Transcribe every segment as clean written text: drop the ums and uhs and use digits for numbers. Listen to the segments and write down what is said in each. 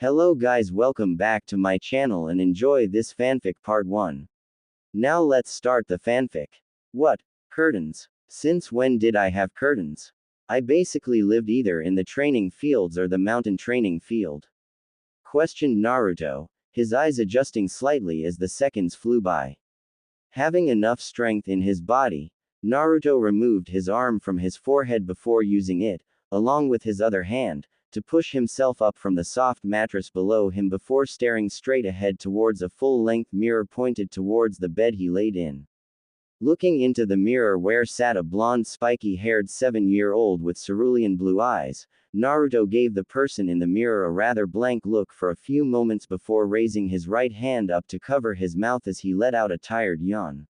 Hello guys, welcome back to my channel and enjoy this fanfic part 1. Now let's start the fanfic. What? Curtains? Since when did I have curtains? I basically lived either in the training fields or the mountain training field. Questioned Naruto, his eyes adjusting slightly as the seconds flew by. Having enough strength in his body, Naruto removed his arm from his forehead before using it, along with his other hand, to push himself up from the soft mattress below him before staring straight ahead towards a full-length mirror pointed towards the bed he laid in. Looking into the mirror where sat a blonde spiky-haired 7-year-old with cerulean blue eyes, Naruto gave the person in the mirror a rather blank look for a few moments before raising his right hand up to cover his mouth as he let out a tired yawn.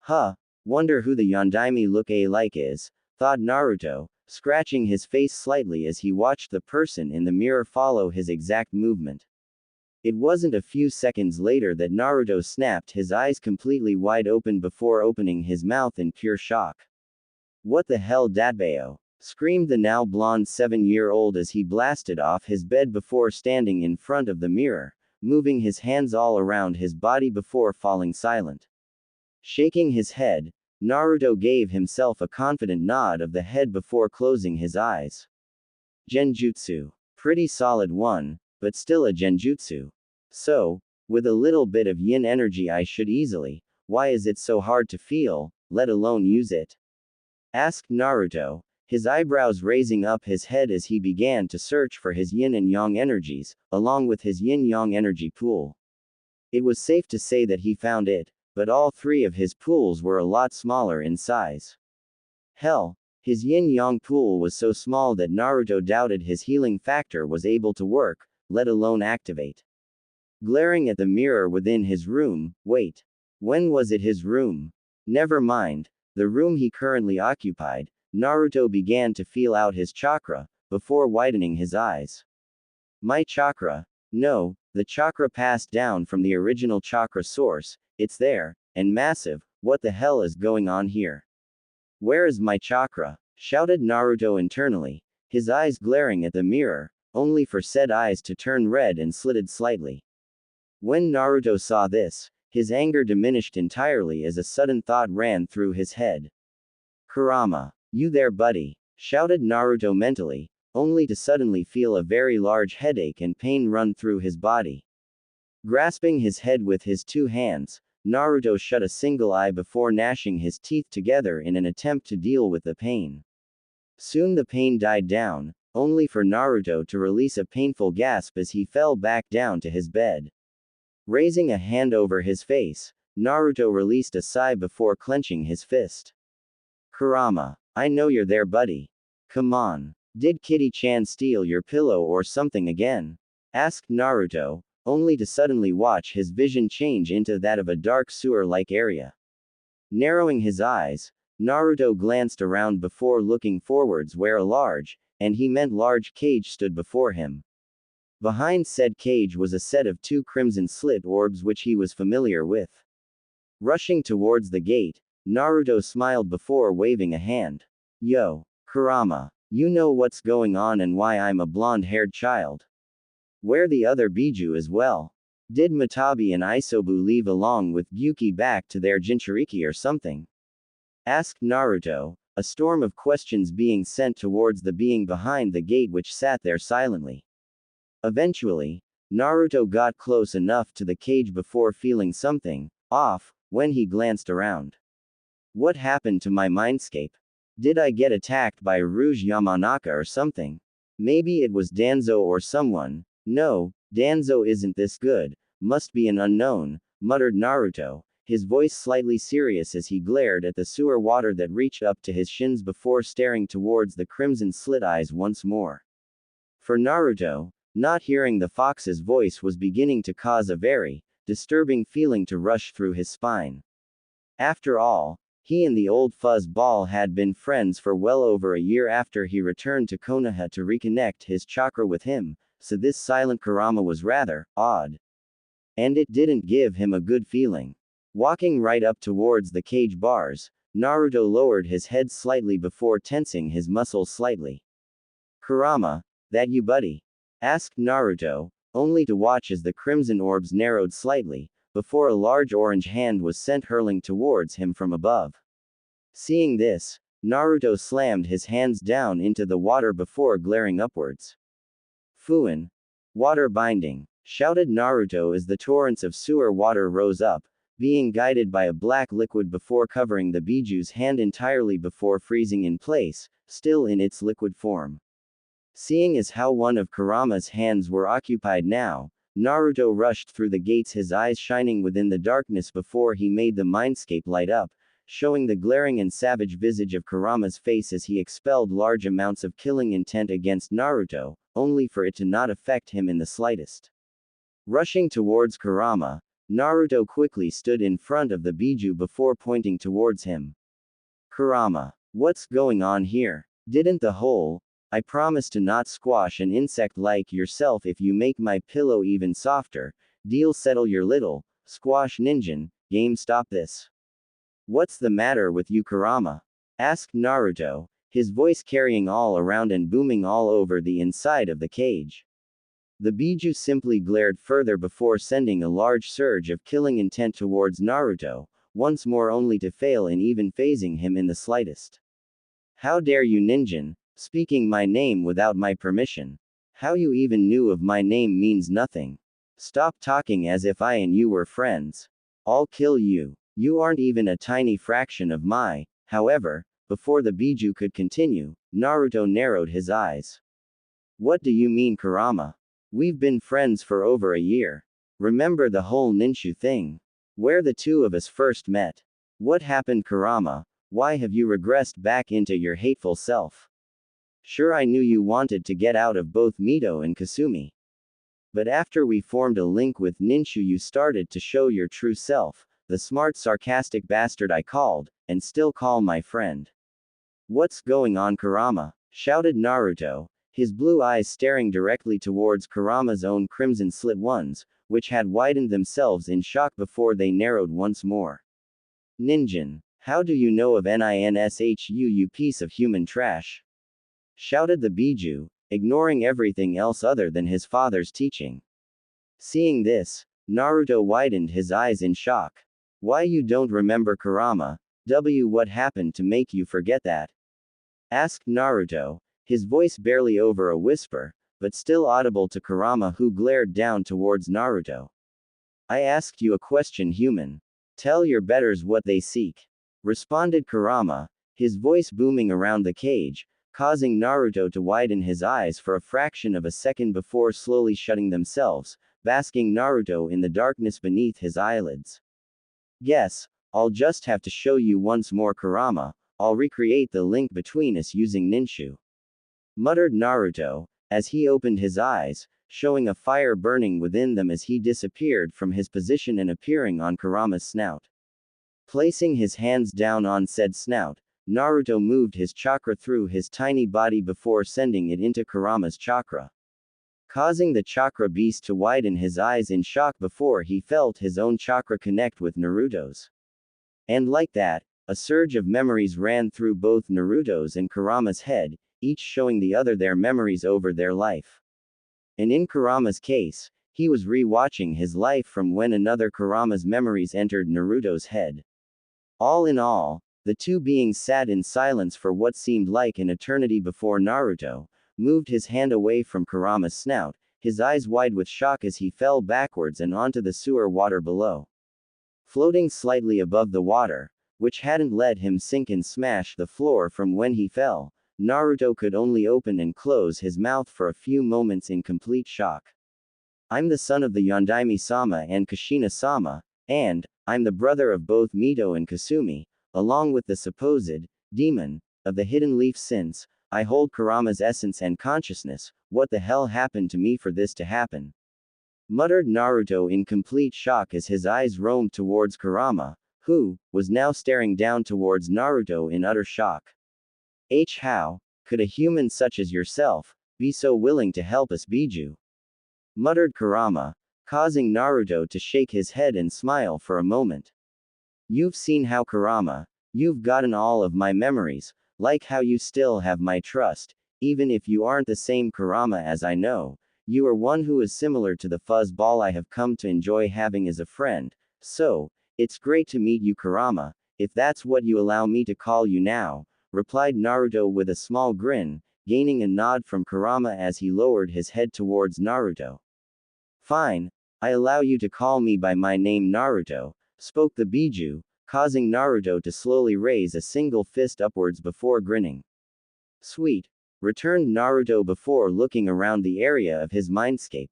Huh, wonder who the Yondaime look-alike is, thought Naruto, scratching his face slightly as he watched the person in the mirror follow his exact movement. It wasn't a few seconds later that Naruto snapped his eyes completely wide open before opening his mouth in pure shock. What the hell datbayo? Screamed the now blonde 7-year-old as he blasted off his bed before standing in front of the mirror, moving his hands all around his body before falling silent. Shaking his head, Naruto gave himself a confident nod of the head before closing his eyes. Genjutsu. Pretty solid one, but still a genjutsu. So, with a little bit of yin energy I should easily, why is it so hard to feel, let alone use it? Asked Naruto, his eyebrows raising up his head as he began to search for his yin and yang energies, along with his yin-yang energy pool. It was safe to say that he found it, but all three of his pools were a lot smaller in size. Hell, his yin-yang pool was so small that Naruto doubted his healing factor was able to work, let alone activate. Glaring at the mirror within his room, wait. When was it his room? Never mind, the room he currently occupied, Naruto began to feel out his chakra, before widening his eyes. My chakra? No, the chakra passed down from the original chakra source, it's there, and massive, what the hell is going on here? Where is my chakra? Shouted Naruto internally, his eyes glaring at the mirror, only for said eyes to turn red and slitted slightly. When Naruto saw this, his anger diminished entirely as a sudden thought ran through his head. Kurama, you there buddy? Shouted Naruto mentally, only to suddenly feel a very large headache and pain run through his body. Grasping his head with his two hands, Naruto shut a single eye before gnashing his teeth together in an attempt to deal with the pain. Soon the pain died down, only for Naruto to release a painful gasp as he fell back down to his bed. Raising a hand over his face, Naruto released a sigh before clenching his fist. Kurama, I know you're there buddy. Come on. Did Kitty-chan steal your pillow or something again? Asked Naruto, only to suddenly watch his vision change into that of a dark sewer-like area. Narrowing his eyes, Naruto glanced around before looking forwards where a large, and he meant large cage stood before him. Behind said cage was a set of 2 crimson slit orbs which he was familiar with. Rushing towards the gate, Naruto smiled before waving a hand. Yo, Kurama, you know what's going on and why I'm a blonde-haired child. Where the other Biju as well? Did Matabi and Isobu leave along with Gyuki back to their Jinchuriki or something? Asked Naruto, a storm of questions being sent towards the being behind the gate which sat there silently. Eventually, Naruto got close enough to the cage before feeling something off when he glanced around. What happened to my mindscape? Did I get attacked by Rouge Yamanaka or something? Maybe it was Danzo or someone. No, Danzo isn't this good, must be an unknown, muttered Naruto, his voice slightly serious as he glared at the sewer water that reached up to his shins before staring towards the crimson slit eyes once more. For Naruto, not hearing the fox's voice was beginning to cause a very disturbing feeling to rush through his spine. After all, he and the old fuzz ball had been friends for well over a year after he returned to Konoha to reconnect his chakra with him, so this silent Kurama was rather odd. And it didn't give him a good feeling. Walking right up towards the cage bars, Naruto lowered his head slightly before tensing his muscles slightly. Kurama, that you buddy? Asked Naruto, only to watch as the crimson orbs narrowed slightly, before a large orange hand was sent hurling towards him from above. Seeing this, Naruto slammed his hands down into the water before glaring upwards. Fuin. Water binding, shouted Naruto as the torrents of sewer water rose up, being guided by a black liquid before covering the Biju's hand entirely before freezing in place, still in its liquid form. Seeing as how one of Kurama's hands were occupied now, Naruto rushed through the gates, his eyes shining within the darkness before he made the mindscape light up, showing the glaring and savage visage of Kurama's face as he expelled large amounts of killing intent against Naruto, only for it to not affect him in the slightest. Rushing towards Kurama, Naruto quickly stood in front of the Biju before pointing towards him. Kurama, what's going on here? Didn't the whole, I promise to not squash an insect like yourself if you make my pillow even softer, deal settle your little, squash ninja, game stop this. What's the matter with you Kurama? Asked Naruto, his voice carrying all around and booming all over the inside of the cage. The Biju simply glared further before sending a large surge of killing intent towards Naruto, once more only to fail in even phasing him in the slightest. How dare you ninja, speaking my name without my permission. How you even knew of my name means nothing. Stop talking as if I and you were friends. I'll kill you. You aren't even a tiny fraction of my, however, before the Biju could continue, Naruto narrowed his eyes. What do you mean Kurama? We've been friends for over a year. Remember the whole ninja thing? Where the two of us first met? What happened Kurama? Why have you regressed back into your hateful self? Sure, I knew you wanted to get out of both Mito and Kasumi. But after we formed a link with Ninshu you started to show your true self, the smart sarcastic bastard I called, and still call my friend. What's going on Kurama? Shouted Naruto, his blue eyes staring directly towards Kurama's own crimson slit ones, which had widened themselves in shock before they narrowed once more. Ninjin, how do you know of Ninshu you piece of human trash? Shouted the Biju, ignoring everything else other than his father's teaching. Seeing this, Naruto widened his eyes in shock. Why you don't remember Kurama? What happened to make you forget that? Asked Naruto, his voice barely over a whisper, but still audible to Kurama who glared down towards Naruto. I asked you a question human. Tell your betters what they seek. Responded Kurama, his voice booming around the cage, causing Naruto to widen his eyes for a fraction of a second before slowly shutting themselves, basking Naruto in the darkness beneath his eyelids. Guess, I'll just have to show you once more Kurama, I'll recreate the link between us using Ninshu. Muttered Naruto, as he opened his eyes, showing a fire burning within them as he disappeared from his position and appearing on Kurama's snout. Placing his hands down on said snout, Naruto moved his chakra through his tiny body before sending it into Kurama's chakra, causing the chakra beast to widen his eyes in shock before he felt his own chakra connect with Naruto's. And like that, a surge of memories ran through both Naruto's and Kurama's head, each showing the other their memories over their life. And in Kurama's case, he was re-watching his life from when another Kurama's memories entered Naruto's head. All in all, the two beings sat in silence for what seemed like an eternity before Naruto moved his hand away from Kurama's snout, his eyes wide with shock as he fell backwards and onto the sewer water below. Floating slightly above the water, which hadn't let him sink and smash the floor from when he fell, Naruto could only open and close his mouth for a few moments in complete shock. I'm the son of the Yondaime-sama and Kushina-sama, and I'm the brother of both Mito and Kasumi, along with the supposed demon of the hidden leaf since I hold Kurama's essence and consciousness. What the hell happened to me for this to happen? Muttered Naruto in complete shock as his eyes roamed towards Kurama, who was now staring down towards Naruto in utter shock. How could a human such as yourself be so willing to help us Biju? Muttered Kurama, causing Naruto to shake his head and smile for a moment. You've seen how Kurama, you've gotten all of my memories, like how you still have my trust, even if you aren't the same Kurama as I know, You are one who is similar to the fuzzball I have come to enjoy having as a friend, so, it's great to meet you, Kurama, if that's what you allow me to call you now, replied Naruto with a small grin, gaining a nod from Kurama as he lowered his head towards Naruto. Fine, I allow you to call me by my name Naruto, spoke the Biju, causing Naruto to slowly raise a single fist upwards before grinning. Sweet, returned Naruto before looking around the area of his mindscape.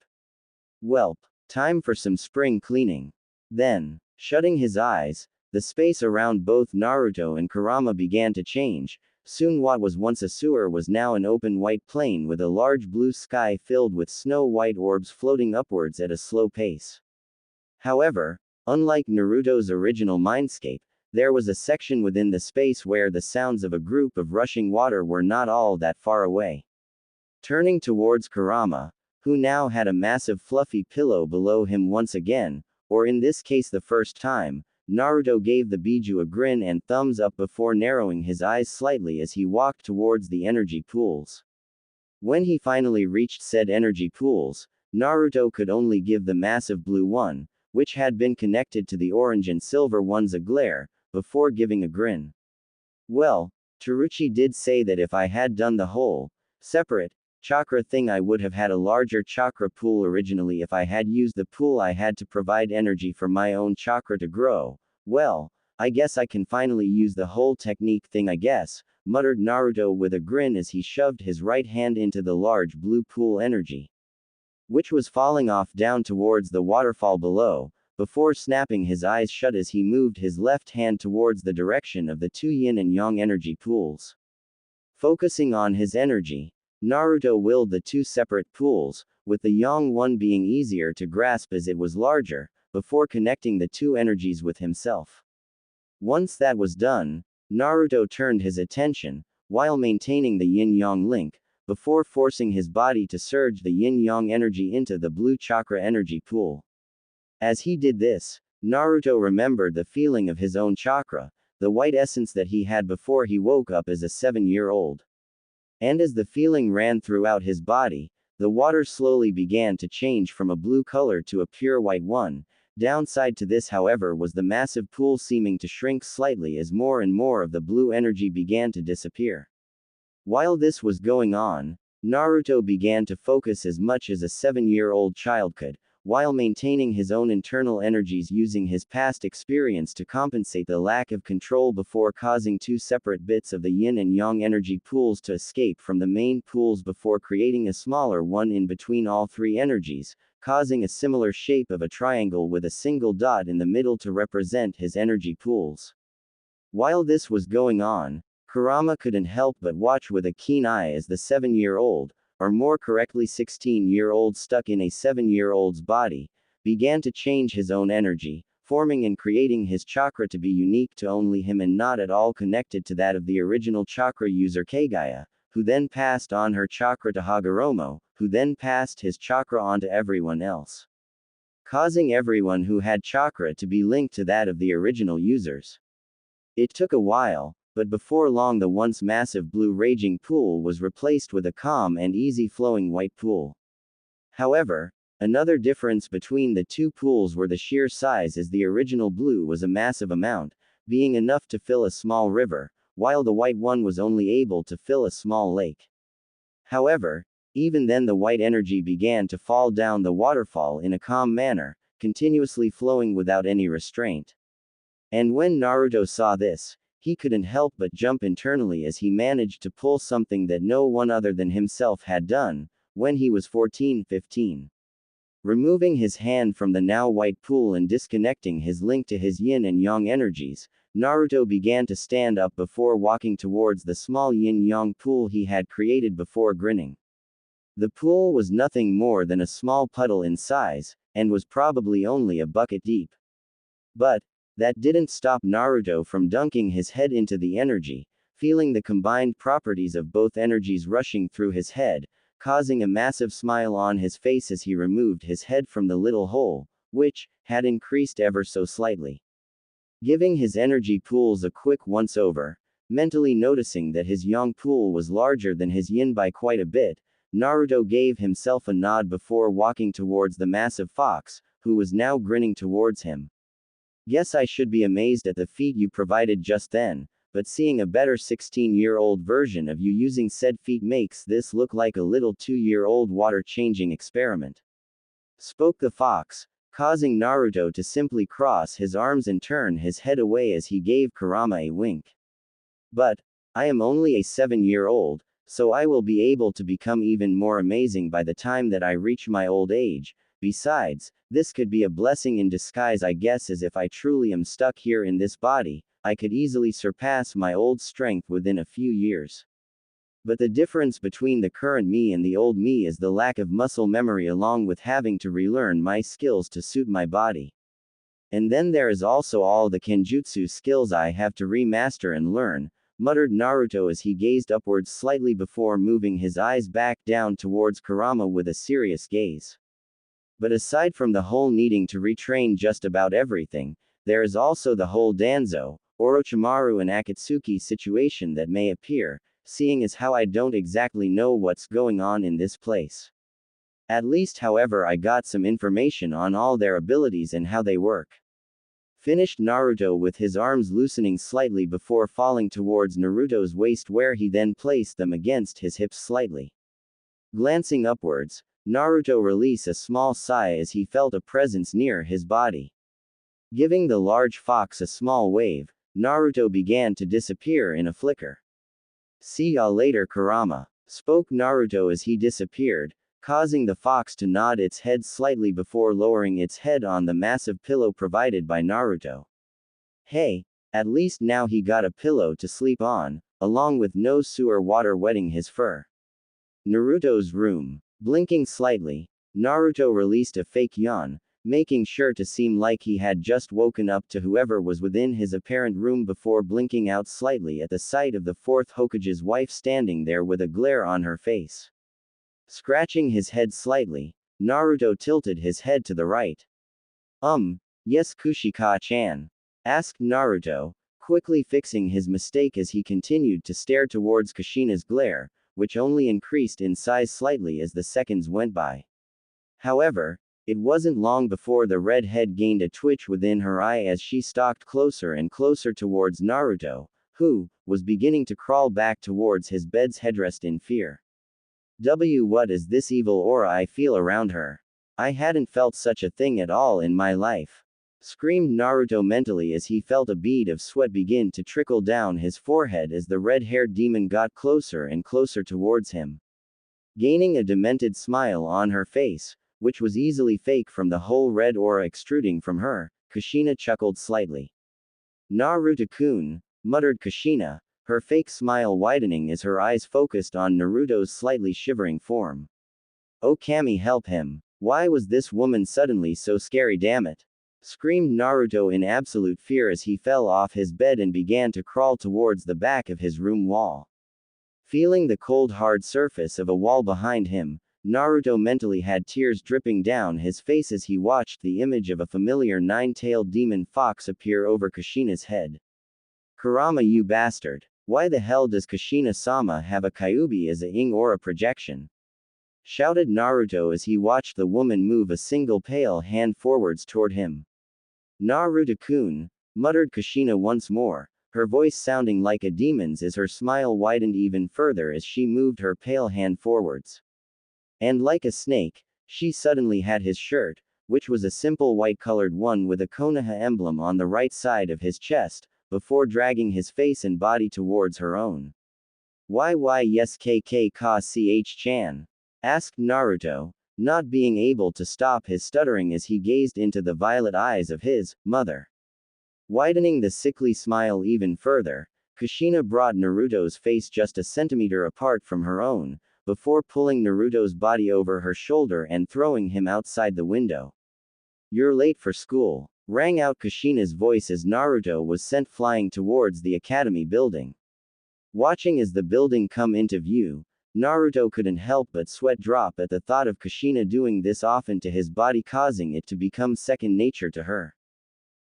Welp, time for some spring cleaning. Then, shutting his eyes, the space around both Naruto and Kurama began to change. Soon what was once a sewer was now an open white plain with a large blue sky filled with snow-white orbs floating upwards at a slow pace. However, unlike Naruto's original mindscape, there was a section within the space where the sounds of a group of rushing water were not all that far away. Turning towards Kurama, who now had a massive fluffy pillow below him once again, or in this case the first time, Naruto gave the Biju a grin and thumbs up before narrowing his eyes slightly as he walked towards the energy pools. When he finally reached said energy pools, Naruto could only give the massive blue one, which had been connected to the orange and silver ones, a glare, before giving a grin. Well, Tsuruchi did say that if I had done the whole, separate, chakra thing I would have had a larger chakra pool originally if I had used the pool I had to provide energy for my own chakra to grow. Well, I guess I can finally use the whole technique thing, I guess, muttered Naruto with a grin as he shoved his right hand into the large blue pool energy, which was falling off down towards the waterfall below, before snapping his eyes shut as he moved his left hand towards the direction of the two yin and yang energy pools. Focusing on his energy, Naruto willed the two separate pools, with the yang one being easier to grasp as it was larger, before connecting the two energies with himself. Once that was done, Naruto turned his attention, while maintaining the yin-yang link, before forcing his body to surge the yin-yang energy into the blue chakra energy pool. As he did this, Naruto remembered the feeling of his own chakra, the white essence that he had before he woke up as a 7-year-old. And as the feeling ran throughout his body, the water slowly began to change from a blue color to a pure white one. Downside to this, however, was the massive pool seeming to shrink slightly as more and more of the blue energy began to disappear. While this was going on, Naruto began to focus as much as a 7-year-old child could, while maintaining his own internal energies using his past experience to compensate the lack of control before causing two separate bits of the yin and yang energy pools to escape from the main pools before creating a smaller one in between all three energies, causing a similar shape of a triangle with a single dot in the middle to represent his energy pools. While this was going on, Kurama couldn't help but watch with a keen eye as the 7-year-old, or more correctly 16-year-old stuck in a 7-year-old's body, began to change his own energy, forming and creating his chakra to be unique to only him and not at all connected to that of the original chakra user Kagaya, who then passed on her chakra to Hagoromo, who then passed his chakra on to everyone else, causing everyone who had chakra to be linked to that of the original users. It took a while, but before long the once massive blue raging pool was replaced with a calm and easy-flowing white pool. However, another difference between the two pools were the sheer size, as the original blue was a massive amount, being enough to fill a small river, while the white one was only able to fill a small lake. However, even then the white energy began to fall down the waterfall in a calm manner, continuously flowing without any restraint. And when Naruto saw this, he couldn't help but jump internally as he managed to pull something that no one other than himself had done, when he was 14-15. Removing his hand from the now white pool and disconnecting his link to his yin and yang energies, Naruto began to stand up before walking towards the small yin-yang pool he had created before grinning. The pool was nothing more than a small puddle in size, and was probably only a bucket deep. But that didn't stop Naruto from dunking his head into the energy, feeling the combined properties of both energies rushing through his head, causing a massive smile on his face as he removed his head from the little hole, which had increased ever so slightly. Giving his energy pools a quick once-over, mentally noticing that his yang pool was larger than his yin by quite a bit, Naruto gave himself a nod before walking towards the massive fox, who was now grinning towards him. Guess I should be amazed at the feat you provided just then, but seeing a better 16-year-old version of you using said feat makes this look like a little 2-year-old water-changing experiment. Spoke the fox, causing Naruto to simply cross his arms and turn his head away as he gave Kurama a wink. But, I am only a 7-year-old, so I will be able to become even more amazing by the time that I reach my old age. Besides, this could be a blessing in disguise, I guess, as if I truly am stuck here in this body, I could easily surpass my old strength within a few years. But the difference between the current me and the old me is the lack of muscle memory along with having to relearn my skills to suit my body. And then there is also all the kenjutsu skills I have to remaster and learn, muttered Naruto as he gazed upwards slightly before moving his eyes back down towards Kurama with a serious gaze. But aside from the whole needing to retrain just about everything, there is also the whole Danzo, Orochimaru and Akatsuki situation that may appear, seeing as how I don't exactly know what's going on in this place. At least, however, I got some information on all their abilities and how they work. Finished Naruto with his arms loosening slightly before falling towards Naruto's waist, where he then placed them against his hips slightly. Glancing upwards, Naruto released a small sigh as he felt a presence near his body. Giving the large fox a small wave, Naruto began to disappear in a flicker. See ya later, Kurama, spoke Naruto as he disappeared, causing the fox to nod its head slightly before lowering its head on the massive pillow provided by Naruto. Hey, at least now he got a pillow to sleep on, along with no sewer water wetting his fur. Naruto's room. Blinking slightly, Naruto released a fake yawn, making sure to seem like he had just woken up to whoever was within his apparent room before blinking out slightly at the sight of the fourth Hokage's wife standing there with a glare on her face. Scratching his head slightly, Naruto tilted his head to the right. Yes, Kushika-chan? Asked Naruto, quickly fixing his mistake as he continued to stare towards Kushina's glare, which only increased in size slightly as the seconds went by. However, it wasn't long before the red head gained a twitch within her eye as she stalked closer and closer towards Naruto, who was beginning to crawl back towards his bed's headrest in fear. What is this evil aura I feel around her? I hadn't felt such a thing at all in my life. Screamed Naruto mentally as he felt a bead of sweat begin to trickle down his forehead as the red-haired demon got closer and closer towards him. Gaining a demented smile on her face, which was easily fake from the whole red aura extruding from her, Kushina chuckled slightly. Naruto-kun, muttered Kushina, her fake smile widening as her eyes focused on Naruto's slightly shivering form. Oh, Kami, help him. Why was this woman suddenly so scary, damn it? Screamed Naruto in absolute fear as he fell off his bed and began to crawl towards the back of his room wall. Feeling the cold hard surface of a wall behind him, Naruto mentally had tears dripping down his face as he watched the image of a familiar nine-tailed demon fox appear over Kushina's head. Kurama, you bastard. Why the hell does Kushina-sama have a Kyuubi as a ing aura projection? Shouted Naruto as he watched the woman move a single pale hand forwards toward him. Naruto-kun, muttered Kushina once more, her voice sounding like a demon's as her smile widened even further as she moved her pale hand forwards. And like a snake, she suddenly had his shirt, which was a simple white-colored one with a Konoha emblem on the right side of his chest, before dragging his face and body towards her own. Why yes KK ka ch-chan? Asked Naruto, not being able to stop his stuttering as he gazed into the violet eyes of his mother. Widening the sickly smile even further, Kushina brought Naruto's face just a centimeter apart from her own, before pulling Naruto's body over her shoulder and throwing him outside the window. You're late for school, rang out Kushina's voice as Naruto was sent flying towards the academy building. Watching as the building come into view, Naruto couldn't help but sweat drop at the thought of Kushina doing this often to his body, causing it to become second nature to her.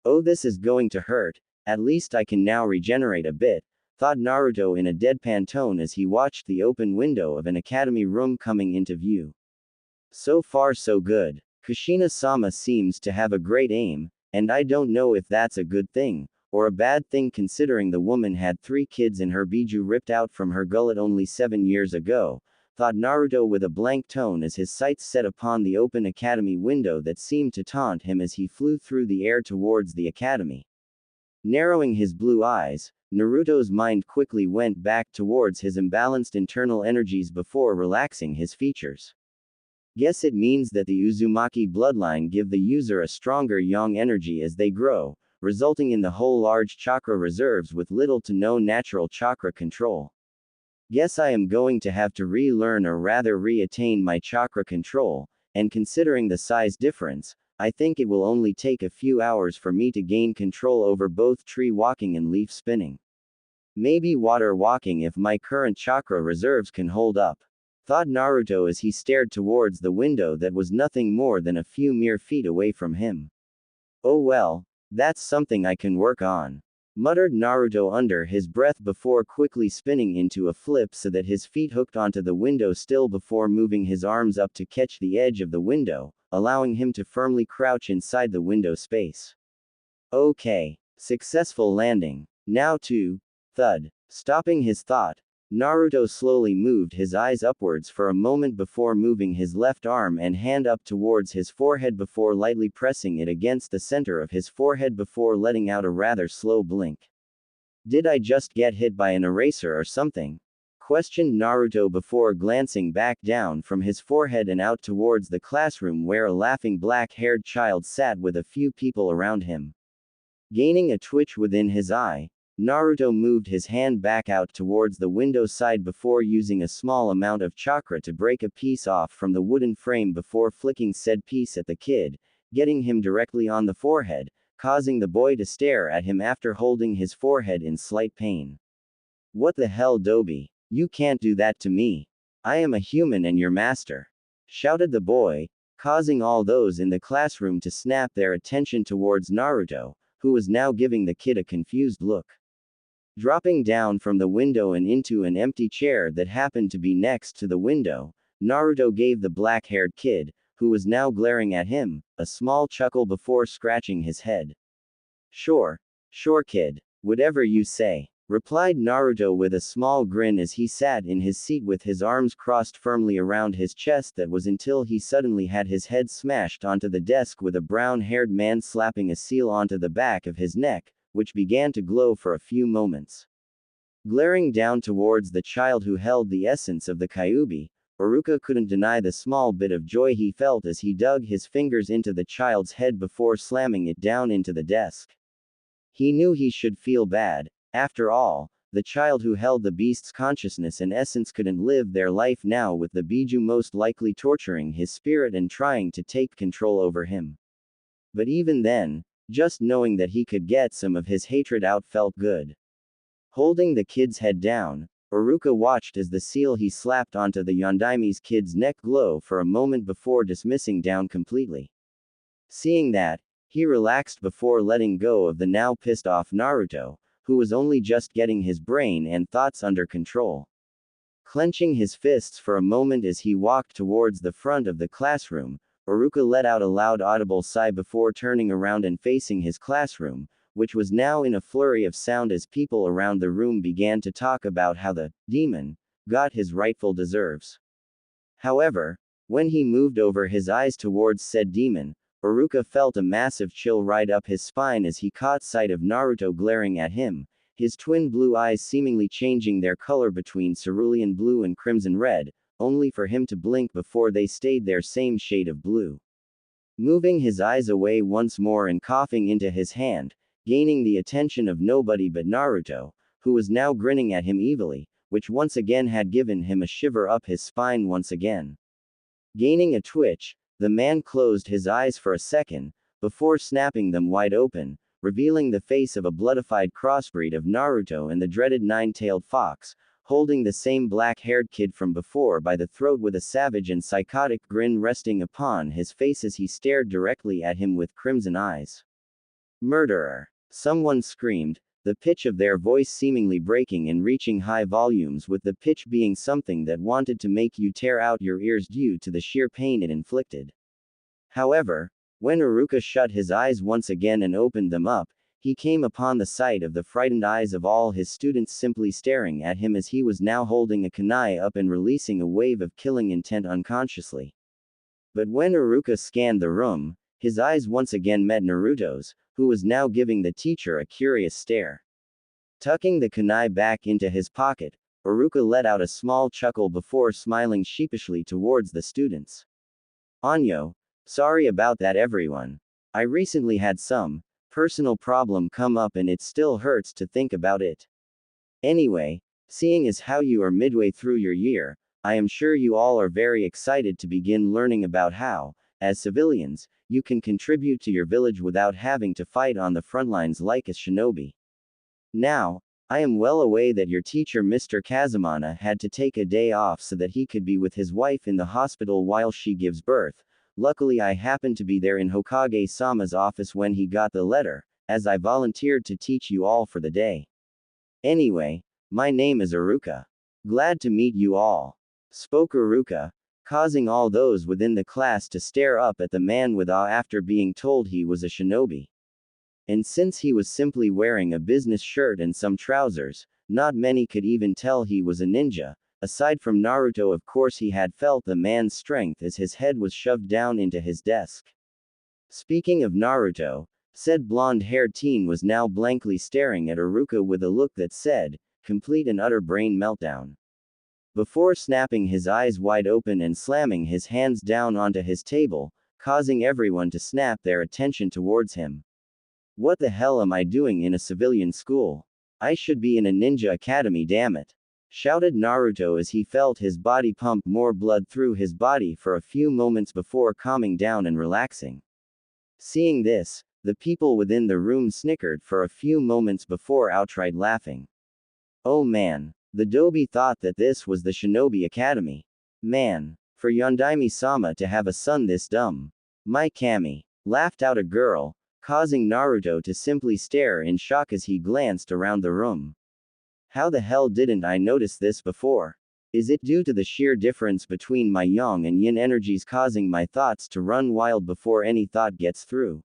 Oh, this is going to hurt. At least I can now regenerate a bit, thought Naruto in a deadpan tone as he watched the open window of an academy room coming into view. So far so good. Kushina-sama seems to have a great aim, and I don't know if that's a good thing, or a bad thing considering the woman had 3 kids and her biju ripped out from her gullet only 7 years ago, thought Naruto with a blank tone as his sights set upon the open academy window that seemed to taunt him as he flew through the air towards the academy. Narrowing his blue eyes, Naruto's mind quickly went back towards his imbalanced internal energies before relaxing his features. Guess it means that the Uzumaki bloodline give the user a stronger yang energy as they grow, resulting in the whole large chakra reserves with little to no natural chakra control. Guess I am going to have to relearn or rather re-attain my chakra control, and considering the size difference, I think it will only take a few hours for me to gain control over both tree walking and leaf spinning. Maybe water walking if my current chakra reserves can hold up, thought Naruto as he stared towards the window that was nothing more than a few mere feet away from him. Oh well, that's something I can work on, muttered Naruto under his breath before quickly spinning into a flip so that his feet hooked onto the window sill before moving his arms up to catch the edge of the window, allowing him to firmly crouch inside the window space. Okay. Successful landing. Now to. Thud. Stopping his thought, Naruto slowly moved his eyes upwards for a moment before moving his left arm and hand up towards his forehead before lightly pressing it against the center of his forehead before letting out a rather slow blink. Did I just get hit by an eraser or something? Questioned Naruto before glancing back down from his forehead and out towards the classroom where a laughing black-haired child sat with a few people around him. Gaining a twitch within his eye, Naruto moved his hand back out towards the window side before using a small amount of chakra to break a piece off from the wooden frame before flicking said piece at the kid, getting him directly on the forehead, causing the boy to stare at him after holding his forehead in slight pain. What the hell, Dobby? You can't do that to me. I am a human and your master, shouted the boy, causing all those in the classroom to snap their attention towards Naruto, who was now giving the kid a confused look. Dropping down from the window and into an empty chair that happened to be next to the window, Naruto gave the black-haired kid, who was now glaring at him, a small chuckle before scratching his head. Sure kid. Whatever you say, replied Naruto with a small grin as he sat in his seat with his arms crossed firmly around his chest that was until he suddenly had his head smashed onto the desk with a brown-haired man slapping a seal onto the back of his neck, which began to glow for a few moments. Glaring down towards the child who held the essence of the Kyuubi, Iruka couldn't deny the small bit of joy he felt as he dug his fingers into the child's head before slamming it down into the desk. He knew he should feel bad. After all, the child who held the beast's consciousness and essence couldn't live their life now with the Biju most likely torturing his spirit and trying to take control over him. But even then, just knowing that he could get some of his hatred out felt good. Holding the kid's head down, Iruka watched as the seal he slapped onto the Yondaime's kid's neck glow for a moment before dismissing down completely. Seeing that, he relaxed before letting go of the now pissed off Naruto, who was only just getting his brain and thoughts under control. Clenching his fists for a moment as he walked towards the front of the classroom, Iruka let out a loud audible sigh before turning around and facing his classroom, which was now in a flurry of sound as people around the room began to talk about how the demon got his rightful deserves. However, when he moved over his eyes towards said demon, Iruka felt a massive chill ride up his spine as he caught sight of Naruto glaring at him, his twin blue eyes seemingly changing their color between cerulean blue and crimson red, only for him to blink before they stayed their same shade of blue. Moving his eyes away once more and coughing into his hand, gaining the attention of nobody but Naruto, who was now grinning at him evilly, which once again had given him a shiver up his spine once again. Gaining a twitch, the man closed his eyes for a second, before snapping them wide open, revealing the face of a bloodified crossbreed of Naruto and the dreaded nine-tailed fox, holding the same black-haired kid from before by the throat with a savage and psychotic grin resting upon his face as he stared directly at him with crimson eyes. Murderer! Someone screamed, the pitch of their voice seemingly breaking and reaching high volumes, with the pitch being something that wanted to make you tear out your ears due to the sheer pain it inflicted. However, when Iruka shut his eyes once again and opened them up, he came upon the sight of the frightened eyes of all his students simply staring at him as he was now holding a kunai up and releasing a wave of killing intent unconsciously. But when Iruka scanned the room, his eyes once again met Naruto's, who was now giving the teacher a curious stare. Tucking the kunai back into his pocket, Iruka let out a small chuckle before smiling sheepishly towards the students. Anyo, sorry about that everyone. I recently had some personal problem come up and it still hurts to think about it. Anyway, seeing as how you are midway through your year, I am sure you all are very excited to begin learning about how, as civilians, you can contribute to your village without having to fight on the front lines like a shinobi. Now, I am well aware that your teacher Mr. Kazumana had to take a day off so that he could be with his wife in the hospital while she gives birth. Luckily I happened to be there in Hokage-sama's office when he got the letter, as I volunteered to teach you all for the day. Anyway, my name is Iruka. Glad to meet you all. Spoke Iruka, causing all those within the class to stare up at the man with awe after being told he was a shinobi. And since he was simply wearing a business shirt and some trousers, not many could even tell he was a ninja. Aside from Naruto, of course, he had felt the man's strength as his head was shoved down into his desk. Speaking of Naruto, said blonde-haired teen was now blankly staring at Iruka with a look that said, complete and utter brain meltdown. Before snapping his eyes wide open and slamming his hands down onto his table, causing everyone to snap their attention towards him. What the hell am I doing in a civilian school? I should be in a ninja academy, damn it. Shouted Naruto as he felt his body pump more blood through his body for a few moments before calming down and relaxing. Seeing this, the people within the room snickered for a few moments before outright laughing. Oh man, the Dobi thought that this was the Shinobi Academy. Man, for Yondaime-sama to have a son this dumb. My Kami, laughed out a girl, causing Naruto to simply stare in shock as he glanced around the room. How the hell didn't I notice this before? Is it due to the sheer difference between my yang and yin energies causing my thoughts to run wild before any thought gets through?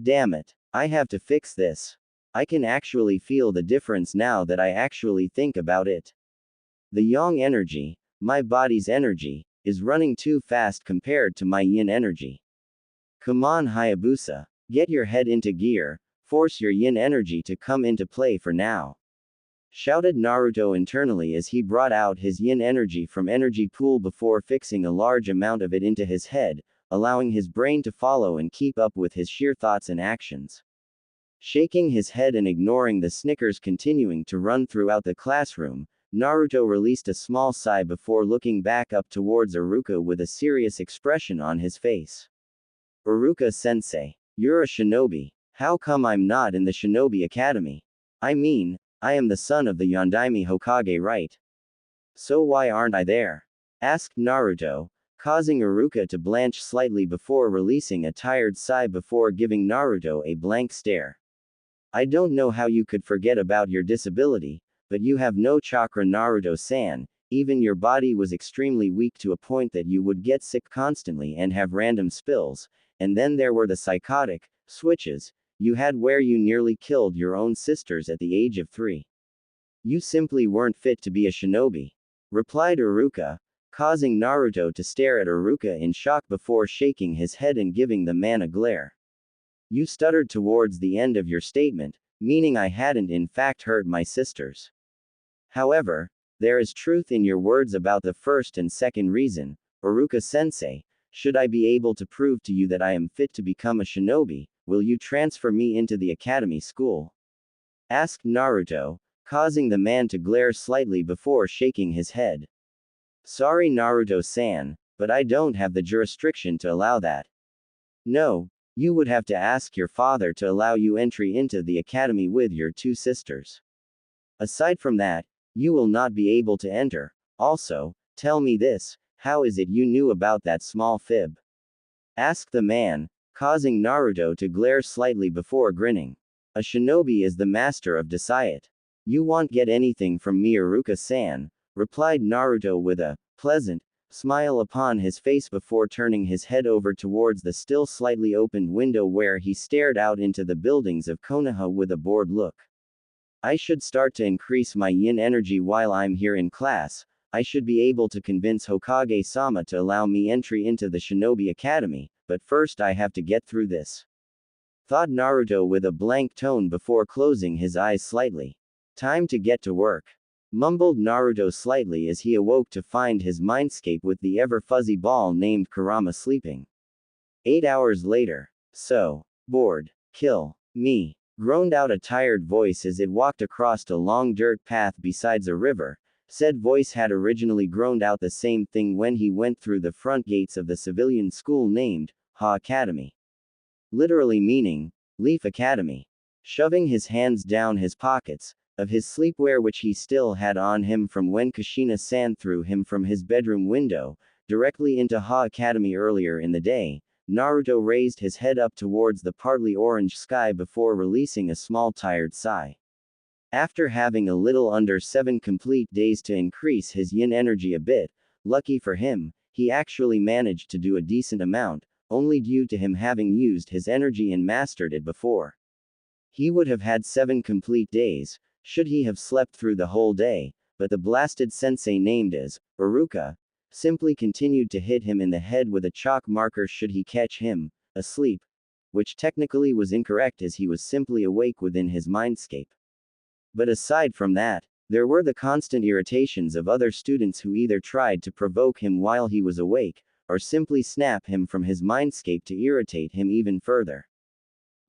Damn it, I have to fix this. I can actually feel the difference now that I actually think about it. The yang energy, my body's energy, is running too fast compared to my yin energy. Come on Hayabusa, get your head into gear, force your yin energy to come into play for now. Shouted Naruto internally as he brought out his yin energy from energy pool before fixing a large amount of it into his head, allowing his brain to follow and keep up with his sheer thoughts and actions. Shaking his head and ignoring the snickers continuing to run throughout the classroom, Naruto released a small sigh before looking back up towards Iruka with a serious expression on his face. Iruka-sensei, you're a shinobi. How come I'm not in the Shinobi Academy? I mean, I am the son of the Yondaime Hokage, right? So why aren't I there? Asked Naruto, causing Iruka to blanch slightly before releasing a tired sigh before giving Naruto a blank stare. I don't know how you could forget about your disability, but you have no chakra, Naruto-san. Even your body was extremely weak to a point that you would get sick constantly and have random spills, and then there were the psychotic switches you had where you nearly killed your own sisters at the age of 3. You simply weren't fit to be a shinobi. Replied Iruka, causing Naruto to stare at Iruka in shock before shaking his head and giving the man a glare. You stuttered towards the end of your statement, meaning I hadn't in fact hurt my sisters. However, there is truth in your words about the first and second reason, Iruka-sensei. Should I be able to prove to you that I am fit to become a shinobi, will you transfer me into the academy school? Asked Naruto, causing the man to glare slightly before shaking his head. Sorry Naruto-san, but I don't have the jurisdiction to allow that. No, you would have to ask your father to allow you entry into the academy with your 2 sisters. Aside from that, you will not be able to enter. Also, tell me this, how is it you knew about that small fib? Asked the man, causing Naruto to glare slightly before grinning. A shinobi is the master of diet. You won't get anything from me, Iruka-san, replied Naruto with a pleasant smile upon his face before turning his head over towards the still slightly opened window where he stared out into the buildings of Konoha with a bored look. I should start to increase my yin energy while I'm here in class. I should be able to convince Hokage-sama to allow me entry into the Shinobi Academy, but first I have to get through this, thought Naruto with a blank tone before closing his eyes slightly. Time to get to work, mumbled Naruto slightly as he awoke to find his mindscape with the ever-fuzzy ball named Kurama sleeping. 8 hours later. So bored. Kill me, groaned out a tired voice as it walked across a long dirt path besides a river. Said voice had originally groaned out the same thing when he went through the front gates of the civilian school named Ha Academy, literally meaning Leaf Academy. Shoving his hands down his pockets of his sleepwear which he still had on him from when Kushina-san threw him from his bedroom window directly into Ha Academy earlier in the day, Naruto raised his head up towards the partly orange sky before releasing a small tired sigh. After having a little under 7 complete days to increase his yin energy a bit, lucky for him, he actually managed to do a decent amount, only due to him having used his energy and mastered it before. He would have had 7 complete days, should he have slept through the whole day, but the blasted sensei named as Iruka simply continued to hit him in the head with a chalk marker should he catch him asleep, which technically was incorrect as he was simply awake within his mindscape. But aside from that, there were the constant irritations of other students who either tried to provoke him while he was awake, or simply snap him from his mindscape to irritate him even further.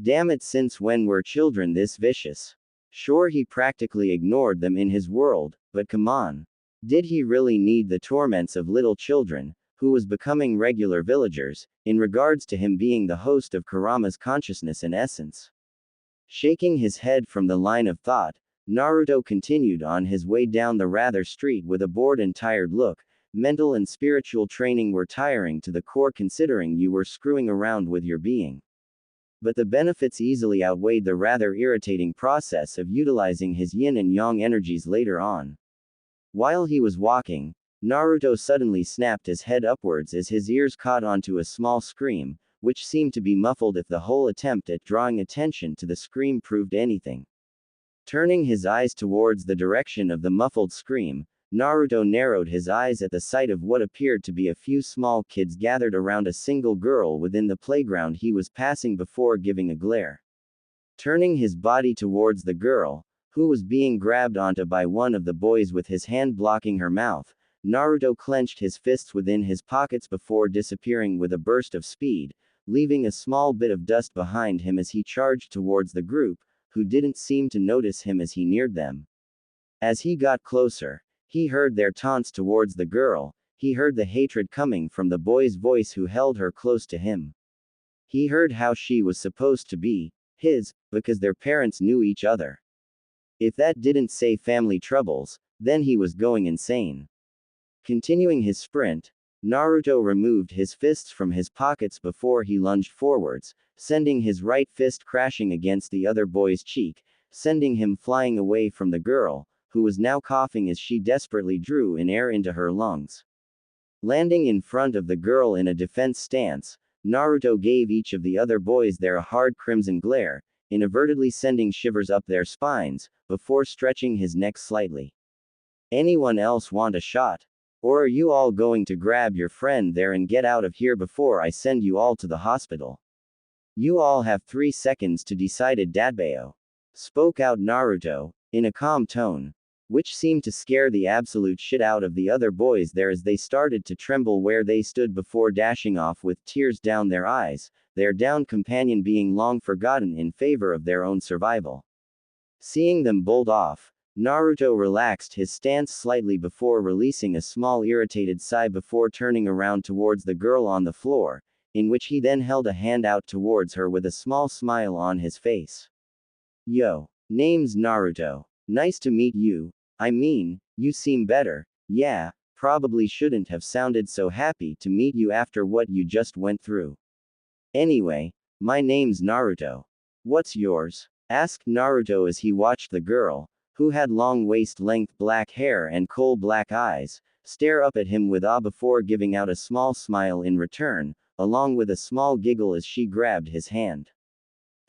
Damn it, since when were children this vicious? Sure, he practically ignored them in his world, but come on. Did he really need the torments of little children, who was becoming regular villagers, in regards to him being the host of Kurama's consciousness and essence? Shaking his head from the line of thought, Naruto continued on his way down the rather street with a bored and tired look. Mental and spiritual training were tiring to the core considering you were screwing around with your being. But the benefits easily outweighed the rather irritating process of utilizing his yin and yang energies later on. While he was walking, Naruto suddenly snapped his head upwards as his ears caught onto a small scream, which seemed to be muffled if the whole attempt at drawing attention to the scream proved anything. Turning his eyes towards the direction of the muffled scream, Naruto narrowed his eyes at the sight of what appeared to be a few small kids gathered around a single girl within the playground he was passing before giving a glare. Turning his body towards the girl, who was being grabbed onto by one of the boys with his hand blocking her mouth, Naruto clenched his fists within his pockets before disappearing with a burst of speed, leaving a small bit of dust behind him as he charged towards the group, who didn't seem to notice him as he neared them. As he got closer, he heard their taunts towards the girl, he heard the hatred coming from the boy's voice who held her close to him. He heard how she was supposed to be his, because their parents knew each other. If that didn't say family troubles, then he was going insane. Continuing his sprint, Naruto removed his fists from his pockets before he lunged forwards, sending his right fist crashing against the other boy's cheek, sending him flying away from the girl, who was now coughing as she desperately drew in air into her lungs. Landing in front of the girl in a defense stance, Naruto gave each of the other boys there a hard crimson glare, inadvertently sending shivers up their spines, before stretching his neck slightly. Anyone else want a shot? Or are you all going to grab your friend there and get out of here before I send you all to the hospital? You all have 3 seconds to decide it, Dadbeo, spoke out Naruto, in a calm tone, which seemed to scare the absolute shit out of the other boys there as they started to tremble where they stood before dashing off with tears down their eyes, their downed companion being long forgotten in favor of their own survival. Seeing them bolt off, Naruto relaxed his stance slightly before releasing a small irritated sigh before turning around towards the girl on the floor, in which he then held a hand out towards her with a small smile on his face. Yo, name's Naruto. Nice to meet you. I mean, you seem better. Yeah, probably shouldn't have sounded so happy to meet you after what you just went through. Anyway, my name's Naruto. What's yours? Asked Naruto as he watched the girl, who had long waist-length black hair and coal-black eyes, stare up at him with awe before giving out a small smile in return, along with a small giggle as she grabbed his hand.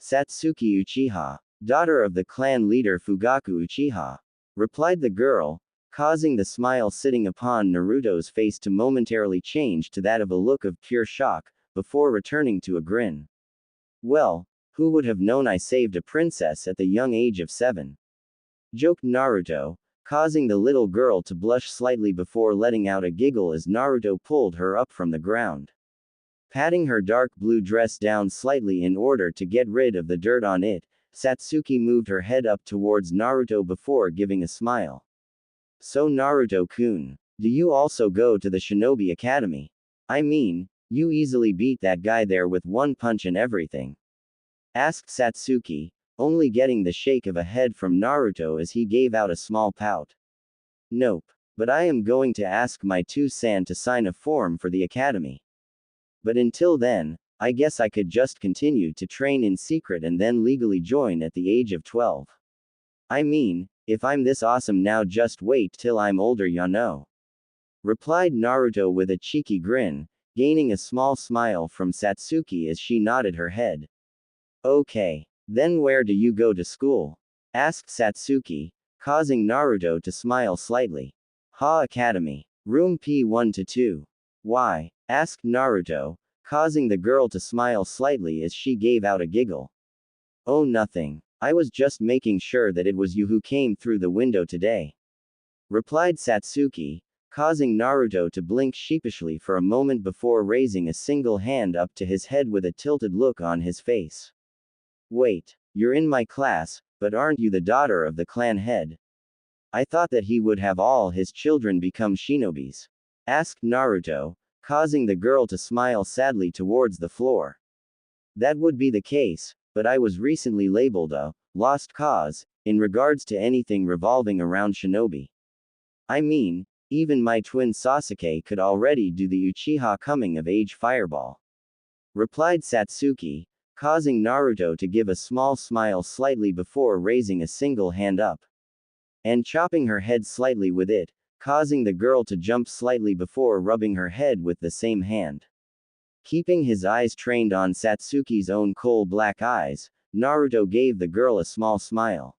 Satsuki Uchiha, daughter of the clan leader Fugaku Uchiha, replied the girl, causing the smile sitting upon Naruto's face to momentarily change to that of a look of pure shock, before returning to a grin. Well, who would have known I saved a princess at the young age of 7? Joked Naruto, causing the little girl to blush slightly before letting out a giggle as Naruto pulled her up from the ground. Patting her dark blue dress down slightly in order to get rid of the dirt on it, Satsuki moved her head up towards Naruto before giving a smile. So Naruto-kun, do you also go to the Shinobi Academy? I mean, you easily beat that guy there with one punch and everything. Asked Satsuki, only getting the shake of a head from Naruto as he gave out a small pout. Nope, but I am going to ask my 2-san to sign a form for the academy. But until then, I guess I could just continue to train in secret and then legally join at the age of 12. I mean, if I'm this awesome now, just wait till I'm older, ya know. Replied Naruto with a cheeky grin, gaining a small smile from Satsuki as she nodded her head. Okay, then where do you go to school? Asked Satsuki, causing Naruto to smile slightly. Ha Academy. Room P1-2. Why? Asked Naruto, causing the girl to smile slightly as she gave out a giggle. Oh, nothing. I was just making sure that it was you who came through the window today. Replied Satsuki, causing Naruto to blink sheepishly for a moment before raising a single hand up to his head with a tilted look on his face. Wait, you're in my class, but aren't you the daughter of the clan head? I thought that he would have all his children become shinobis. Asked Naruto, causing the girl to smile sadly towards the floor. That would be the case, but I was recently labeled a lost cause in regards to anything revolving around shinobi. I mean, even my twin Sasuke could already do the Uchiha coming of age fireball. Replied Satsuki, causing Naruto to give a small smile slightly before raising a single hand up. And chopping her head slightly with it, causing the girl to jump slightly before rubbing her head with the same hand. Keeping his eyes trained on Satsuki's own coal-black eyes, Naruto gave the girl a small smile.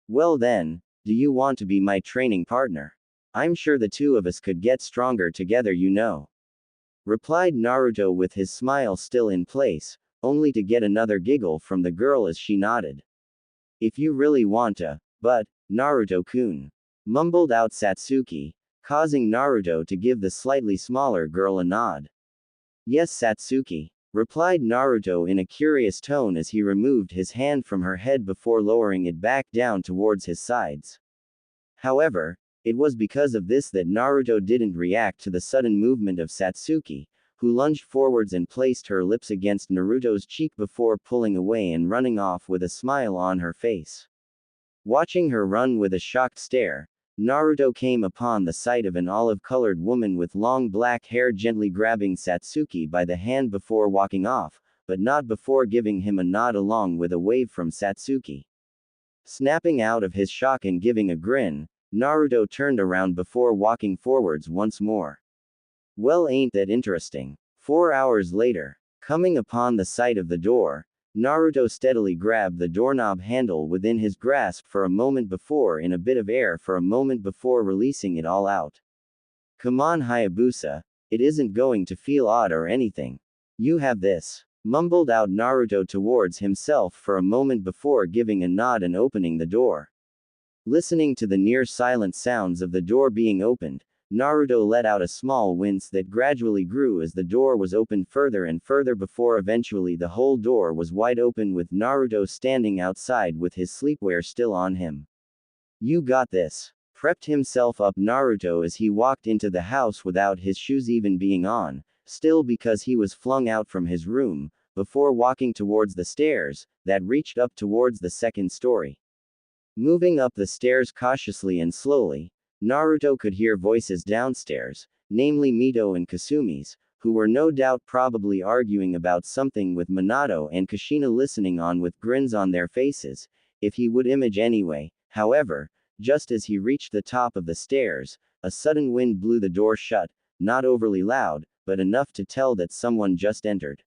Well then, do you want to be my training partner? I'm sure the two of us could get stronger together, you know. Replied Naruto with his smile still in place, only to get another giggle from the girl as she nodded. If you really want to, but, Naruto-kun, mumbled out Satsuki, causing Naruto to give the slightly smaller girl a nod. Yes, Satsuki, replied Naruto in a curious tone as he removed his hand from her head before lowering it back down towards his sides. However, it was because of this that Naruto didn't react to the sudden movement of Satsuki, who lunged forwards and placed her lips against Naruto's cheek before pulling away and running off with a smile on her face. Watching her run with a shocked stare, Naruto came upon the sight of an olive-colored woman with long black hair gently grabbing Satsuki by the hand before walking off, but not before giving him a nod along with a wave from Satsuki. Snapping out of his shock and giving a grin, Naruto turned around before walking forwards once more. Well, ain't that interesting? 4 hours later, coming upon the sight of the door, Naruto steadily grabbed the doorknob handle within his grasp for a moment before in a bit of air for a moment before releasing it all out. Come on Hayabusa, it isn't going to feel odd or anything. You have this. Mumbled out Naruto towards himself for a moment before giving a nod and opening the door. Listening to the near-silent sounds of the door being opened, Naruto let out a small wince that gradually grew as the door was opened further and further before eventually the whole door was wide open with Naruto standing outside with his sleepwear still on him. You got this. Prepped himself up Naruto as he walked into the house without his shoes even being on, still because he was flung out from his room, before walking towards the stairs that reached up towards the second story. Moving up the stairs cautiously and slowly, Naruto could hear voices downstairs, namely Mito and Kasumi's, who were no doubt probably arguing about something with Minato and Kushina listening on with grins on their faces, if he would image anyway. However, just as he reached the top of the stairs, a sudden wind blew the door shut, not overly loud, but enough to tell that someone just entered.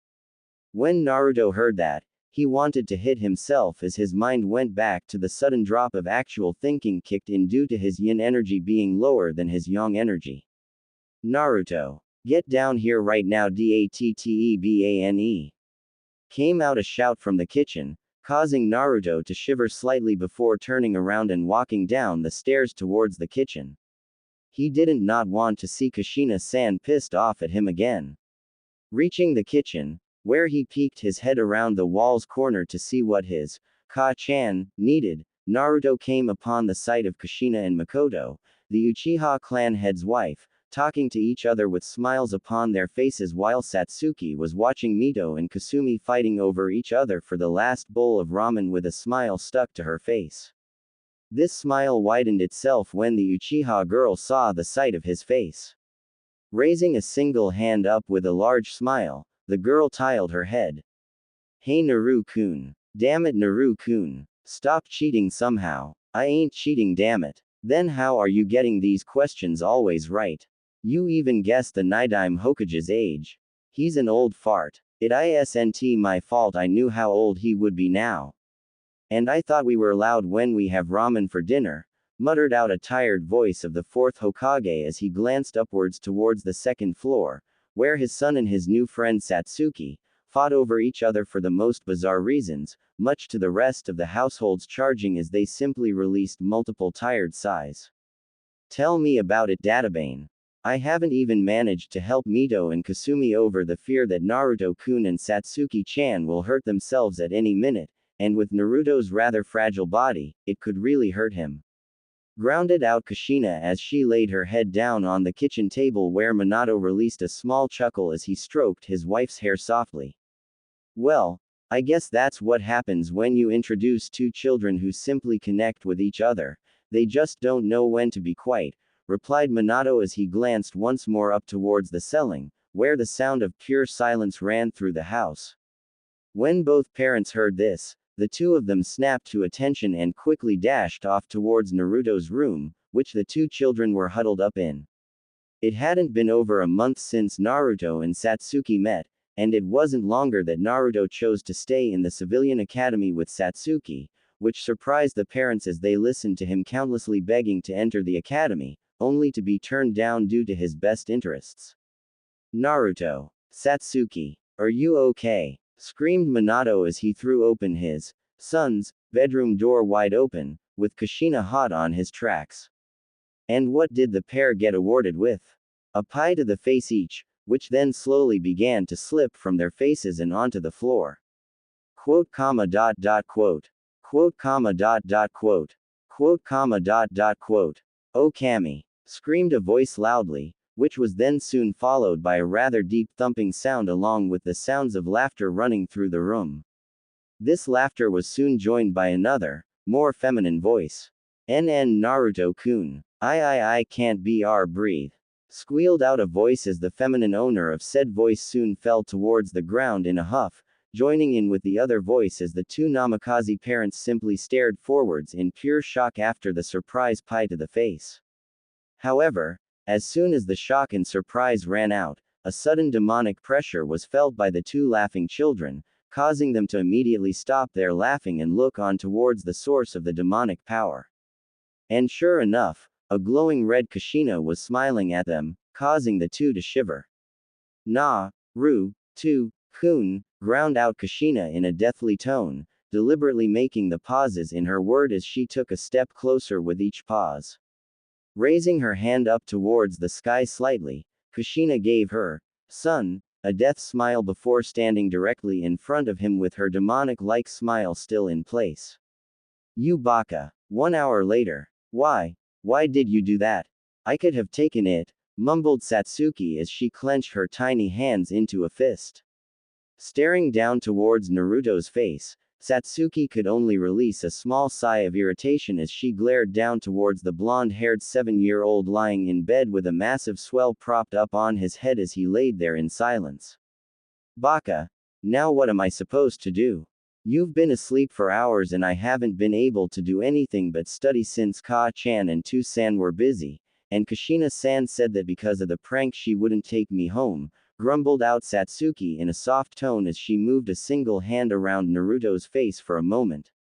When Naruto heard that, he wanted to hit himself as his mind went back to the sudden drop of actual thinking kicked in due to his yin energy being lower than his yang energy. Naruto, get down here right now, DATTEBANE. Came out a shout from the kitchen, causing Naruto to shiver slightly before turning around and walking down the stairs towards the kitchen. He didn't not want to see Kushina-san pissed off at him again. Reaching the kitchen, where he peeked his head around the wall's corner to see what his Ka-chan needed, Naruto came upon the sight of Kushina and Makoto, the Uchiha clan head's wife, talking to each other with smiles upon their faces while Satsuki was watching Mito and Kasumi fighting over each other for the last bowl of ramen with a smile stuck to her face. This smile widened itself when the Uchiha girl saw the sight of his face. Raising a single hand up with a large smile, the girl tiled her head. Hey Naru-kun. Damn it Naru-kun. Stop cheating somehow. I ain't cheating, damn it. Then how are you getting these questions always right? You even guessed the Nidaime Hokage's age. He's an old fart. It isn't my fault, I knew how old he would be now. And I thought we were allowed when we have ramen for dinner, muttered out a tired voice of the fourth Hokage as he glanced upwards towards the second floor, where his son and his new friend Satsuki fought over each other for the most bizarre reasons, much to the rest of the household's charging as they simply released multiple tired sighs. Tell me about it, Databane. I haven't even managed to help Mito and Kasumi over the fear that Naruto-kun and Satsuki-chan will hurt themselves at any minute, and with Naruto's rather fragile body, it could really hurt him. Grounded out Kushina as she laid her head down on the kitchen table where Minato released a small chuckle as he stroked his wife's hair softly. Well, I guess that's what happens when you introduce two children who simply connect with each other, they just don't know when to be quiet, replied Minato as he glanced once more up towards the ceiling, where the sound of pure silence ran through the house. When both parents heard this, the two of them snapped to attention and quickly dashed off towards Naruto's room, which the two children were huddled up in. It hadn't been over a month since Naruto and Satsuki met, and it wasn't longer that Naruto chose to stay in the civilian academy with Satsuki, which surprised the parents as they listened to him countlessly begging to enter the academy, only to be turned down due to his best interests. Naruto. Satsuki. Are you okay? Screamed Minato as he threw open his son's bedroom door wide open, with Kushina hot on his tracks. And what did the pair get awarded with? A pie to the face each, which then slowly began to slip from their faces and onto the floor. Quote, quote. Quote, quote. Quote, quote. Oh Kami. Screamed a voice loudly, which was then soon followed by a rather deep thumping sound along with the sounds of laughter running through the room. This laughter was soon joined by another, more feminine voice. NN Naruto-kun. I can't breathe. Squealed out a voice as the feminine owner of said voice soon fell towards the ground in a huff, joining in with the other voice as the two Namikaze parents simply stared forwards in pure shock after the surprise pie to the face. However, as soon as the shock and surprise ran out, a sudden demonic pressure was felt by the two laughing children, causing them to immediately stop their laughing and look on towards the source of the demonic power. And sure enough, a glowing red Kushina was smiling at them, causing the two to shiver. Kun, ground out Kushina in a deathly tone, deliberately making the pauses in her word as she took a step closer with each pause. Raising her hand up towards the sky slightly, Kushina gave her son a death smile before standing directly in front of him with her demonic-like smile still in place. You baka. 1 hour later. Why did you do that? I could have taken it, mumbled Satsuki as she clenched her tiny hands into a fist. Staring down towards Naruto's face, Satsuki could only release a small sigh of irritation as she glared down towards the blonde-haired 7-year-old lying in bed with a massive swell propped up on his head as he laid there in silence. Baka. Now what am I supposed to do? You've been asleep for hours and I haven't been able to do anything but study since Ka-chan and Tu-san were busy, and Kushina-san said that because of the prank she wouldn't take me home, grumbled out Satsuki in a soft tone as she moved a single hand around Naruto's face for a moment,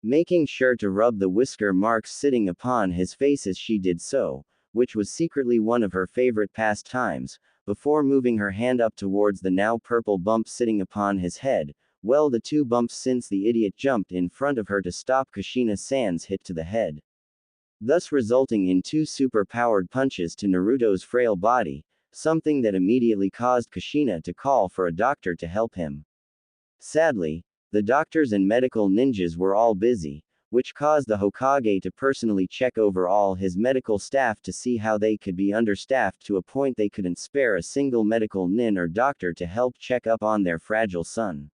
making sure to rub the whisker marks sitting upon his face as she did so, which was secretly one of her favorite pastimes, before moving her hand up towards the now purple bump sitting upon his head. Well, the 2 bumps since the idiot jumped in front of her to stop Kushina-san's hit to the head, thus resulting in 2 super-powered punches to Naruto's frail body, something that immediately caused Kushina to call for a doctor to help him. Sadly, the doctors and medical ninjas were all busy, which caused the Hokage to personally check over all his medical staff to see how they could be understaffed to a point they couldn't spare a single medical nin or doctor to help check up on their fragile son.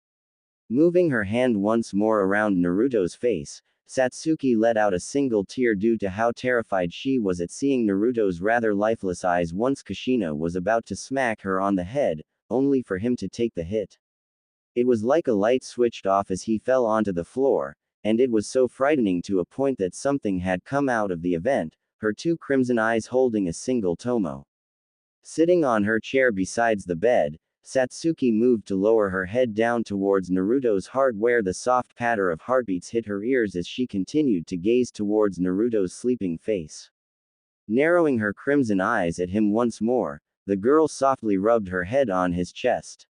Moving her hand once more around Naruto's face, Satsuki let out a single tear due to how terrified she was at seeing Naruto's rather lifeless eyes once Kushina was about to smack her on the head, only for him to take the hit. It was like a light switched off as he fell onto the floor, and it was so frightening to a point that something had come out of the event, her 2 crimson eyes holding a single tomo. Sitting on her chair besides the bed, Satsuki moved to lower her head down towards Naruto's heart where the soft patter of heartbeats hit her ears as she continued to gaze towards Naruto's sleeping face. Narrowing her crimson eyes at him once more, the girl softly rubbed her head on his chest.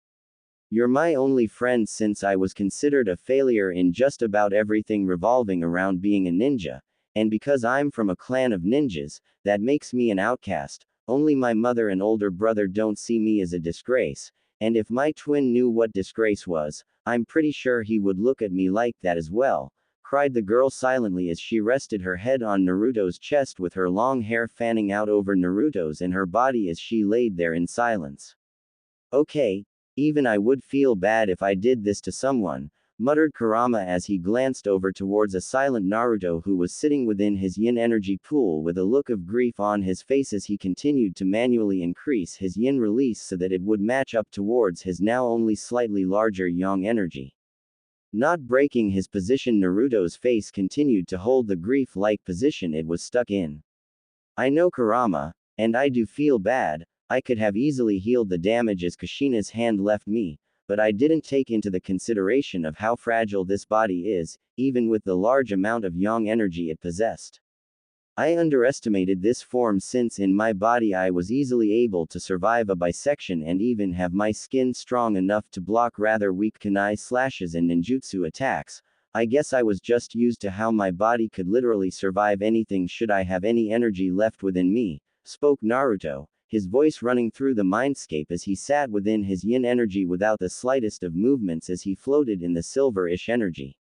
You're my only friend since I was considered a failure in just about everything revolving around being a ninja, and because I'm from a clan of ninjas, that makes me an outcast. Only my mother and older brother don't see me as a disgrace, and if my twin knew what disgrace was, I'm pretty sure he would look at me like that as well, cried the girl silently as she rested her head on Naruto's chest with her long hair fanning out over Naruto's and her body as she laid there in silence. Okay, even I would feel bad if I did this to someone, muttered Kurama as he glanced over towards a silent Naruto who was sitting within his yin energy pool with a look of grief on his face as he continued to manually increase his yin release so that it would match up towards his now only slightly larger yang energy. Not breaking his position, Naruto's face continued to hold the grief-like position it was stuck in. I know, Kurama, and I do feel bad. I could have easily healed the damage as Kushina's hand left me, but I didn't take into the consideration of how fragile this body is, even with the large amount of yang energy it possessed. I underestimated this form since in my body I was easily able to survive a bisection and even have my skin strong enough to block rather weak kunai slashes and ninjutsu attacks. I guess I was just used to how my body could literally survive anything should I have any energy left within me, spoke Naruto, his voice running through the mindscape as he sat within his yin energy without the slightest of movements as he floated in the silver-ish energy.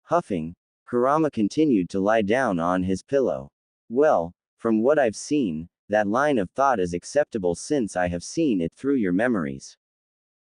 Huffing, Kurama continued to lie down on his pillow. Well, from what I've seen, that line of thought is acceptable since I have seen it through your memories.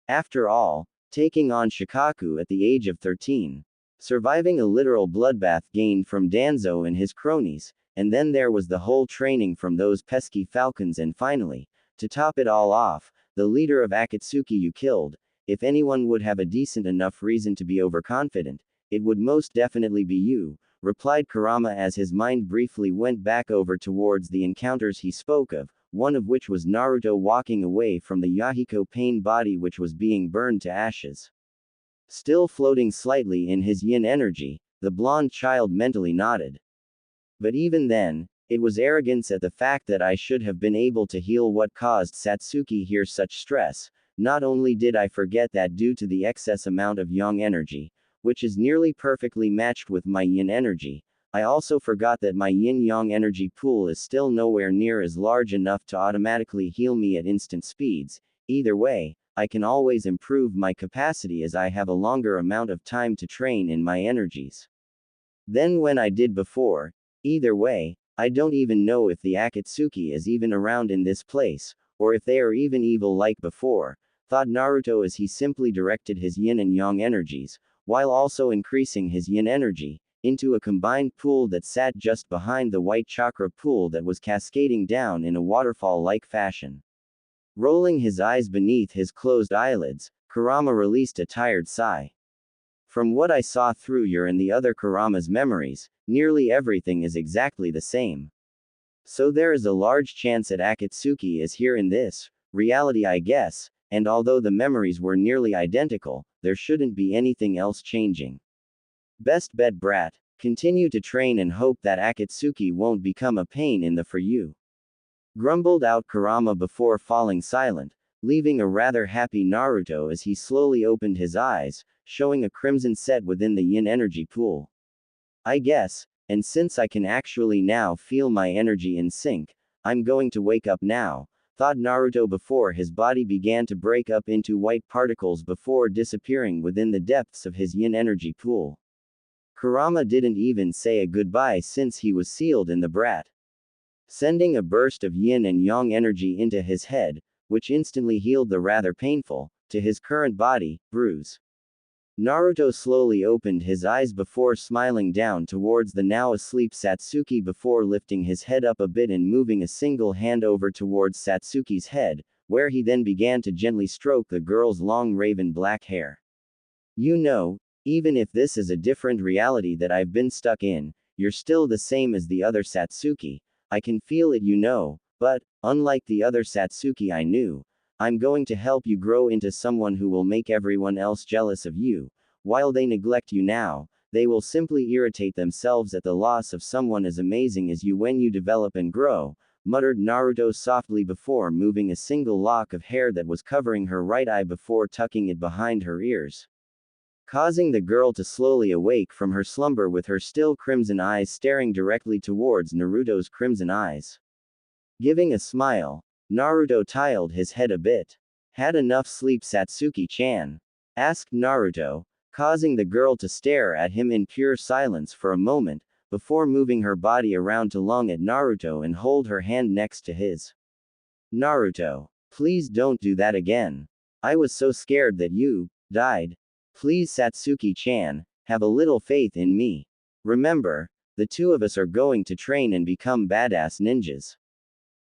After all, taking on Shikaku at the age of 13, surviving a literal bloodbath gained from Danzo and his cronies, and then there was the whole training from those pesky falcons and finally, to top it all off, the leader of Akatsuki you killed. If anyone would have a decent enough reason to be overconfident, it would most definitely be you, replied Kurama as his mind briefly went back over towards the encounters he spoke of, one of which was Naruto walking away from the Yahiko pain body which was being burned to ashes. Still floating slightly in his yin energy, the blonde child mentally nodded. But even then, it was arrogance at the fact that I should have been able to heal what caused Satsuki here such stress. Not only did I forget that due to the excess amount of yang energy, which is nearly perfectly matched with my yin energy, I also forgot that my yin-yang energy pool is still nowhere near as large enough to automatically heal me at instant speeds. Either way, I can always improve my capacity as I have a longer amount of time to train in my energies than when I did before. Either way, I don't even know if the Akatsuki is even around in this place, or if they are even evil like before, thought Naruto as he simply directed his yin and yang energies, while also increasing his yin energy, into a combined pool that sat just behind the white chakra pool that was cascading down in a waterfall-like fashion. Rolling his eyes beneath his closed eyelids, Kurama released a tired sigh. From what I saw through your and the other Kurama's memories, nearly everything is exactly the same. So there is a large chance that Akatsuki is here in this reality, I guess, and although the memories were nearly identical, there shouldn't be anything else changing. Best bet, brat. Continue to train and hope that Akatsuki won't become a pain in the for you. Grumbled out Kurama before falling silent, leaving a rather happy Naruto as he slowly opened his eyes, showing a crimson set within the yin energy pool. I guess, and since I can actually now feel my energy in sync, I'm going to wake up now, thought Naruto before his body began to break up into white particles before disappearing within the depths of his yin energy pool. Kurama didn't even say a goodbye since he was sealed in the brat, sending a burst of yin and yang energy into his head, which instantly healed the rather painful, to his current body, bruise. Naruto slowly opened his eyes before smiling down towards the now asleep Satsuki before lifting his head up a bit and moving a single hand over towards Satsuki's head, where he then began to gently stroke the girl's long raven black hair. You know, even if this is a different reality that I've been stuck in, you're still the same as the other Satsuki. I can feel it, you know, but, unlike the other Satsuki I knew, I'm going to help you grow into someone who will make everyone else jealous of you. While they neglect you now, they will simply irritate themselves at the loss of someone as amazing as you when you develop and grow, muttered Naruto softly before moving a single lock of hair that was covering her right eye before tucking it behind her ears, causing the girl to slowly awake from her slumber with her still crimson eyes staring directly towards Naruto's crimson eyes. Giving a smile, Naruto tilted his head a bit. Had enough sleep, Satsuki-chan? Asked Naruto, causing the girl to stare at him in pure silence for a moment, before moving her body around to look at Naruto and hold her hand next to his. Naruto, please don't do that again. I was so scared that you died. Please, Satsuki-chan, have a little faith in me. Remember, the two of us are going to train and become badass ninjas,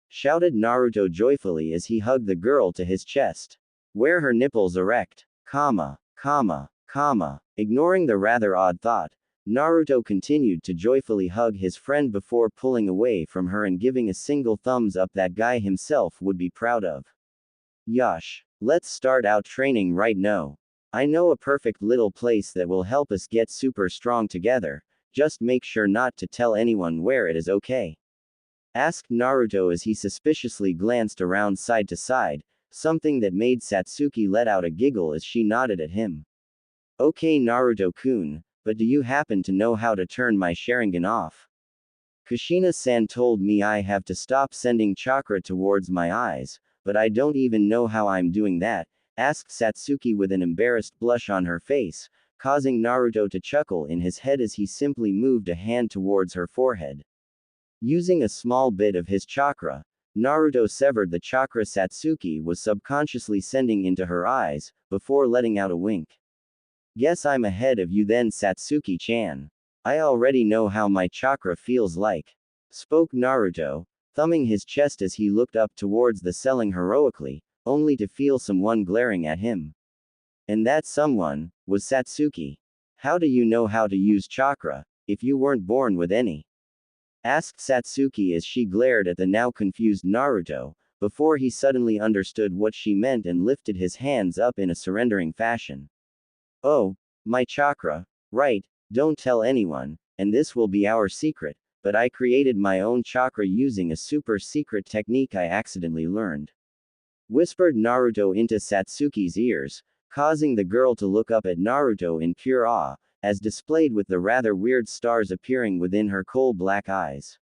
shouted Naruto joyfully as he hugged the girl to his chest, where her nipples erect. Ignoring the rather odd thought, Naruto continued to joyfully hug his friend before pulling away from her and giving a single thumbs up that guy himself would be proud of. Yosh, let's start out training right now. I know a perfect little place that will help us get super strong together, just make sure not to tell anyone where it is, okay? Asked Naruto as he suspiciously glanced around side to side, something that made Satsuki let out a giggle as she nodded at him. Okay, Naruto-kun, but do you happen to know how to turn my Sharingan off? Kushina-san told me I have to stop sending chakra towards my eyes, but I don't even know how I'm doing that, asked Satsuki with an embarrassed blush on her face, causing Naruto to chuckle in his head as he simply moved a hand towards her forehead. Using a small bit of his chakra, Naruto severed the chakra Satsuki was subconsciously sending into her eyes, before letting out a wink. Guess I'm ahead of you then, Satsuki-chan. I already know how my chakra feels like, spoke Naruto, thumbing his chest as he looked up towards the ceiling heroically, only to feel someone glaring at him. And that someone was Satsuki. How do you know how to use chakra, if you weren't born with any? Asked Satsuki as she glared at the now confused Naruto, before he suddenly understood what she meant and lifted his hands up in a surrendering fashion. Oh, my chakra, right, don't tell anyone, and this will be our secret, but I created my own chakra using a super secret technique I accidentally learned, whispered Naruto into Satsuki's ears, causing the girl to look up at Naruto in pure awe, as displayed with the rather weird stars appearing within her coal black eyes.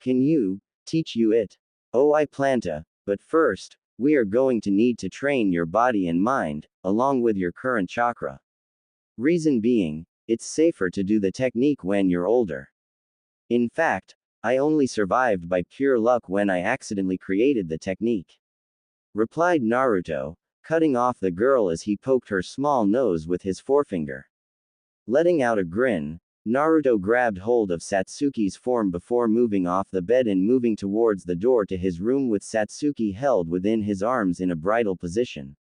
Can you teach you it? Oh, I plan to, but first, we are going to need to train your body and mind, along with your current chakra. Reason being, it's safer to do the technique when you're older. In fact, I only survived by pure luck when I accidentally created the technique, replied Naruto, cutting off the girl as he poked her small nose with his forefinger. Letting out a grin, Naruto grabbed hold of Satsuki's form before moving off the bed and moving towards the door to his room with Satsuki held within his arms in a bridal position.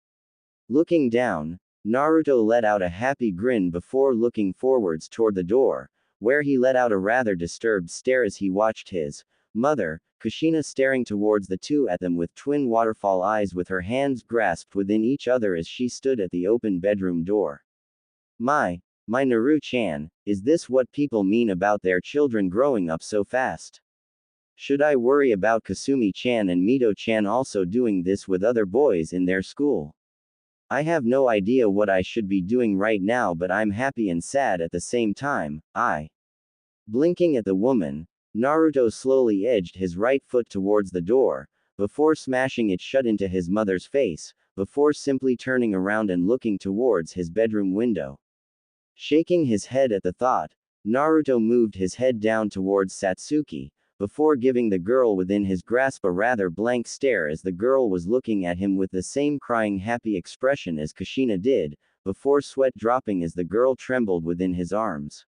Looking down, Naruto let out a happy grin before looking forwards toward the door, where he let out a rather disturbed stare as he watched his mother, Kushina, staring towards the two at them with twin waterfall eyes with her hands grasped within each other as she stood at the open bedroom door. My Naru-chan, is this what people mean about their children growing up so fast? Should I worry about Kasumi-chan and Mito-chan also doing this with other boys in their school? I have no idea what I should be doing right now, but I'm happy and sad at the same time. Blinking at the woman, Naruto slowly edged his right foot towards the door, before smashing it shut into his mother's face, before simply turning around and looking towards his bedroom window. Shaking his head at the thought, Naruto moved his head down towards Satsuki, before giving the girl within his grasp a rather blank stare as the girl was looking at him with the same crying happy expression as Kushina did, before sweat dropping as the girl trembled within his arms.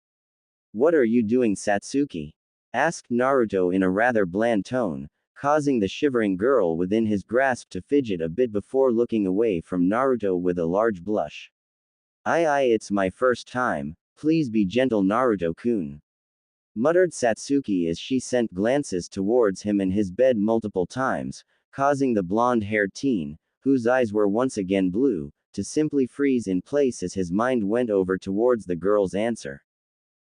What are you doing, Satsuki? Asked Naruto in a rather bland tone, causing the shivering girl within his grasp to fidget a bit before looking away from Naruto with a large blush. It's my first time, please be gentle Naruto-kun. Muttered Satsuki as she sent glances towards him and his bed multiple times, causing the blonde-haired teen, whose eyes were once again blue, to simply freeze in place as his mind went over towards the girl's answer.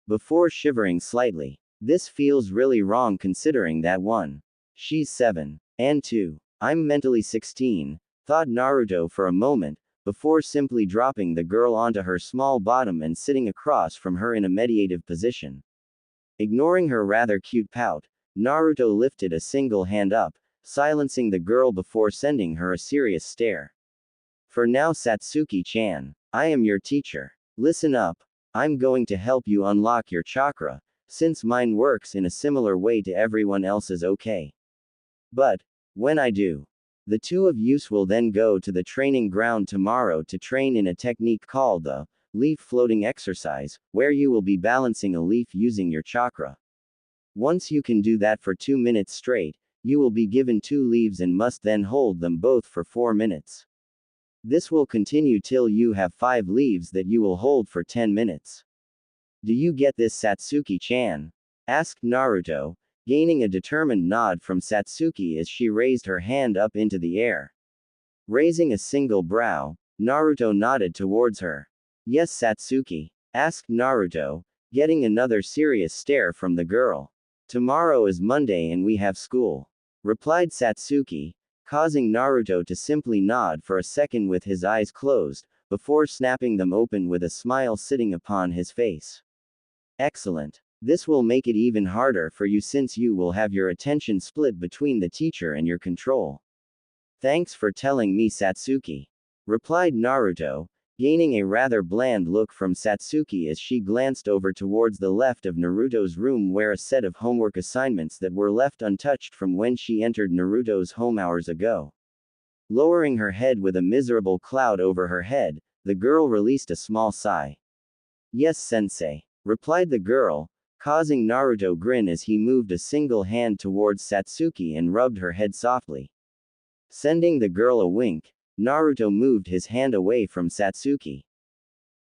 Before shivering slightly, this feels really wrong considering that 1. She's 7, and 2. I'm mentally 16, thought Naruto for a moment, before simply dropping the girl onto her small bottom and sitting across from her in a meditative position. Ignoring her rather cute pout, Naruto lifted a single hand up, silencing the girl before sending her a serious stare. For now, Satsuki-chan, I am your teacher. Listen up. I'm going to help you unlock your chakra, since mine works in a similar way to everyone else's, okay? But when I do, the two of you will then go to the training ground tomorrow to train in a technique called the leaf floating exercise, where you will be balancing a leaf using your chakra. Once you can do that for 2 minutes straight, you will be given 2 leaves and must then hold them both for 4 minutes. This will continue till you have 5 leaves that you will hold for 10 minutes. Do you get this, Satsuki-chan? Asked Naruto, gaining a determined nod from Satsuki as she raised her hand up into the air. Raising a single brow, Naruto nodded towards her. Yes, Satsuki? Asked Naruto, getting another serious stare from the girl. Tomorrow is Monday and we have school. Replied Satsuki, causing Naruto to simply nod for a second with his eyes closed, before snapping them open with a smile sitting upon his face. Excellent. This will make it even harder for you since you will have your attention split between the teacher and your control. Thanks for telling me, Satsuki. Replied Naruto, gaining a rather bland look from Satsuki as she glanced over towards the left of Naruto's room where a set of homework assignments that were left untouched from when she entered Naruto's home hours ago. Lowering her head with a miserable cloud over her head, the girl released a small sigh. Yes, sensei. Replied the girl, causing Naruto grin as he moved a single hand towards Satsuki and rubbed her head softly. Sending the girl a wink, Naruto moved his hand away from Satsuki.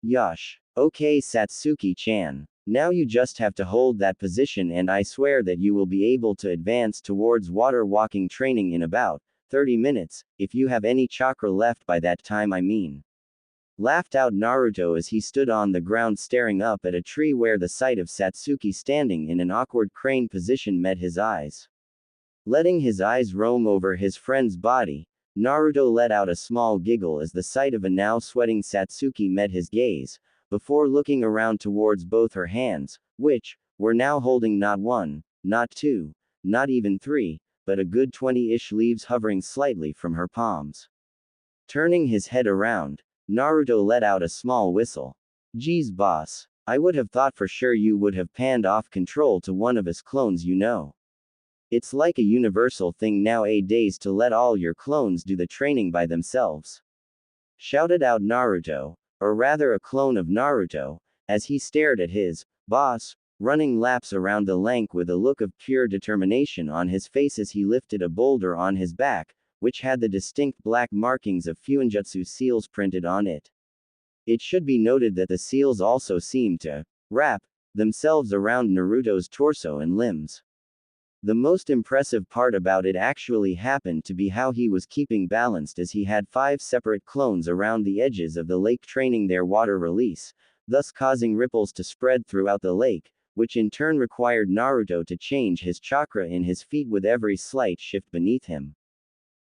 Yosh. Okay, Satsuki-chan. Now you just have to hold that position and I swear that you will be able to advance towards water walking training in about 30 minutes, if you have any chakra left by that time, I mean. Laughed out Naruto as he stood on the ground staring up at a tree where the sight of Satsuki standing in an awkward crane position met his eyes. Letting his eyes roam over his friend's body, Naruto let out a small giggle as the sight of a now sweating Satsuki met his gaze, before looking around towards both her hands, which were now holding not 1, not 2, not even 3, but a good 20-ish leaves hovering slightly from her palms. Turning his head around, Naruto let out a small whistle. Geez, boss. I would have thought for sure you would have panned off control to one of his clones, you know. It's like a universal thing nowadays to let all your clones do the training by themselves. Shouted out Naruto, or rather a clone of Naruto, as he stared at his boss, running laps around the lake with a look of pure determination on his face as he lifted a boulder on his back, which had the distinct black markings of Fuinjutsu seals printed on it. It should be noted that the seals also seemed to wrap themselves around Naruto's torso and limbs. The most impressive part about it actually happened to be how he was keeping balanced, as he had 5 separate clones around the edges of the lake training their water release, thus causing ripples to spread throughout the lake, which in turn required Naruto to change his chakra in his feet with every slight shift beneath him.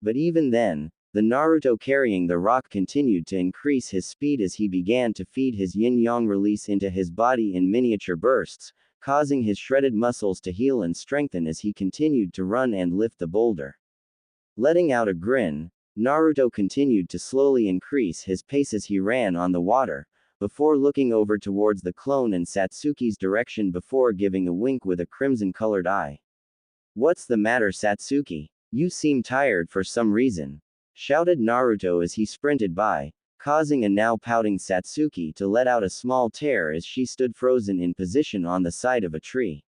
But even then, the Naruto carrying the rock continued to increase his speed as he began to feed his yin-yang release into his body in miniature bursts, causing his shredded muscles to heal and strengthen as he continued to run and lift the boulder. Letting out a grin, Naruto continued to slowly increase his pace as he ran on the water, before looking over towards the clone and Satsuki's direction before giving a wink with a crimson-colored eye. "What's the matter, Satsuki? You seem tired for some reason," shouted Naruto as he sprinted by, causing a now pouting Satsuki to let out a small tear as she stood frozen in position on the side of a tree.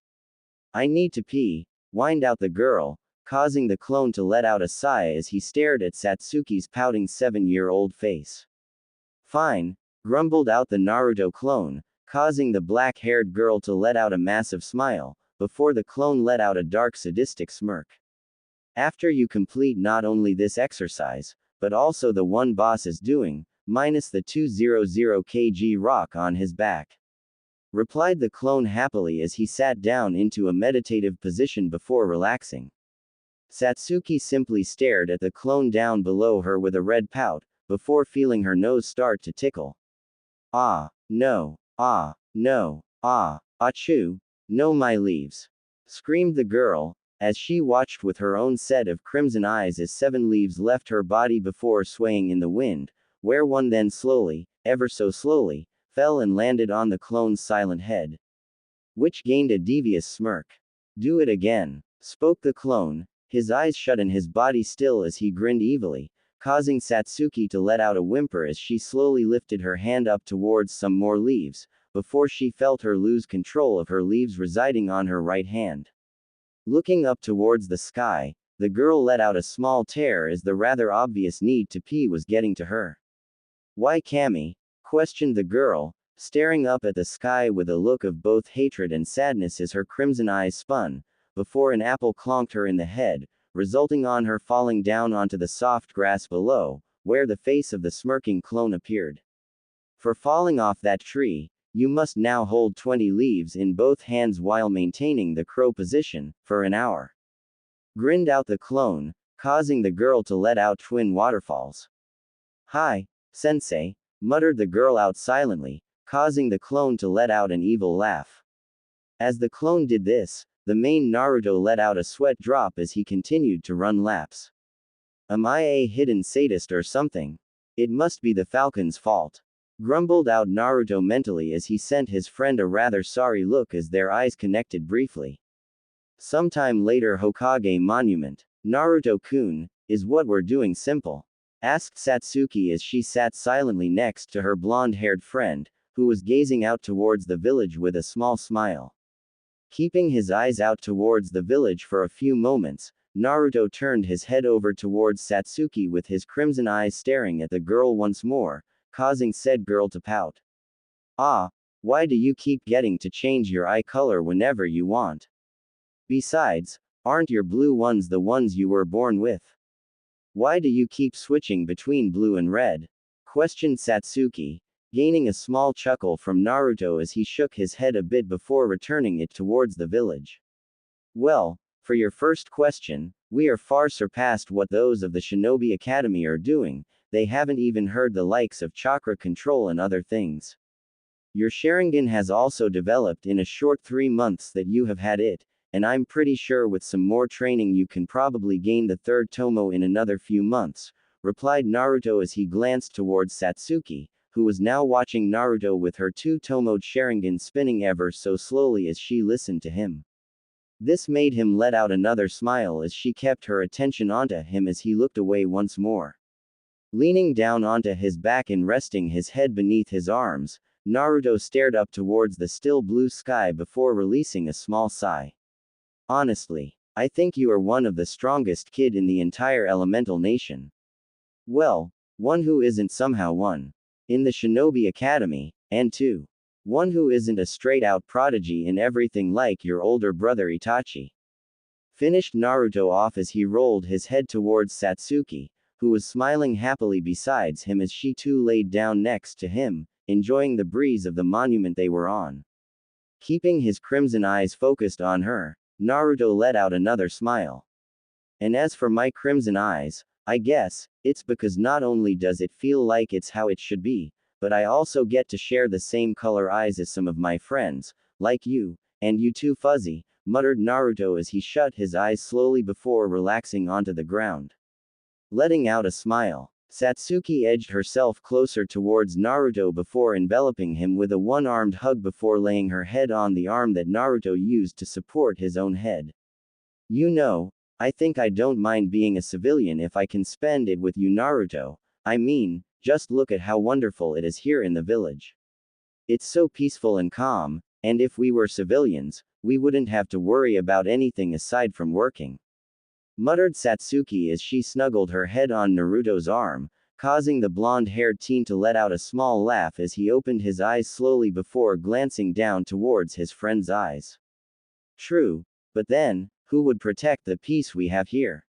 "I need to pee," whined out the girl, causing the clone to let out a sigh as he stared at Satsuki's pouting 7-year-old face. "Fine," grumbled out the Naruto clone, causing the black-haired girl to let out a massive smile, before the clone let out a dark sadistic smirk. "After you complete not only this exercise, but also the one boss is doing, minus the 200 kg rock on his back," replied the clone happily as he sat down into a meditative position before relaxing. Satsuki simply stared at the clone down below her with a red pout, before feeling her nose start to tickle. "Ah, no, achoo, no my leaves," screamed the girl, as she watched with her own set of crimson eyes as 7 leaves left her body before swaying in the wind, where one then slowly, ever so slowly, fell and landed on the clone's silent head, which gained a devious smirk. "Do it again," spoke the clone, his eyes shut and his body still as he grinned evilly, causing Satsuki to let out a whimper as she slowly lifted her hand up towards some more leaves, before she felt her lose control of her leaves residing on her right hand. Looking up towards the sky, the girl let out a small tear as the rather obvious need to pee was getting to her. "Why, Cammy?" questioned the girl, staring up at the sky with a look of both hatred and sadness as her crimson eyes spun, before an apple clonked her in the head, resulting on her falling down onto the soft grass below, where the face of the smirking clone appeared. "For falling off that tree, you must now hold 20 leaves in both hands while maintaining the crow position, for an hour," grinned out the clone, causing the girl to let out twin waterfalls. "Hi, sensei," muttered the girl out silently, causing the clone to let out an evil laugh. As the clone did this, the main Naruto let out a sweat drop as he continued to run laps. "Am I a hidden sadist or something? It must be the Falcon's fault," grumbled out Naruto mentally as he sent his friend a rather sorry look as their eyes connected briefly. Sometime later, Hokage Monument. "Naruto-kun, is what we're doing simple?" asked Satsuki as she sat silently next to her blonde-haired friend, who was gazing out towards the village with a small smile. Keeping his eyes out towards the village for a few moments, Naruto turned his head over towards Satsuki with his crimson eyes staring at the girl once more, causing said girl to pout. "Ah, why do you keep getting to change your eye color whenever you want? Besides, aren't your blue ones the ones you were born with? Why do you keep switching between blue and red?" questioned Satsuki, gaining a small chuckle from Naruto as he shook his head a bit before returning it towards the village. "Well, for your first question, we are far surpassed what those of the Shinobi Academy are doing. They haven't even heard the likes of chakra control and other things. Your Sharingan has also developed in a short 3 months that you have had it, and I'm pretty sure with some more training you can probably gain the 3rd Tomo in another few months," replied Naruto as he glanced towards Satsuki, who was now watching Naruto with her 2-tomoed Sharingan spinning ever so slowly as she listened to him. This made him let out another smile as she kept her attention onto him as he looked away once more. Leaning down onto his back and resting his head beneath his arms, Naruto stared up towards the still blue sky before releasing a small sigh. Honestly, I think you are one of the strongest kid in the entire elemental nation. Well, one who isn't somehow one. In the Shinobi Academy, and two. One who isn't a straight-out prodigy in everything like your older brother Itachi. Finished Naruto off as he rolled his head towards Satsuki, who was smiling happily besides him as she too laid down next to him, enjoying the breeze of the monument they were on. Keeping his crimson eyes focused on her, Naruto let out another smile. And as for my crimson eyes, I guess, it's because not only does it feel like it's how it should be, but I also get to share the same color eyes as some of my friends, like you, and you too Fuzzy, muttered Naruto as he shut his eyes slowly before relaxing onto the ground. Letting out a smile, Satsuki edged herself closer towards Naruto before enveloping him with a one-armed hug before laying her head on the arm that Naruto used to support his own head. You know, I think I don't mind being a civilian if I can spend it with you Naruto. I mean, just look at how wonderful it is here in the village. It's so peaceful and calm, and if we were civilians, we wouldn't have to worry about anything aside from working. Muttered Satsuki as she snuggled her head on Naruto's arm, causing the blonde-haired teen to let out a small laugh as he opened his eyes slowly before glancing down towards his friend's eyes. True, but then, who would protect the peace we have here?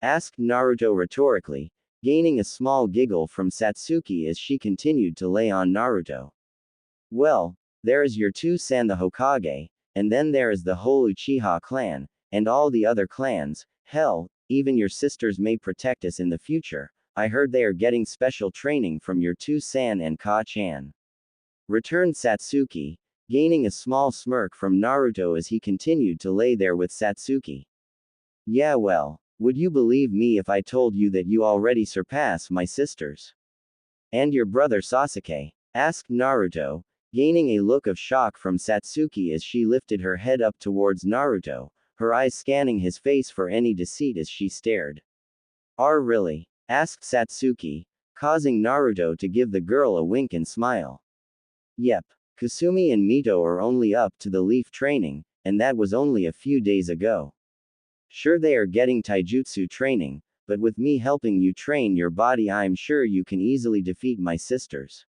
Asked Naruto rhetorically, gaining a small giggle from Satsuki as she continued to lay on Naruto. Well, there is your two-san the Hokage, and then there is the whole Uchiha clan, and all the other clans. Hell, even your sisters may protect us in the future. I heard they are getting special training from your two-san and Ka-chan. Returned Satsuki, gaining a small smirk from Naruto as he continued to lay there with Satsuki. Yeah well, would you believe me if I told you that you already surpass my sisters? And your brother Sasuke? Asked Naruto, gaining a look of shock from Satsuki as she lifted her head up towards Naruto, her eyes scanning his face for any deceit as she stared. Really? Asked Satsuki, causing Naruto to give the girl a wink and smile. Yep, Kasumi and Mito are only up to the leaf training, and that was only a few days ago. Sure they are getting taijutsu training, but with me helping you train your body I'm sure you can easily defeat my sisters.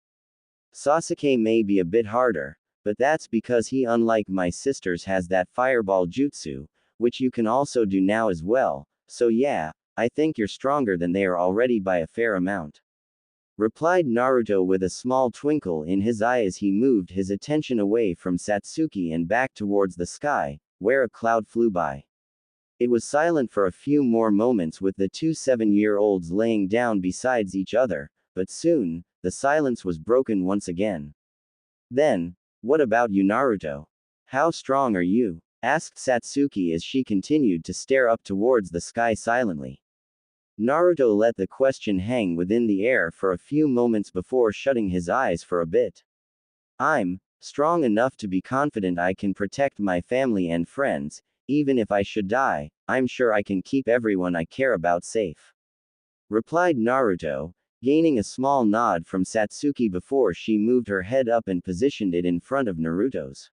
Sasuke may be a bit harder, but that's because he unlike my sisters has that fireball jutsu, which you can also do now as well, so yeah, I think you're stronger than they are already by a fair amount. Replied Naruto with a small twinkle in his eye as he moved his attention away from Satsuki and back towards the sky, where a cloud flew by. It was silent for a few more moments with the two 7-year-olds laying down besides each other, but soon, the silence was broken once again. Then, what about you Naruto? How strong are you? Asked Satsuki as she continued to stare up towards the sky silently. Naruto let the question hang within the air for a few moments before shutting his eyes for a bit. I'm strong enough to be confident I can protect my family and friends, even if I should die, I'm sure I can keep everyone I care about safe. Replied Naruto, gaining a small nod from Satsuki before she moved her head up and positioned it in front of Naruto's.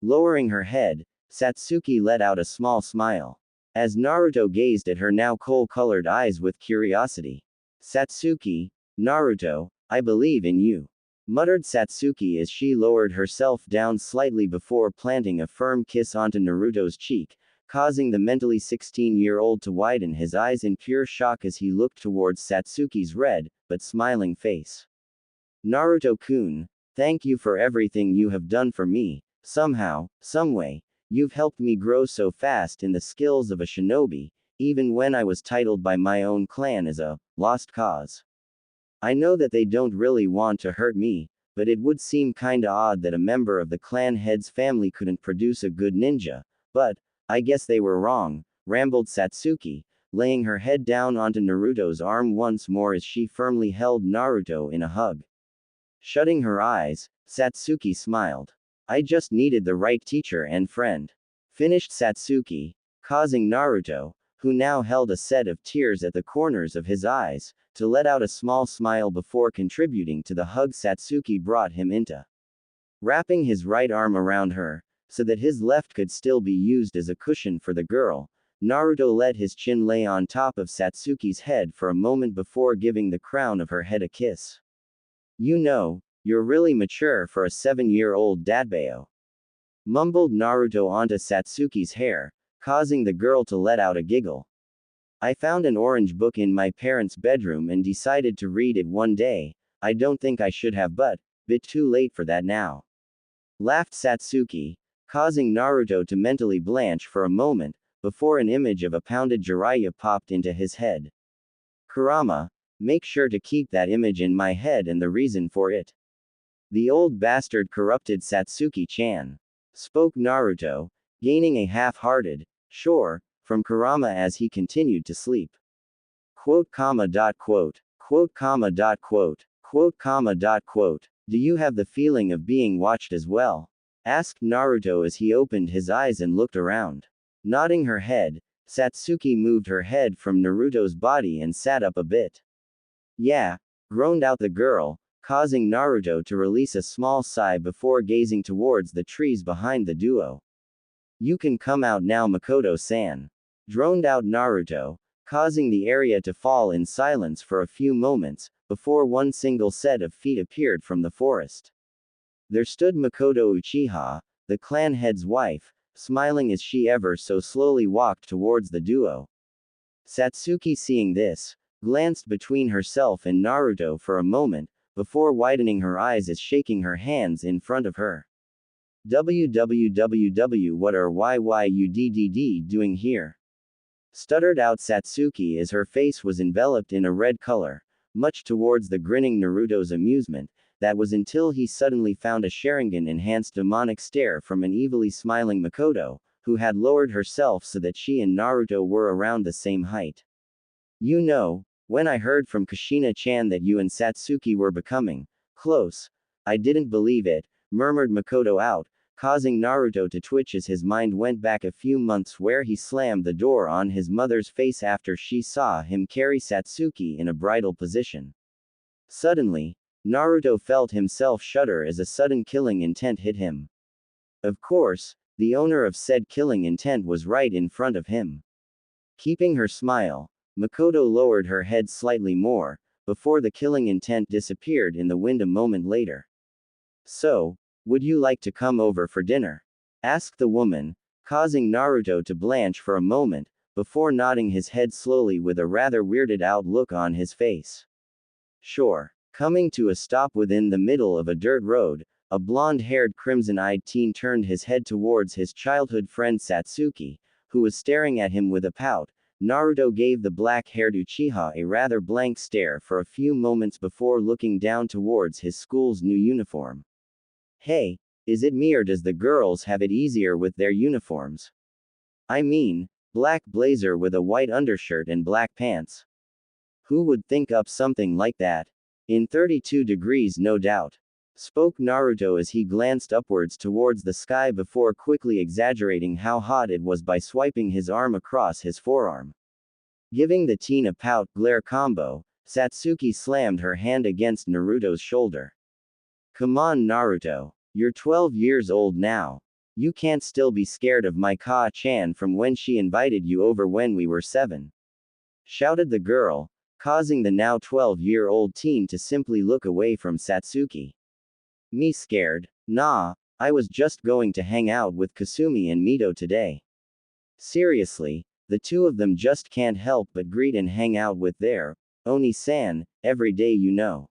Lowering her head, Satsuki let out a small smile. As Naruto gazed at her now coal-colored eyes with curiosity. Satsuki, Naruto, I believe in you. Muttered Satsuki as she lowered herself down slightly before planting a firm kiss onto Naruto's cheek, causing the mentally 16-year-old to widen his eyes in pure shock as he looked towards Satsuki's red, but smiling face. Naruto-kun, thank you for everything you have done for me. Somehow, someway, you've helped me grow so fast in the skills of a shinobi, even when I was titled by my own clan as a lost cause. I know that they don't really want to hurt me, but it would seem kinda odd that a member of the clan head's family couldn't produce a good ninja, but I guess they were wrong, rambled Satsuki, laying her head down onto Naruto's arm once more as she firmly held Naruto in a hug. Shutting her eyes, Satsuki smiled. I just needed the right teacher and friend. Finished Satsuki, causing Naruto, who now held a set of tears at the corners of his eyes, to let out a small smile before contributing to the hug Satsuki brought him into. Wrapping his right arm around her, so that his left could still be used as a cushion for the girl, Naruto let his chin lay on top of Satsuki's head for a moment before giving the crown of her head a kiss. You know, you're really mature for a 7-year-old dadbayo. Mumbled Naruto onto Satsuki's hair, causing the girl to let out a giggle. I found an orange book in my parents' bedroom and decided to read it one day. I don't think I should have, but bit too late for that now. Laughed Satsuki, causing Naruto to mentally blanch for a moment, before an image of a pounded Jiraiya popped into his head. Kurama, make sure to keep that image in my head and the reason for it. The old bastard corrupted Satsuki-chan. Spoke Naruto, gaining a half-hearted, sure, from Kurama as he continued to sleep. Quote, quote, quote, quote, quote, do you have the feeling of being watched as well? Asked Naruto as he opened his eyes and looked around. Nodding her head, Satsuki moved her head from Naruto's body and sat up a bit. Yeah, groaned out the girl, causing Naruto to release a small sigh before gazing towards the trees behind the duo. You can come out now, Makoto-san. Droned out Naruto, causing the area to fall in silence for a few moments, before one single set of feet appeared from the forest. There stood Makoto Uchiha, the clan head's wife, smiling as she ever so slowly walked towards the duo. Satsuki, seeing this, glanced between herself and Naruto for a moment, before widening her eyes as shaking her hands in front of her. Www, what are you doing here? Stuttered out Satsuki as her face was enveloped in a red color, much towards the grinning Naruto's amusement. That was until he suddenly found a Sharingan-enhanced demonic stare from an evilly smiling Makoto, who had lowered herself so that she and Naruto were around the same height. You know, when I heard from Kushina-chan that you and Satsuki were becoming close, I didn't believe it, murmured Makoto out, causing Naruto to twitch as his mind went back a few months where he slammed the door on his mother's face after she saw him carry Satsuki in a bridal position. Suddenly, Naruto felt himself shudder as a sudden killing intent hit him. Of course, the owner of said killing intent was right in front of him. Keeping her smile, Makoto lowered her head slightly more, before the killing intent disappeared in the wind a moment later. So, would you like to come over for dinner? Asked the woman, causing Naruto to blanch for a moment, before nodding his head slowly with a rather weirded out look on his face. Sure. Coming to a stop within the middle of a dirt road, a blonde-haired crimson-eyed teen turned his head towards his childhood friend Satsuki, who was staring at him with a pout. Naruto gave the black-haired Uchiha a rather blank stare for a few moments before looking down towards his school's new uniform. Hey, is it me or does the girls have it easier with their uniforms? I mean, black blazer with a white undershirt and black pants. Who would think up something like that? In 32 degrees, no doubt. Spoke Naruto as he glanced upwards towards the sky before quickly exaggerating how hot it was by swiping his arm across his forearm. Giving the teen a pout glare combo, Satsuki slammed her hand against Naruto's shoulder. Come on, Naruto. You're 12 years old now. You can't still be scared of my Ka-chan from when she invited you over when we were 7. Shouted the girl, causing the now 12-year-old teen to simply look away from Satsuki. Me scared? Nah, I was just going to hang out with Kasumi and Mito today. Seriously, the two of them just can't help but greet and hang out with their Oni-san, every day, you know.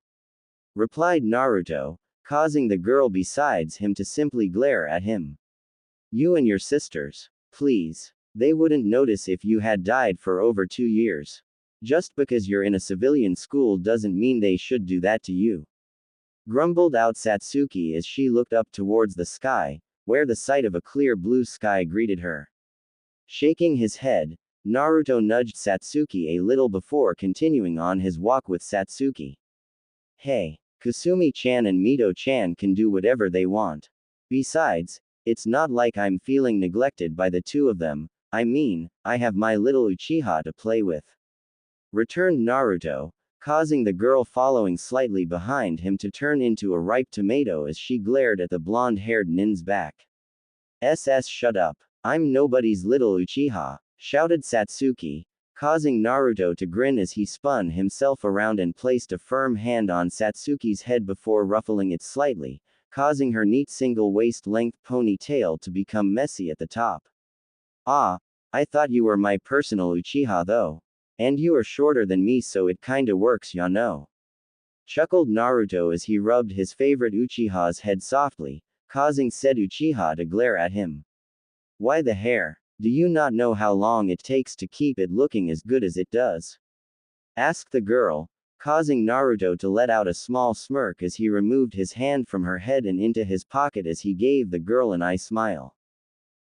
Replied Naruto, causing the girl besides him to simply glare at him. You and your sisters. Please. They wouldn't notice if you had died for over 2 years. Just because you're in a civilian school doesn't mean they should do that to you. Grumbled out Satsuki as she looked up towards the sky, where the sight of a clear blue sky greeted her. Shaking his head, Naruto nudged Satsuki a little before continuing on his walk with Satsuki. Hey, Kasumi-chan and Mito-chan can do whatever they want. Besides, it's not like I'm feeling neglected by the two of them. I mean, I have my little Uchiha to play with. Returned Naruto, causing the girl following slightly behind him to turn into a ripe tomato as she glared at the blonde-haired nin's back. Shut up. I'm nobody's little Uchiha, shouted Satsuki, causing Naruto to grin as he spun himself around and placed a firm hand on Satsuki's head before ruffling it slightly, causing her neat single waist-length ponytail to become messy at the top. Ah, I thought you were my personal Uchiha though. And you are shorter than me so it kinda works ya know. Chuckled Naruto as he rubbed his favorite Uchiha's head softly, causing said Uchiha to glare at him. Why the hair? Do you not know how long it takes to keep it looking as good as it does? Asked the girl, causing Naruto to let out a small smirk as he removed his hand from her head and into his pocket as he gave the girl an eye smile.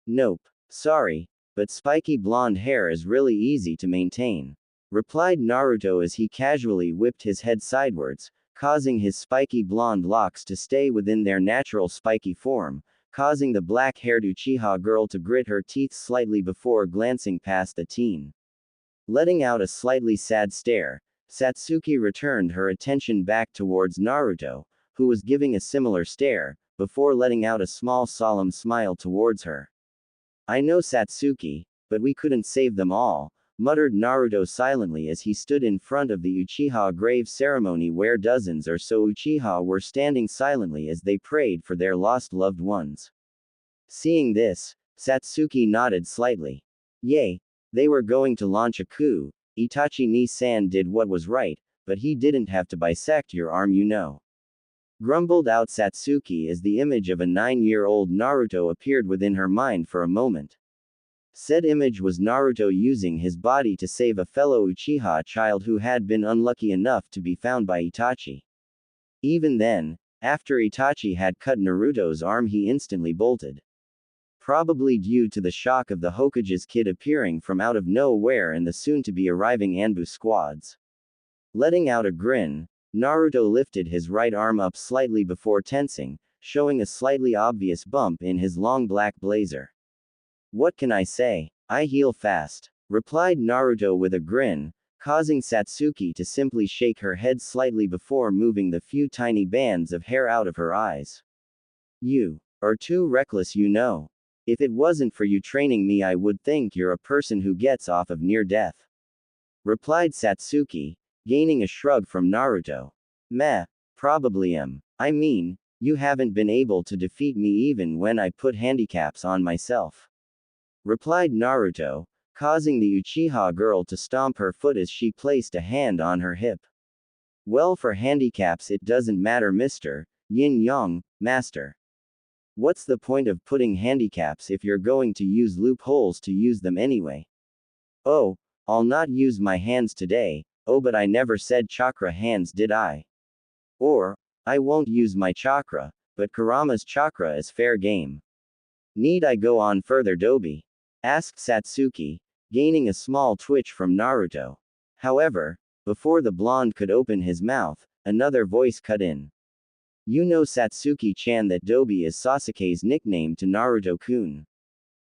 Nope. Sorry, but spiky blonde hair is really easy to maintain, replied Naruto as he casually whipped his head sidewards, causing his spiky blonde locks to stay within their natural spiky form, causing the black-haired Uchiha girl to grit her teeth slightly before glancing past the teen. Letting out a slightly sad stare, Satsuki returned her attention back towards Naruto, who was giving a similar stare, before letting out a small solemn smile towards her. I know Satsuki, but we couldn't save them all, muttered Naruto silently as he stood in front of the Uchiha grave ceremony where dozens or so Uchiha were standing silently as they prayed for their lost loved ones. Seeing this, Satsuki nodded slightly. Yay, they were going to launch a coup. Itachi ni-san did what was right, but he didn't have to bisect your arm you know. Grumbled out Satsuki as the image of a 9-year-old Naruto appeared within her mind for a moment. Said image was Naruto using his body to save a fellow Uchiha child who had been unlucky enough to be found by Itachi. Even then, after Itachi had cut Naruto's arm he instantly bolted. Probably due to the shock of the Hokage's kid appearing from out of nowhere and the soon-to-be arriving Anbu squads. Letting out a grin, Naruto lifted his right arm up slightly before tensing, showing a slightly obvious bump in his long black blazer. What can I say? I heal fast, replied Naruto with a grin, causing Satsuki to simply shake her head slightly before moving the few tiny bands of hair out of her eyes. You are too reckless you know. If it wasn't for you training me I would think you're a person who gets off of near death. Replied Satsuki, gaining a shrug from Naruto. Meh, probably am. I mean, you haven't been able to defeat me even when I put handicaps on myself. Replied Naruto, causing the Uchiha girl to stomp her foot as she placed a hand on her hip. Well for handicaps it doesn't matter Mr. Yin-Yang, Master. What's the point of putting handicaps if you're going to use loopholes to use them anyway? Oh, I'll not use my hands today, oh but I never said chakra hands did I? Or, I won't use my chakra, but Kurama's chakra is fair game. Need I go on further Dobi? Asked Satsuki, gaining a small twitch from Naruto. However, before the blonde could open his mouth, another voice cut in. You know Satsuki-chan that Dobi is Sasuke's nickname to Naruto-kun.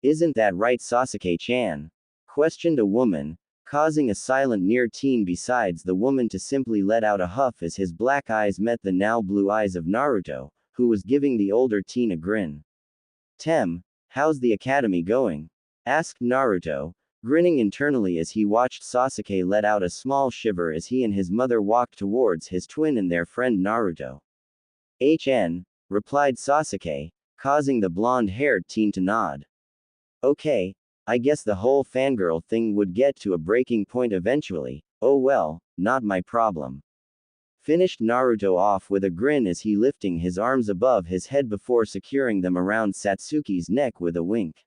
Isn't that right Sasuke-chan? Questioned a woman, causing a silent near-teen besides the woman to simply let out a huff as his black eyes met the now blue eyes of Naruto, who was giving the older teen a grin. How's the academy going? Asked Naruto, grinning internally as he watched Sasuke let out a small shiver as he and his mother walked towards his twin and their friend Naruto. Replied Sasuke, causing the blonde-haired teen to nod. Okay, I guess the whole fangirl thing would get to a breaking point eventually, oh well, not my problem. Finished Naruto off with a grin as he lifting his arms above his head before securing them around Satsuki's neck with a wink.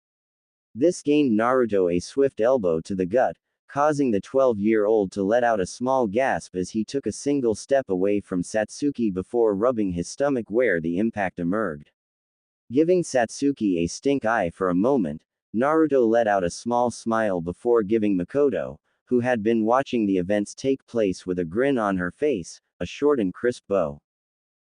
This gained Naruto a swift elbow to the gut, causing the 12-year-old to let out a small gasp as he took a single step away from Satsuki before rubbing his stomach where the impact emerged. Giving Satsuki a stink eye for a moment, Naruto let out a small smile before giving Makoto, who had been watching the events take place with a grin on her face, a short and crisp bow.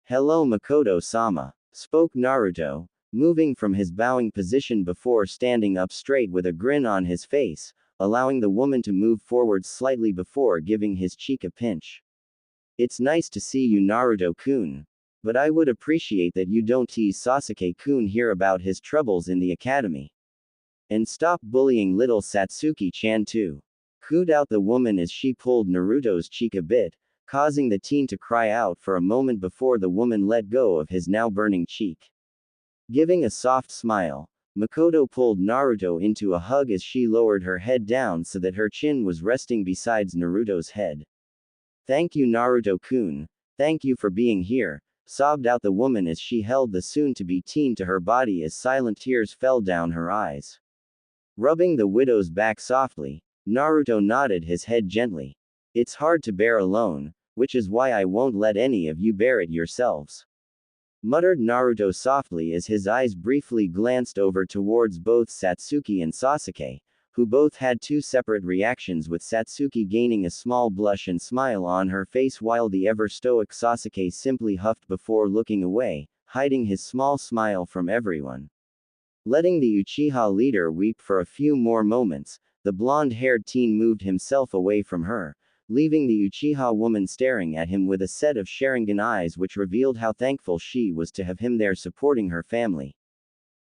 Hello Makoto-sama, spoke Naruto, moving from his bowing position before standing up straight with a grin on his face, allowing the woman to move forward slightly before giving his cheek a pinch. It's nice to see you, Naruto-kun. But I would appreciate that you don't tease Sasuke-kun here about his troubles in the academy. And stop bullying little Satsuki-chan too. Cooed out the woman as she pulled Naruto's cheek a bit, causing the teen to cry out for a moment before the woman let go of his now burning cheek. Giving a soft smile, Makoto pulled Naruto into a hug as she lowered her head down so that her chin was resting beside Naruto's head. Thank you, Naruto-kun. Thank you for being here, sobbed out the woman as she held the soon-to-be teen to her body as silent tears fell down her eyes. Rubbing the widow's back softly, Naruto nodded his head gently. It's hard to bear alone, which is why I won't let any of you bear it yourselves. Muttered Naruto softly as his eyes briefly glanced over towards both Satsuki and Sasuke, who both had two separate reactions, with Satsuki gaining a small blush and smile on her face while the ever-stoic Sasuke simply huffed before looking away, hiding his small smile from everyone. Letting the Uchiha leader weep for a few more moments, the blonde-haired teen moved himself away from her, leaving the Uchiha woman staring at him with a set of Sharingan eyes which revealed how thankful she was to have him there supporting her family.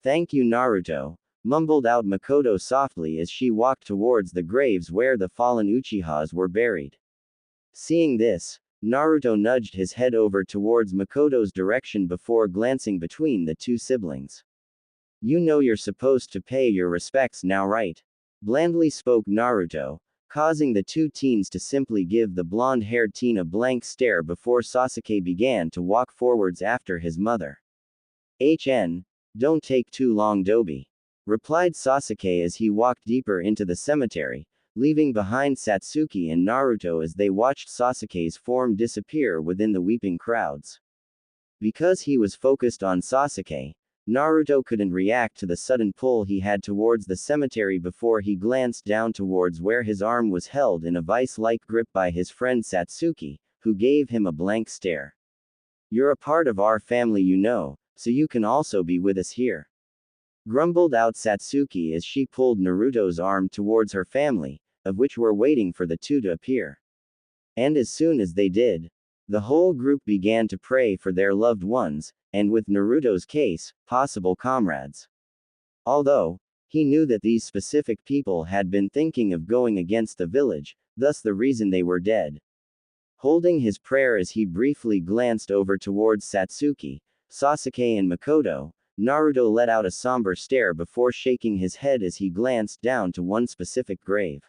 Thank you, Naruto, mumbled out Makoto softly as she walked towards the graves where the fallen Uchihas were buried. Seeing this, Naruto nudged his head over towards Makoto's direction before glancing between the two siblings. You know you're supposed to pay your respects now, right? Blandly spoke Naruto, causing the two teens to simply give the blonde-haired teen a blank stare before Sasuke began to walk forwards after his mother. Don't take too long, Dobi, replied Sasuke as he walked deeper into the cemetery, leaving behind Satsuki and Naruto as they watched Sasuke's form disappear within the weeping crowds. Because he was focused on Sasuke, Naruto couldn't react to the sudden pull he had towards the cemetery before he glanced down towards where his arm was held in a vice-like grip by his friend Satsuki, who gave him a blank stare. You're a part of our family, you know, so you can also be with us here. Grumbled out Satsuki as she pulled Naruto's arm towards her family, of which were waiting for the two to appear. And as soon as they did, the whole group began to pray for their loved ones, and with Naruto's case, possible comrades. Although, he knew that these specific people had been thinking of going against the village, thus the reason they were dead. Holding his prayer as he briefly glanced over towards Satsuki, Sasuke and Makoto, Naruto let out a somber stare before shaking his head as he glanced down to one specific grave.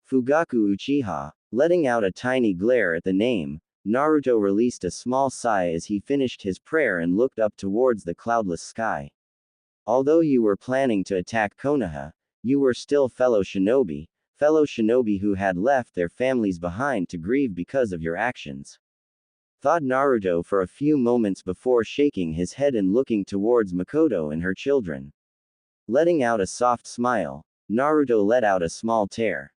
Fugaku Uchiha. Letting out a tiny glare at the name, Naruto released a small sigh as he finished his prayer and looked up towards the cloudless sky. Although you were planning to attack Konoha, you were still fellow shinobi who had left their families behind to grieve because of your actions. Thought Naruto for a few moments before shaking his head and looking towards Makoto and her children. Letting out a soft smile, Naruto let out a small tear.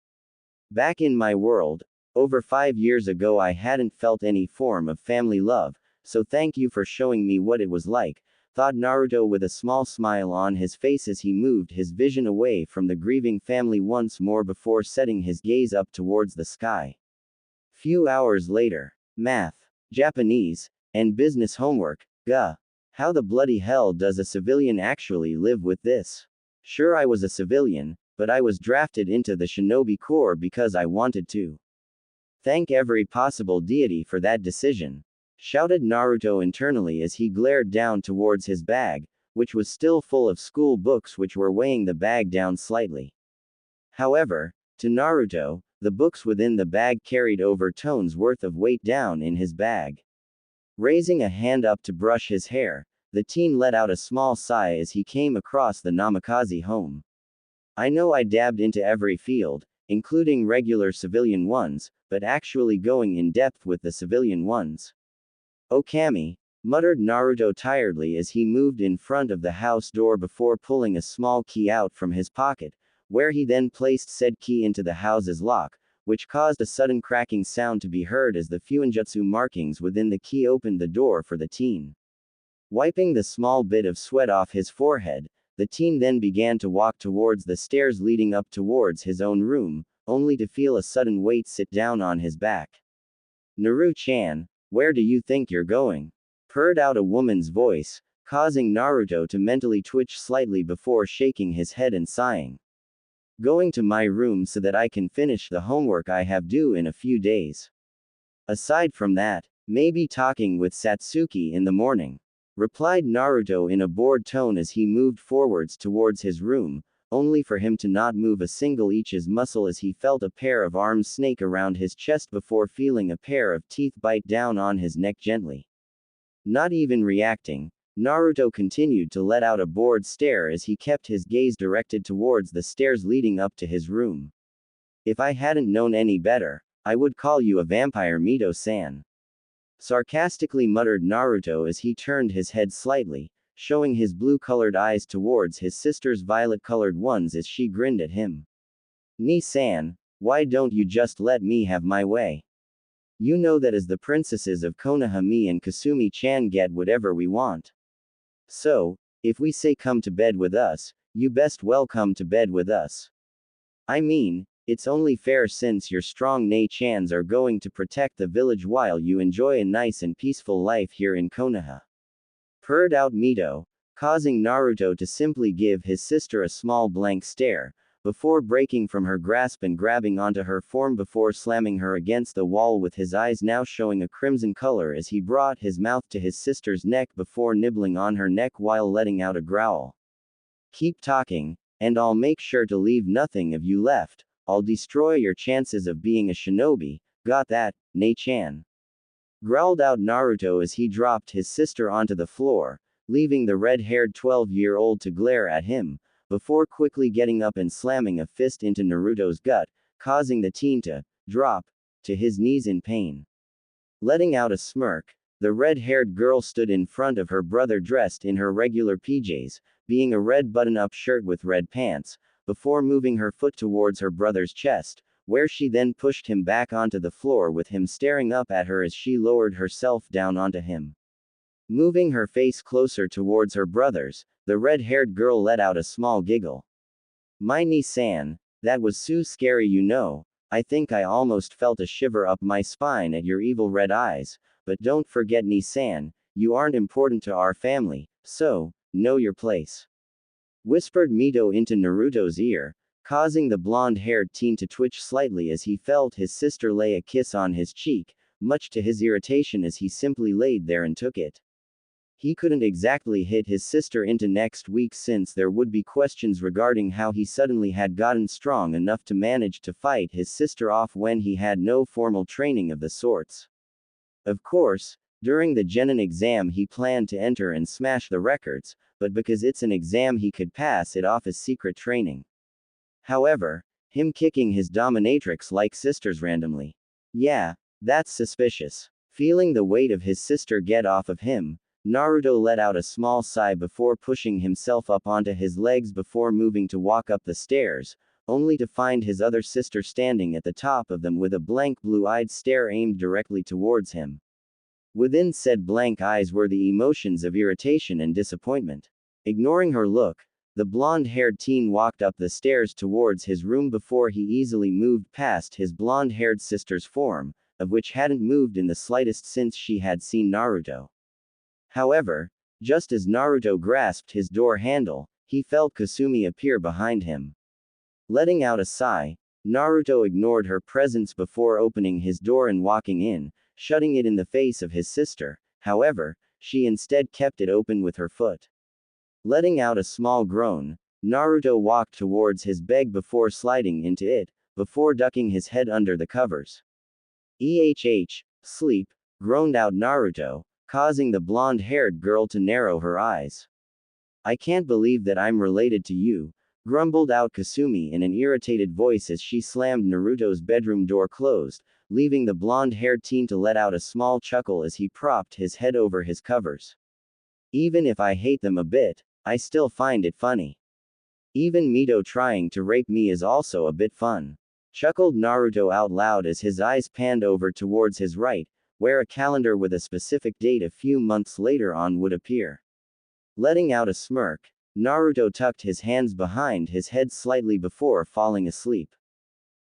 Back in my world, over 5 years ago I hadn't felt any form of family love, so thank you for showing me what it was like, thought Naruto with a small smile on his face as he moved his vision away from the grieving family once more before setting his gaze up towards the sky. Few hours later. Math, Japanese, and business homework. How the bloody hell does a civilian actually live with this? Sure, I was a civilian, but I was drafted into the Shinobi Corps because I wanted to. Thank every possible deity for that decision, shouted Naruto internally as he glared down towards his bag, which was still full of school books which were weighing the bag down slightly. However, to Naruto, the books within the bag carried over tons worth of weight down in his bag. Raising a hand up to brush his hair, the teen let out a small sigh as he came across the Namikaze home. I know I dabbed into every field, including regular civilian ones, but actually going in depth with the civilian ones. Okami, muttered Naruto tiredly as he moved in front of the house door before pulling a small key out from his pocket, where he then placed said key into the house's lock, which caused a sudden cracking sound to be heard as the fuinjutsu markings within the key opened the door for the teen. Wiping the small bit of sweat off his forehead, the teen then began to walk towards the stairs leading up towards his own room, only to feel a sudden weight sit down on his back. Naru-chan, where do you think you're going? Purred out a woman's voice, causing Naruto to mentally twitch slightly before shaking his head and sighing. Going to my room so that I can finish the homework I have due in a few days. Aside from that, maybe talking with Satsuki in the morning, replied Naruto in a bored tone as he moved forwards towards his room, only for him to not move a single inch's muscle as he felt a pair of arms snake around his chest before feeling a pair of teeth bite down on his neck gently. Not even reacting, Naruto continued to let out a bored stare as he kept his gaze directed towards the stairs leading up to his room. If I hadn't known any better, I would call you a vampire, Mito-san. Sarcastically muttered Naruto as he turned his head slightly, showing his blue-colored eyes towards his sister's violet-colored ones as she grinned at him. Ni-san, why don't you just let me have my way? You know that as the princesses of Konoha, me and Kasumi-chan get whatever we want. So, if we say come to bed with us, you best well come to bed with us. I mean, it's only fair since your strong Nei-chans are going to protect the village while you enjoy a nice and peaceful life here in Konoha. Purred out Mito, causing Naruto to simply give his sister a small blank stare, before breaking from her grasp and grabbing onto her form before slamming her against the wall with his eyes now showing a crimson color as he brought his mouth to his sister's neck before nibbling on her neck while letting out a growl. Keep talking, and I'll make sure to leave nothing of you left. I'll destroy your chances of being a shinobi, got that, Nei-chan? Growled out Naruto as he dropped his sister onto the floor, leaving the red-haired 12-year-old to glare at him, before quickly getting up and slamming a fist into Naruto's gut, causing the teen to drop to his knees in pain. Letting out a smirk, the red-haired girl stood in front of her brother dressed in her regular PJs, being a red button-up shirt with red pants, before moving her foot towards her brother's chest, where she then pushed him back onto the floor with him staring up at her as she lowered herself down onto him. Moving her face closer towards her brother's, the red-haired girl let out a small giggle. My Ni-san, that was so scary, you know. I think I almost felt a shiver up my spine at your evil red eyes, but don't forget Ni-san, you aren't important to our family, so, know your place. Whispered Mito into Naruto's ear, causing the blonde-haired teen to twitch slightly as he felt his sister lay a kiss on his cheek, much to his irritation as he simply laid there and took it. He couldn't exactly hit his sister into next week since there would be questions regarding how he suddenly had gotten strong enough to manage to fight his sister off when he had no formal training of the sorts. Of course, during the Genin exam he planned to enter and smash the records, but because it's an exam he could pass it off as secret training. However, him kicking his dominatrix-like sisters randomly. Yeah, that's suspicious. Feeling the weight of his sister get off of him, Naruto let out a small sigh before pushing himself up onto his legs before moving to walk up the stairs, only to find his other sister standing at the top of them with a blank blue-eyed stare aimed directly towards him. Within said blank eyes were the emotions of irritation and disappointment. Ignoring her look, the blonde-haired teen walked up the stairs towards his room before he easily moved past his blonde-haired sister's form, of which hadn't moved in the slightest since she had seen Naruto. However, just as Naruto grasped his door handle, he felt Kasumi appear behind him. Letting out a sigh, Naruto ignored her presence before opening his door and walking in, shutting it in the face of his sister. However, she instead kept it open with her foot. Letting out a small groan, Naruto walked towards his bed before sliding into it, before ducking his head under the covers. Sleep, groaned out Naruto, causing the blonde-haired girl to narrow her eyes. I can't believe that I'm related to you, grumbled out Kasumi in an irritated voice as she slammed Naruto's bedroom door closed, leaving the blonde-haired teen to let out a small chuckle as he propped his head over his covers. Even if I hate them a bit, I still find it funny. Even Mito trying to rape me is also a bit fun. Chuckled Naruto out loud as his eyes panned over towards his right, where a calendar with a specific date a few months later on would appear. Letting out a smirk, Naruto tucked his hands behind his head slightly before falling asleep.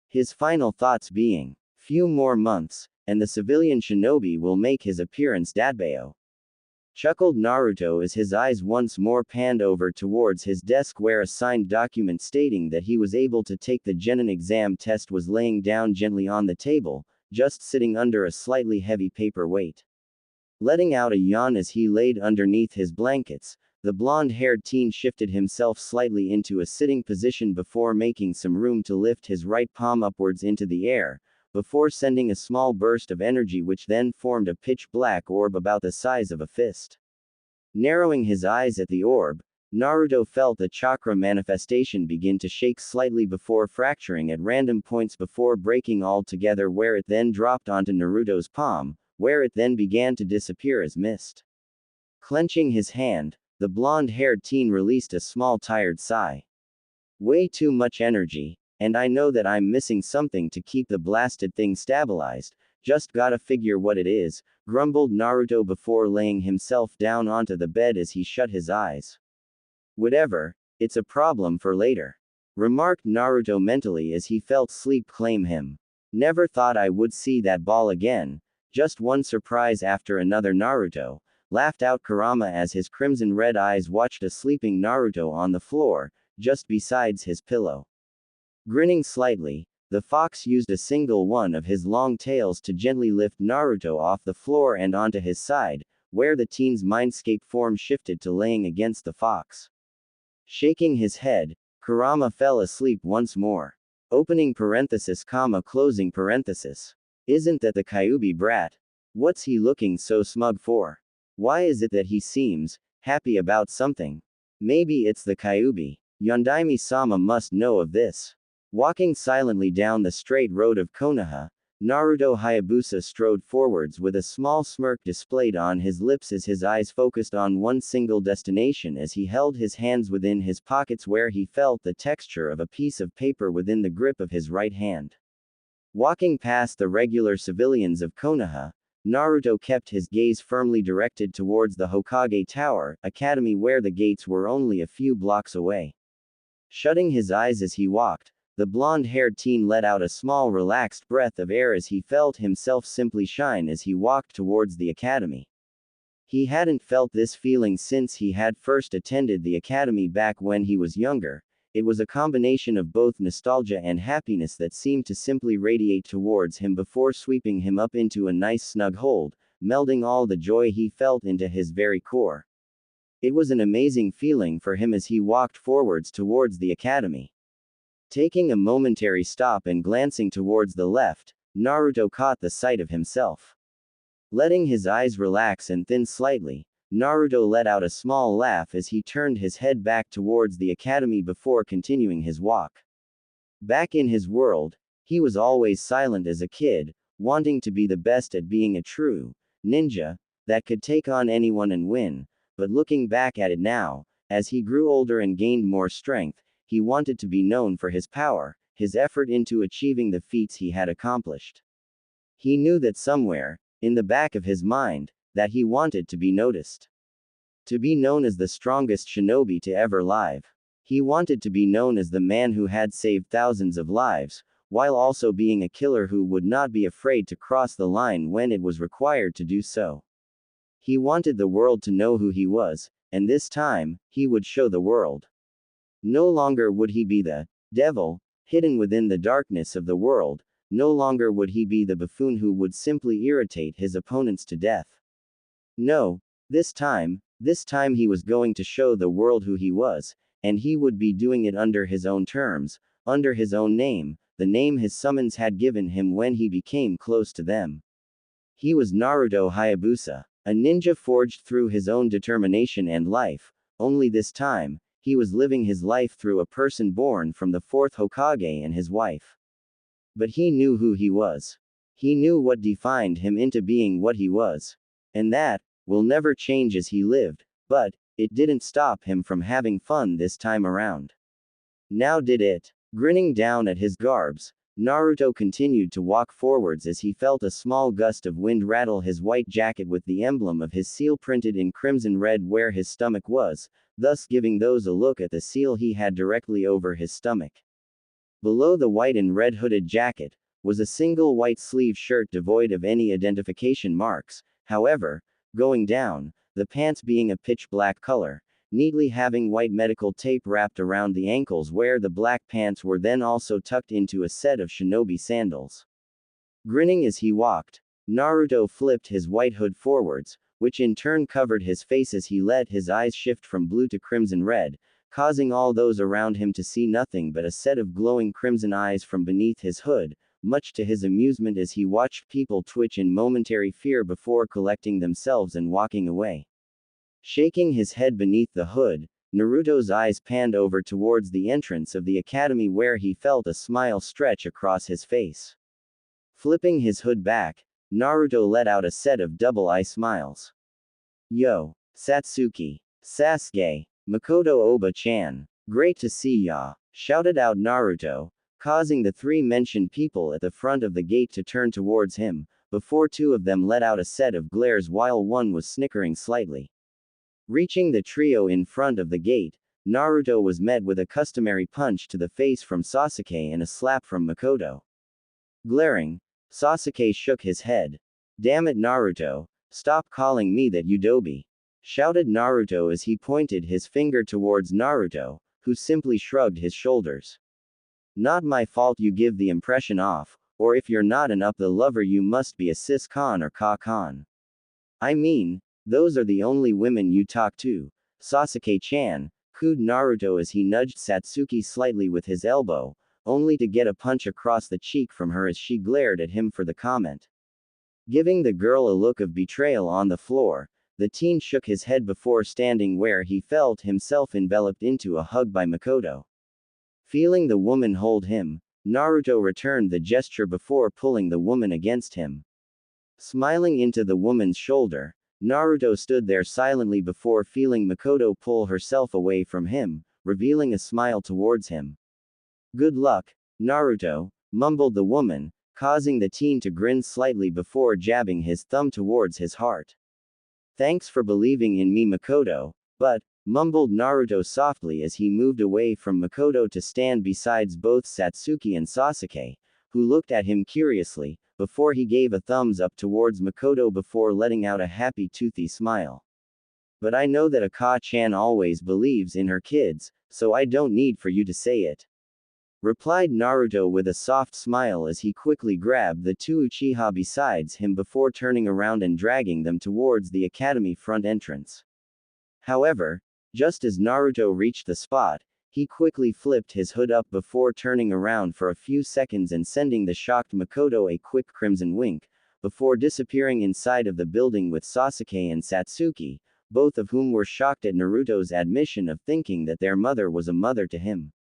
His final thoughts being, few more months, and the civilian shinobi will make his appearance datbayo. Chuckled Naruto as his eyes once more panned over towards his desk where a signed document stating that he was able to take the genin exam test was laying down gently on the table, just sitting under a slightly heavy paper weight. Letting out a yawn as he laid underneath his blankets, the blonde-haired teen shifted himself slightly into a sitting position before making some room to lift his right palm upwards into the air, before sending a small burst of energy which then formed a pitch-black orb about the size of a fist. Narrowing his eyes at the orb, Naruto felt the chakra manifestation begin to shake slightly before fracturing at random points before breaking altogether where it then dropped onto Naruto's palm, where it then began to disappear as mist. Clenching his hand, the blonde-haired teen released a small tired sigh. Way too much energy, and I know that I'm missing something to keep the blasted thing stabilized, just gotta figure what it is, grumbled Naruto before laying himself down onto the bed as he shut his eyes. Whatever, it's a problem for later, remarked Naruto mentally as he felt sleep claim him. Never thought I would see that ball again, just one surprise after another. Naruto laughed out Kurama as his crimson-red eyes watched a sleeping Naruto on the floor, just besides his pillow. Grinning slightly, the fox used a single one of his long tails to gently lift Naruto off the floor and onto his side, where the teen's mindscape form shifted to laying against the fox. Shaking his head, Kurama fell asleep once more. Opening parenthesis, closing parenthesis. Isn't that the Kyuubi brat? What's he looking so smug for? Why is it that he seems happy about something? Maybe it's the Kyuubi. Yondaime-sama must know of this. Walking silently down the straight road of Konoha, Naruto Hayabusa strode forwards with a small smirk displayed on his lips as his eyes focused on one single destination as he held his hands within his pockets where he felt the texture of a piece of paper within the grip of his right hand. Walking past the regular civilians of Konoha, Naruto kept his gaze firmly directed towards the Hokage Tower Academy where the gates were only a few blocks away. Shutting his eyes as he walked, the blonde-haired teen let out a small relaxed breath of air as he felt himself simply shine as he walked towards the academy. He hadn't felt this feeling since he had first attended the academy back when he was younger. It was a combination of both nostalgia and happiness that seemed to simply radiate towards him before sweeping him up into a nice snug hold, melding all the joy he felt into his very core. It was an amazing feeling for him as he walked forwards towards the academy. Taking a momentary stop and glancing towards the left, Naruto caught the sight of himself. Letting his eyes relax and thin slightly, Naruto let out a small laugh as he turned his head back towards the academy before continuing his walk. Back in his world, he was always silent as a kid, wanting to be the best at being a true ninja that could take on anyone and win, but looking back at it now, as he grew older and gained more strength, he wanted to be known for his power, his effort into achieving the feats he had accomplished. He knew that somewhere, in the back of his mind, that he wanted to be noticed. To be known as the strongest shinobi to ever live. He wanted to be known as the man who had saved thousands of lives, while also being a killer who would not be afraid to cross the line when it was required to do so. He wanted the world to know who he was, and this time, he would show the world. No longer would he be the devil, hidden within the darkness of the world, no longer would he be the buffoon who would simply irritate his opponents to death. No, this time he was going to show the world who he was, and he would be doing it under his own terms, under his own name, the name his summons had given him when he became close to them. He was Naruto Hayabusa, a ninja forged through his own determination and life, only this time, he was living his life through a person born from the fourth Hokage and his wife. But he knew who he was. He knew what defined him into being what he was. And that will never change as he lived, but it didn't stop him from having fun this time around. Now did it? Grinning down at his garbs, Naruto continued to walk forwards as he felt a small gust of wind rattle his white jacket with the emblem of his seal printed in crimson red where his stomach was, thus giving those a look at the seal he had directly over his stomach. Below the white and red hooded jacket was a single white sleeve shirt devoid of any identification marks. However, going down, the pants being a pitch black color, neatly having white medical tape wrapped around the ankles where the black pants were then also tucked into a set of shinobi sandals. Grinning as he walked, Naruto flipped his white hood forwards, which in turn covered his face as he let his eyes shift from blue to crimson red, causing all those around him to see nothing but a set of glowing crimson eyes from beneath his hood, much to his amusement as he watched people twitch in momentary fear before collecting themselves and walking away. Shaking his head beneath the hood, Naruto's eyes panned over towards the entrance of the academy where he felt a smile stretch across his face. Flipping his hood back, Naruto let out a set of double-eye smiles. "Yo, Satsuki, Sasuke, Makoto Oba-chan, great to see ya," shouted out Naruto, causing the three mentioned people at the front of the gate to turn towards him, before two of them let out a set of glares while one was snickering slightly. Reaching the trio in front of the gate, Naruto was met with a customary punch to the face from Sasuke and a slap from Makoto. Glaring, Sasuke shook his head. "Damn it, Naruto, stop calling me that, you doby," shouted Naruto as he pointed his finger towards Naruto, who simply shrugged his shoulders. "Not my fault you give the impression off, or if you're not an up the lover you must be a sis-con or ka-con. I mean, those are the only women you talk to, Sasuke-chan," cooed Naruto as he nudged Satsuki slightly with his elbow, only to get a punch across the cheek from her as she glared at him for the comment. Giving the girl a look of betrayal on the floor, the teen shook his head before standing where he felt himself enveloped into a hug by Makoto. Feeling the woman hold him, Naruto returned the gesture before pulling the woman against him. Smiling into the woman's shoulder, Naruto stood there silently before feeling Makoto pull herself away from him, revealing a smile towards him. "Good luck, Naruto," mumbled the woman, causing the teen to grin slightly before jabbing his thumb towards his heart. "Thanks for believing in me, Makoto, but," mumbled Naruto softly as he moved away from Makoto to stand beside both Satsuki and Sasuke, who looked at him curiously, before he gave a thumbs up towards Makoto before letting out a happy toothy smile. "But I know that Aka-chan always believes in her kids, so I don't need for you to say it," replied Naruto with a soft smile as he quickly grabbed the two Uchiha besides him before turning around and dragging them towards the academy front entrance. However, just as Naruto reached the spot, he quickly flipped his hood up before turning around for a few seconds and sending the shocked Makoto a quick crimson wink, before disappearing inside of the building with Sasuke and Satsuki, both of whom were shocked at Naruto's admission of thinking that their mother was a mother to him.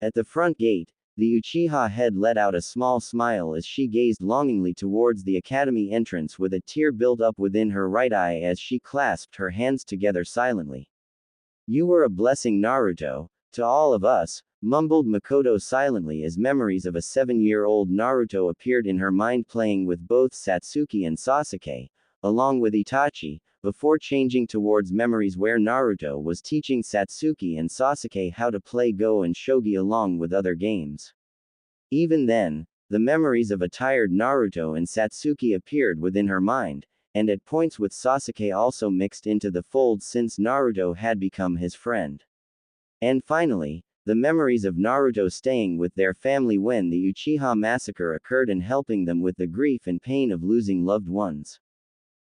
At the front gate, the Uchiha head let out a small smile as she gazed longingly towards the academy entrance with a tear built up within her right eye as she clasped her hands together silently. "You were a blessing, Naruto, to all of us," mumbled Makoto silently as memories of a 7-year-old Naruto appeared in her mind playing with both Satsuki and Sasuke, along with Itachi, before changing towards memories where Naruto was teaching Satsuki and Sasuke how to play Go and Shogi along with other games. Even then, the memories of a tired Naruto and Satsuki appeared within her mind, and at points with Sasuke also mixed into the fold since Naruto had become his friend. And finally, the memories of Naruto staying with their family when the Uchiha massacre occurred and helping them with the grief and pain of losing loved ones.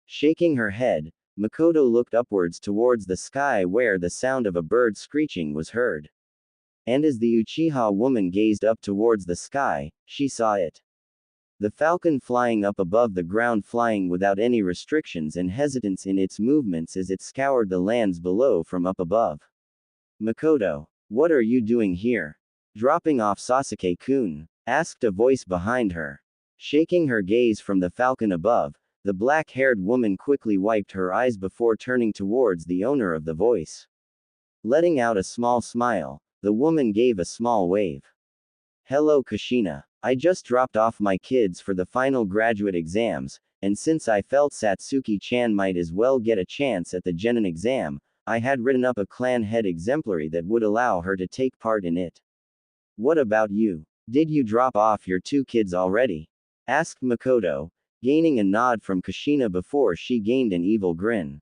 Shaking her head, Makoto looked upwards towards the sky where the sound of a bird screeching was heard. And as the Uchiha woman gazed up towards the sky, she saw it. The falcon flying up above the ground, flying without any restrictions and hesitance in its movements as it scoured the lands below from up above. "Makoto, what are you doing here? Dropping off Sasuke-kun?" asked a voice behind her. Shaking her gaze from the falcon above, the black-haired woman quickly wiped her eyes before turning towards the owner of the voice. Letting out a small smile, the woman gave a small wave. "Hello, Kushina. I just dropped off my kids for the final graduate exams, and since I felt Satsuki-chan might as well get a chance at the genin exam, I had written up a clan head exemplary that would allow her to take part in it. What about you?" Did you drop off your two kids already? Asked Makoto, gaining a nod from Kushina before she gained an evil grin.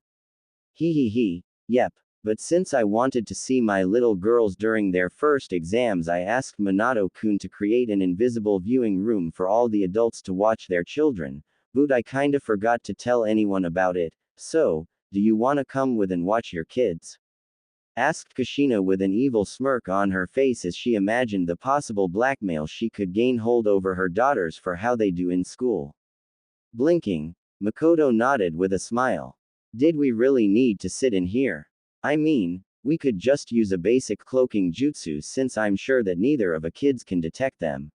He, yep. But since I wanted to see my little girls during their first exams, I asked Minato-kun to create an invisible viewing room for all the adults to watch their children, but I kinda forgot to tell anyone about it, so, do you wanna come with and watch your kids? Asked Kushina with an evil smirk on her face as she imagined the possible blackmail she could gain hold over her daughters for how they do in school. Blinking, Makoto nodded with a smile. Did we really need to sit in here? I mean, we could just use a basic cloaking jutsu since I'm sure that neither of the kids can detect them.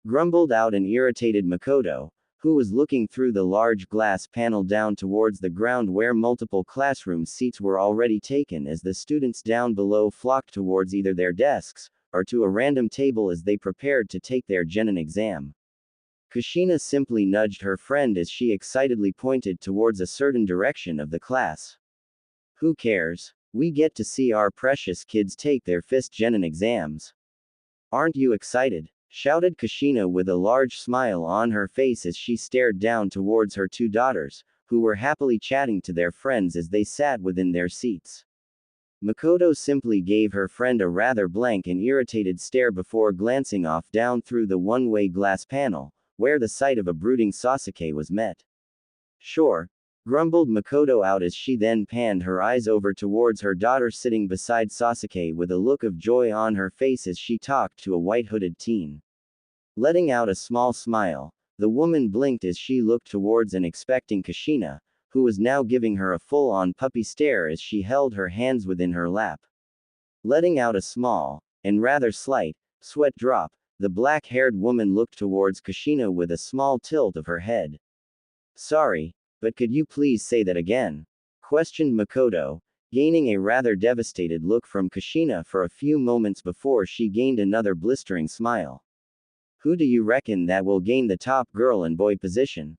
Grumbled out an irritated Makoto, who was looking through the large glass panel down towards the ground where multiple classroom seats were already taken as the students down below flocked towards either their desks, or to a random table as they prepared to take their genin exam. Kushina simply nudged her friend as she excitedly pointed towards a certain direction of the class. Who cares? We get to see our precious kids take their fifth genin exams. Aren't you excited? Shouted Kushina with a large smile on her face as she stared down towards her two daughters, who were happily chatting to their friends as they sat within their seats. Makoto simply gave her friend a rather blank and irritated stare before glancing off down through the one-way glass panel, where the sight of a brooding Sasuke was met. Sure, grumbled Makoto out as she then panned her eyes over towards her daughter sitting beside Sasuke with a look of joy on her face as she talked to a white-hooded teen. Letting out a small smile, the woman blinked as she looked towards an expecting Kushina, who was now giving her a full-on puppy stare as she held her hands within her lap. Letting out a small, and rather slight, sweat drop, the black-haired woman looked towards Kushina with a small tilt of her head. Sorry, but could you please say that again? Questioned Makoto, gaining a rather devastated look from Kushina for a few moments before she gained another blistering smile. Who do you reckon that will gain the top girl and boy position?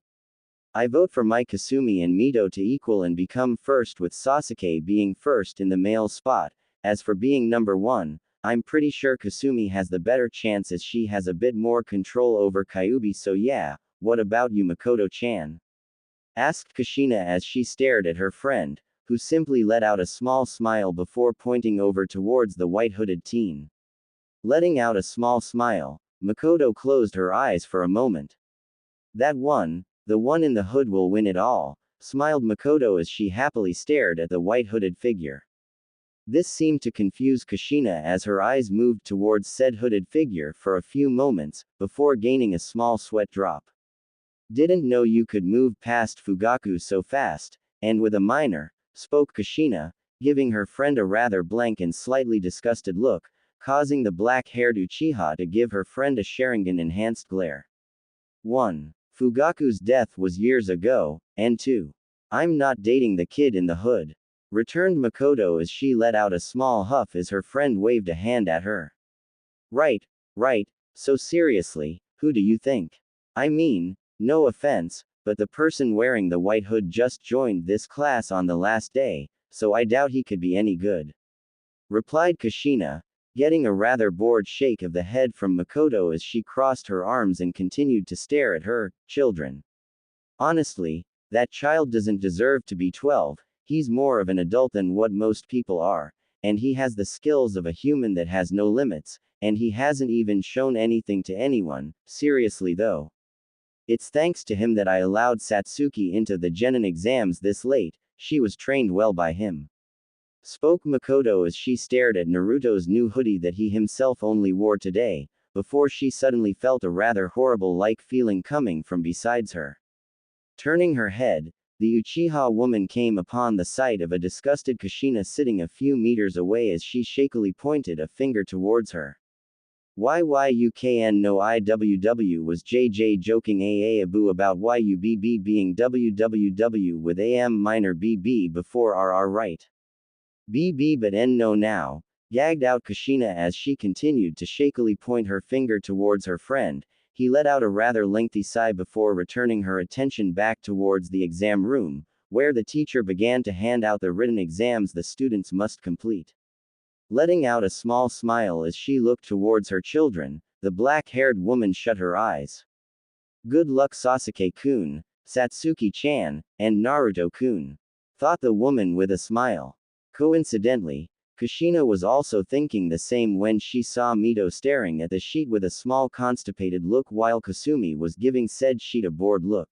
I vote for my Kasumi and Mito to equal and become first, with Sasuke being first in the male spot. As for being number one, I'm pretty sure Kasumi has the better chance as she has a bit more control over Kyuubi, so yeah, what about you, Makoto-chan? Asked Kushina as she stared at her friend, who simply let out a small smile before pointing over towards the white-hooded teen. Letting out a small smile, Makoto closed her eyes for a moment. That one, the one in the hood will win it all, smiled Makoto as she happily stared at the white-hooded figure. This seemed to confuse Kushina as her eyes moved towards said hooded figure for a few moments, before gaining a small sweat drop. Didn't know you could move past Fugaku so fast, and with a minor, spoke Kushina, giving her friend a rather blank and slightly disgusted look, causing the black-haired Uchiha to give her friend a Sharingan-enhanced glare. 1. Fugaku's death was years ago, and 2. I'm not dating the kid in the hood. Returned Makoto as she let out a small huff as her friend waved a hand at her. Right, so seriously, who do you think? I mean, no offense, but the person wearing the white hood just joined this class on the last day, so I doubt he could be any good. Replied Kushina, getting a rather bored shake of the head from Makoto as she crossed her arms and continued to stare at her children. Honestly, that child doesn't deserve to be 12, he's more of an adult than what most people are, and he has the skills of a human that has no limits, and he hasn't even shown anything to anyone, seriously though. It's thanks to him that I allowed Satsuki into the genin exams this late, she was trained well by him. Spoke Makoto as she stared at Naruto's new hoodie that he himself only wore today, before she suddenly felt a rather horrible-like feeling coming from besides her. Turning her head, the Uchiha woman came upon the sight of a disgusted Kushina sitting a few meters away as she shakily pointed a finger towards her. YYUKN no IWW was JJ joking Abu about YUBB being WWW with AM minor BB before RR right. BB but N no now, gagged out Kushina as she continued to shakily point her finger towards her friend. He let out a rather lengthy sigh before returning her attention back towards the exam room, where the teacher began to hand out the written exams the students must complete. Letting out a small smile as she looked towards her children, the black-haired woman shut her eyes. Good luck Sasuke-kun, Satsuki-chan, and Naruto-kun, thought the woman with a smile. Coincidentally, Kushina was also thinking the same when she saw Mito staring at the sheet with a small constipated look while Kasumi was giving said sheet a bored look.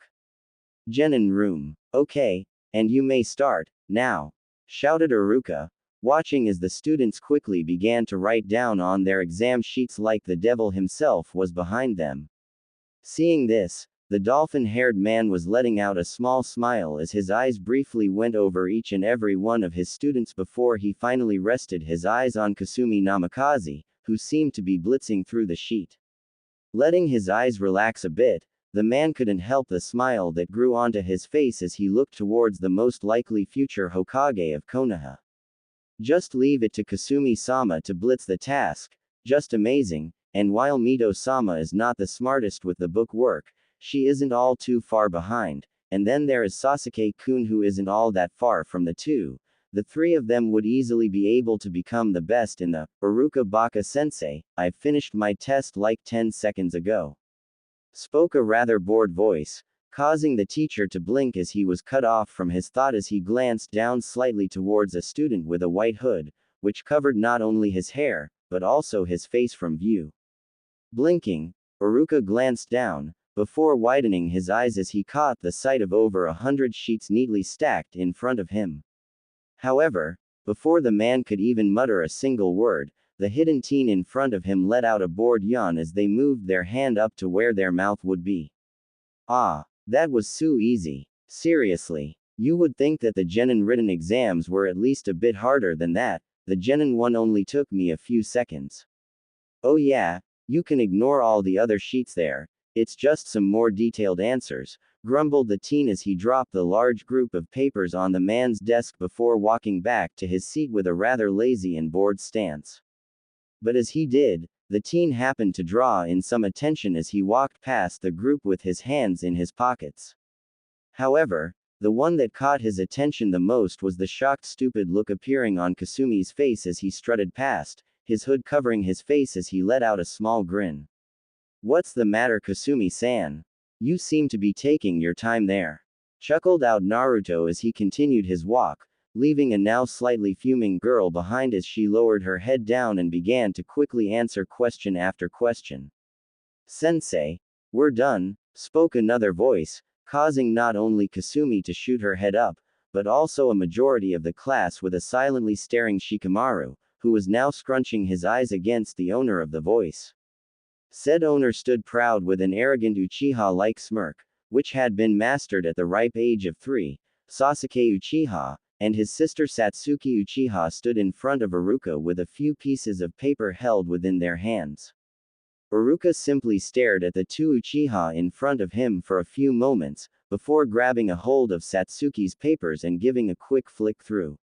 Genin room. Okay, and you may start, now, shouted Iruka, watching as the students quickly began to write down on their exam sheets like the devil himself was behind them. Seeing this, the dolphin-haired man was letting out a small smile as his eyes briefly went over each and every one of his students before he finally rested his eyes on Kasumi Namikaze, who seemed to be blitzing through the sheet. Letting his eyes relax a bit, the man couldn't help the smile that grew onto his face as he looked towards the most likely future Hokage of Konoha. Just leave it to Kasumi-sama to blitz the task, just amazing, and while Mito-sama is not the smartest with the book work, she isn't all too far behind, and then there is Sasuke-kun who isn't all that far from the two. The three of them would easily be able to become the best in the Iruka Baka-sensei, I finished my test like 10 seconds ago. Spoke a rather bored voice, causing the teacher to blink as he was cut off from his thought as he glanced down slightly towards a student with a white hood, which covered not only his hair, but also his face from view. Blinking, Iruka glanced down, before widening his eyes as he caught the sight of over 100 sheets neatly stacked in front of him. However, before the man could even mutter a single word, the hidden teen in front of him let out a bored yawn as they moved their hand up to where their mouth would be. Ah, that was so easy. Seriously, you would think that the Genin written exams were at least a bit harder than that. The Genin one only took me a few seconds. Oh yeah, you can ignore all the other sheets there. It's just some more detailed answers, grumbled the teen as he dropped the large group of papers on the man's desk before walking back to his seat with a rather lazy and bored stance. But as he did, the teen happened to draw in some attention as he walked past the group with his hands in his pockets. However, the one that caught his attention the most was the shocked stupid look appearing on Kasumi's face as he strutted past, his hood covering his face as he let out a small grin. What's the matter Kasumi-san? You seem to be taking your time there. Chuckled out Naruto as he continued his walk, leaving a now slightly fuming girl behind as she lowered her head down and began to quickly answer question after question. Sensei, we're done, spoke another voice, causing not only Kasumi to shoot her head up, but also a majority of the class with a silently staring Shikamaru, who was now scrunching his eyes against the owner of the voice. Said owner stood proud with an arrogant Uchiha-like smirk, which had been mastered at the ripe age of 3, Sasuke Uchiha, and his sister Satsuki Uchiha stood in front of Iruka with a few pieces of paper held within their hands. Iruka simply stared at the two Uchiha in front of him for a few moments, before grabbing a hold of Satsuki's papers and giving a quick flick through.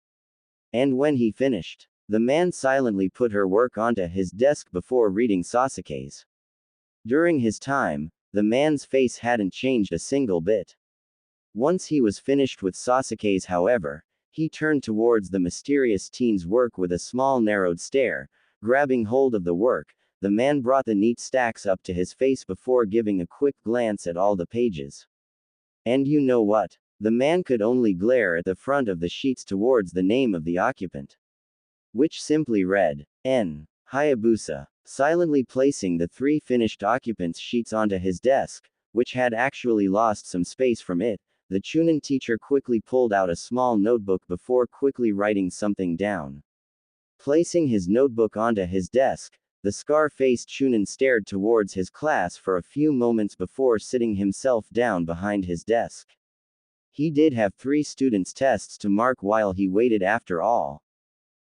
And when he finished, the man silently put her work onto his desk before reading Sasuke's. During his time, the man's face hadn't changed a single bit. Once he was finished with Sasuke's, however, he turned towards the mysterious teen's work with a small narrowed stare. Grabbing hold of the work, the man brought the neat stacks up to his face before giving a quick glance at all the pages. And you know what? The man could only glare at the front of the sheets towards the name of the occupant, which simply read, N. Hayabusa. Silently placing the 3 finished occupants' sheets onto his desk, which had actually lost some space from it, the Chunin teacher quickly pulled out a small notebook before quickly writing something down. Placing his notebook onto his desk, the scar-faced Chunin stared towards his class for a few moments before sitting himself down behind his desk. He did have 3 students' tests to mark while he waited after all.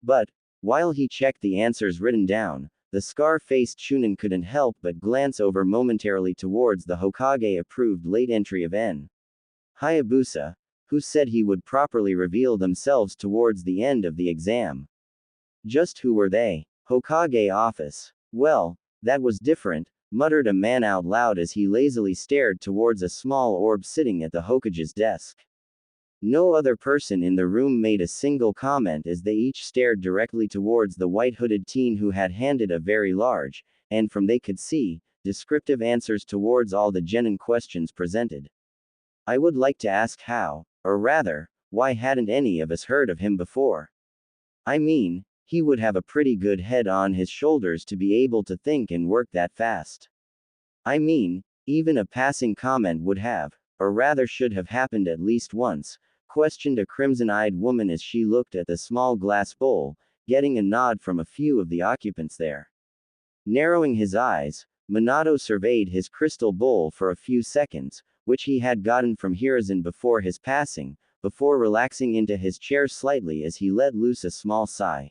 But, while he checked the answers written down, the scar-faced Chunin couldn't help but glance over momentarily towards the Hokage-approved late entry of N. Hayabusa, who said he would properly reveal themselves towards the end of the exam. Just who were they? Hokage office. Well, that was different, muttered a man out loud as he lazily stared towards a small orb sitting at the Hokage's desk. No other person in the room made a single comment as they each stared directly towards the white-hooded teen who had handed a very large, and from they could see, descriptive answers towards all the genin questions presented. I would like to ask how, or rather, why hadn't any of us heard of him before? I mean, he would have a pretty good head on his shoulders to be able to think and work that fast. I mean, even a passing comment would have, or rather should have happened at least once, questioned a crimson-eyed woman as she looked at the small glass bowl, getting a nod from a few of the occupants there. Narrowing his eyes, Minato surveyed his crystal bowl for a few seconds, which he had gotten from Hiruzen before his passing, before relaxing into his chair slightly as he let loose a small sigh.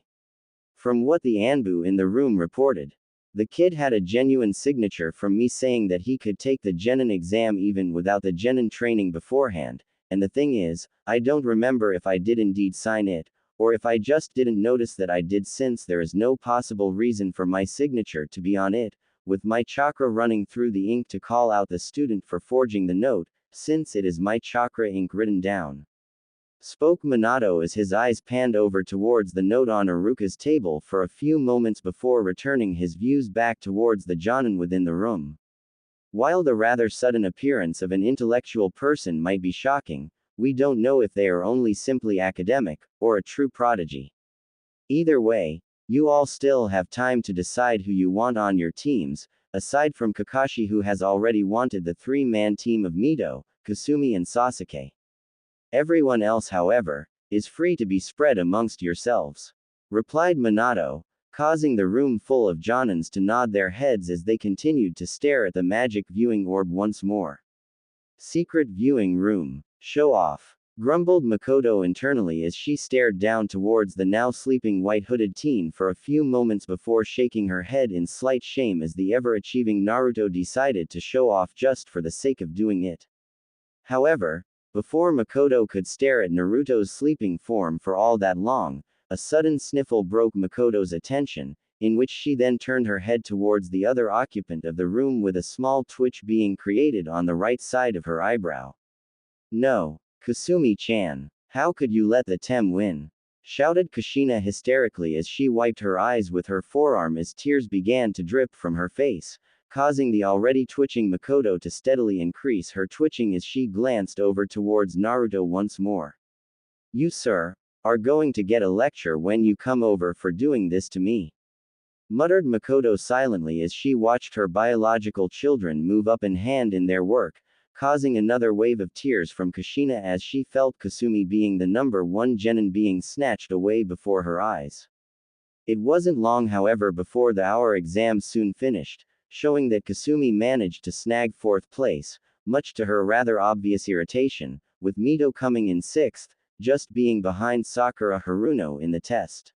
From what the Anbu in the room reported, the kid had a genuine signature from me saying that he could take the genin exam even without the genin training beforehand, and the thing is, I don't remember if I did indeed sign it, or if I just didn't notice that I did, since there is no possible reason for my signature to be on it, with my chakra running through the ink to call out the student for forging the note, since it is my chakra ink written down. Spoke Minato as his eyes panned over towards the note on Iruka's table for a few moments before returning his views back towards the Jonin within the room. While the rather sudden appearance of an intellectual person might be shocking, we don't know if they are only simply academic, or a true prodigy. Either way, you all still have time to decide who you want on your teams, aside from Kakashi, who has already wanted the three-man team of Mito, Kasumi and Sasuke. Everyone else, however, is free to be spread amongst yourselves, replied Minato, causing the room full of Jonins to nod their heads as they continued to stare at the magic viewing orb once more. Secret viewing room. Show off, grumbled Makoto internally as she stared down towards the now sleeping white-hooded teen for a few moments before shaking her head in slight shame as the ever-achieving Naruto decided to show off just for the sake of doing it. However, before Makoto could stare at Naruto's sleeping form for all that long, a sudden sniffle broke Makoto's attention, in which she then turned her head towards the other occupant of the room with a small twitch being created on the right side of her eyebrow. No, Kasumi-chan, how could you let the Tem win? Shouted Kushina hysterically as she wiped her eyes with her forearm as tears began to drip from her face, causing the already twitching Makoto to steadily increase her twitching as she glanced over towards Naruto once more. You, sir, are going to get a lecture when you come over for doing this to me, muttered Makoto silently as she watched her biological children move up in hand in their work, causing another wave of tears from Kushina as she felt Kasumi being the number one genin being snatched away before her eyes. It wasn't long, however, before the hour exam soon finished, showing that Kasumi managed to snag 4th place, much to her rather obvious irritation, with Mito coming in 6th, just being behind Sakura Haruno in the test.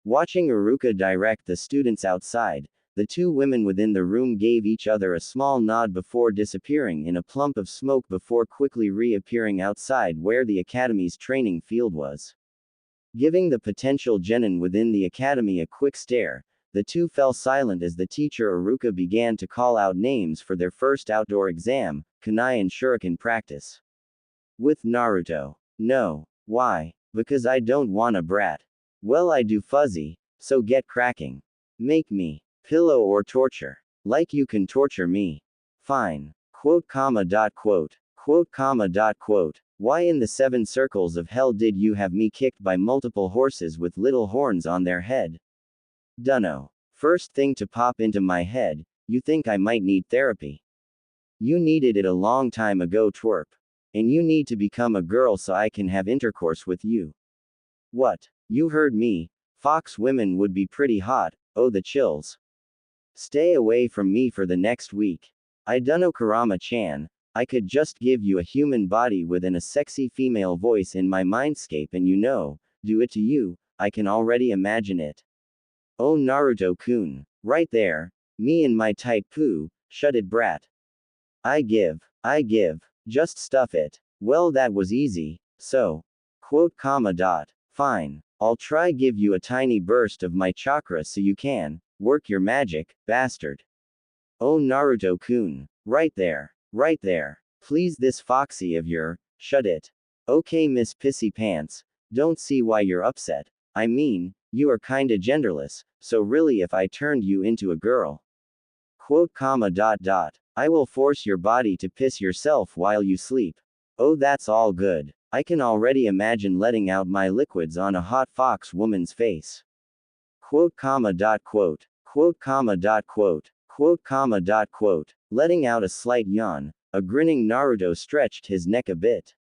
Watching Iruka direct the students outside, the two women within the room gave each other a small nod before disappearing in a plump of smoke before quickly reappearing outside where the academy's training field was. Giving the potential genin within the academy a quick stare, the two fell silent as the teacher Iruka began to call out names for their first outdoor exam, kunai and shuriken practice. With Naruto. No. Why? Because I don't want a brat. Well, I do, fuzzy, so get cracking. Make me pillow or torture. Like you can torture me. Fine. Quote, comma, dot, quote. Quote, comma, dot, quote. Why in the 7 circles of hell did you have me kicked by multiple horses with little horns on their head? Dunno. First thing to pop into my head, you think I might need therapy. You needed it a long time ago, twerp. And you need to become a girl so I can have intercourse with you. What? You heard me. Fox women would be pretty hot. Oh, the chills. Stay away from me for the next week. I dunno, Kurama-chan, I could just give you a human body within a sexy female voice in my mindscape and do it to you, I can already imagine it. Oh, Naruto-kun. Right there. Me and my tight poo, shut it, brat. I give. Just stuff it. Well, that was easy, so. Quote, comma, dot. Fine. I'll try give you a tiny burst of my chakra so you can work your magic, bastard. Oh, Naruto-kun. Right there. Please, this foxy of your, shut it. Okay, Miss Pissy Pants, don't see why you're upset. I mean, you are kinda genderless, so really if I turned you into a girl. Quote comma dot dot. I will force your body to piss yourself while you sleep. Oh, that's all good. I can already imagine letting out my liquids on a hot fox woman's face. Quote comma dot quote. Quote comma dot quote. Quote comma dot quote. Letting out a slight yawn, a grinning Naruto stretched his neck a bit.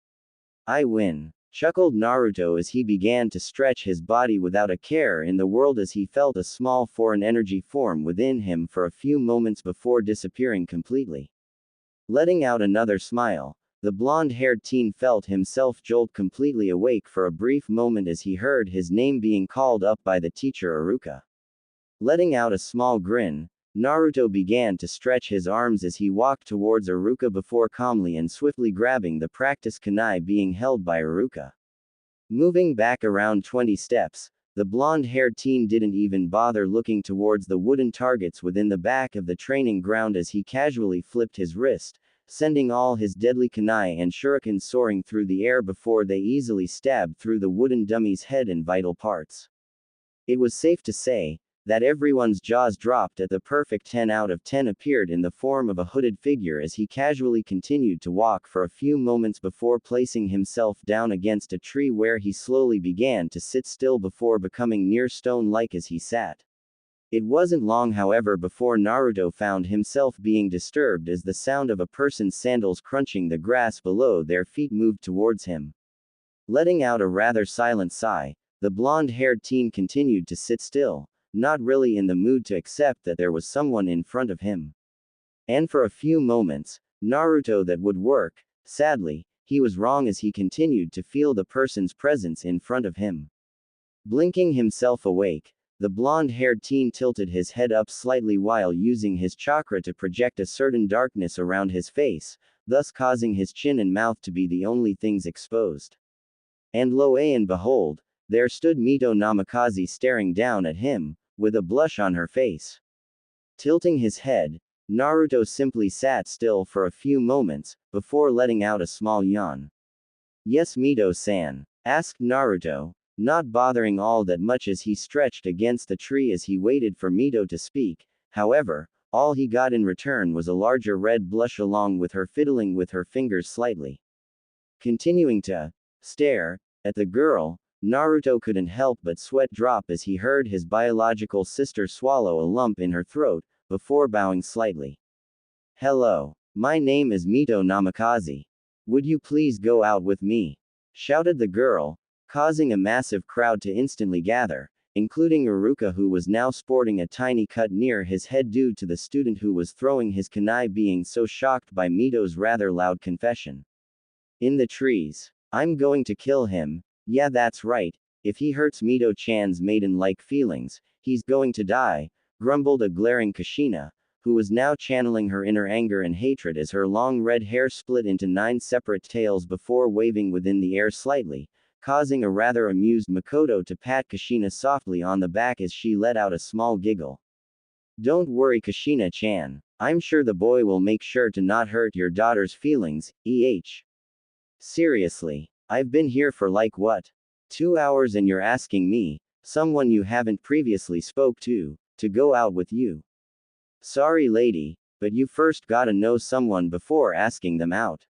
I win. Chuckled Naruto as he began to stretch his body without a care in the world as he felt a small foreign energy form within him for a few moments before disappearing completely. Letting out another smile, the blonde-haired teen felt himself jolt completely awake for a brief moment as he heard his name being called up by the teacher Iruka. Letting out a small grin, Naruto began to stretch his arms as he walked towards Iruka before calmly and swiftly grabbing the practice kunai being held by Iruka. Moving back around 20 steps, the blonde-haired teen didn't even bother looking towards the wooden targets within the back of the training ground as he casually flipped his wrist, sending all his deadly kunai and shurikens soaring through the air before they easily stabbed through the wooden dummy's head and vital parts. It was safe to say that everyone's jaws dropped as the perfect 10 out of 10 appeared in the form of a hooded figure as he casually continued to walk for a few moments before placing himself down against a tree where he slowly began to sit still before becoming near stone-like as he sat. It wasn't long however before Naruto found himself being disturbed as the sound of a person's sandals crunching the grass below their feet moved towards him. Letting out a rather silent sigh, the blonde-haired teen continued to sit still, not really in the mood to accept that there was someone in front of him. And for a few moments, Naruto that would work. Sadly, he was wrong as he continued to feel the person's presence in front of him. Blinking himself awake, the blonde-haired teen tilted his head up slightly while using his chakra to project a certain darkness around his face, thus causing his chin and mouth to be the only things exposed. And lo and behold, there stood Mito Namikaze staring down at him, with a blush on her face. Tilting his head, Naruto simply sat still for a few moments, before letting out a small yawn. Yes, Mito-san? Asked Naruto, not bothering all that much as he stretched against the tree as he waited for Mito to speak. However, all he got in return was a larger red blush along with her fiddling with her fingers slightly. Continuing to stare at the girl, Naruto couldn't help but sweat drop as he heard his biological sister swallow a lump in her throat, before bowing slightly. Hello. My name is Mito Namikaze. Would you please go out with me? Shouted the girl, causing a massive crowd to instantly gather, including Iruka who was now sporting a tiny cut near his head due to the student who was throwing his kunai being so shocked by Mito's rather loud confession. In the trees. I'm going to kill him. Yeah, that's right. If he hurts Mito-chan's maiden-like feelings, he's going to die, grumbled a glaring Kushina, who was now channeling her inner anger and hatred as her long red hair split into 9 separate tails before waving within the air slightly, causing a rather amused Makoto to pat Kushina softly on the back as she let out a small giggle. Don't worry, Kushina-chan. I'm sure the boy will make sure to not hurt your daughter's feelings, Seriously. I've been here for like what? 2 hours and you're asking me, someone you haven't previously spoke to go out with you. Sorry lady, but you first gotta know someone before asking them out.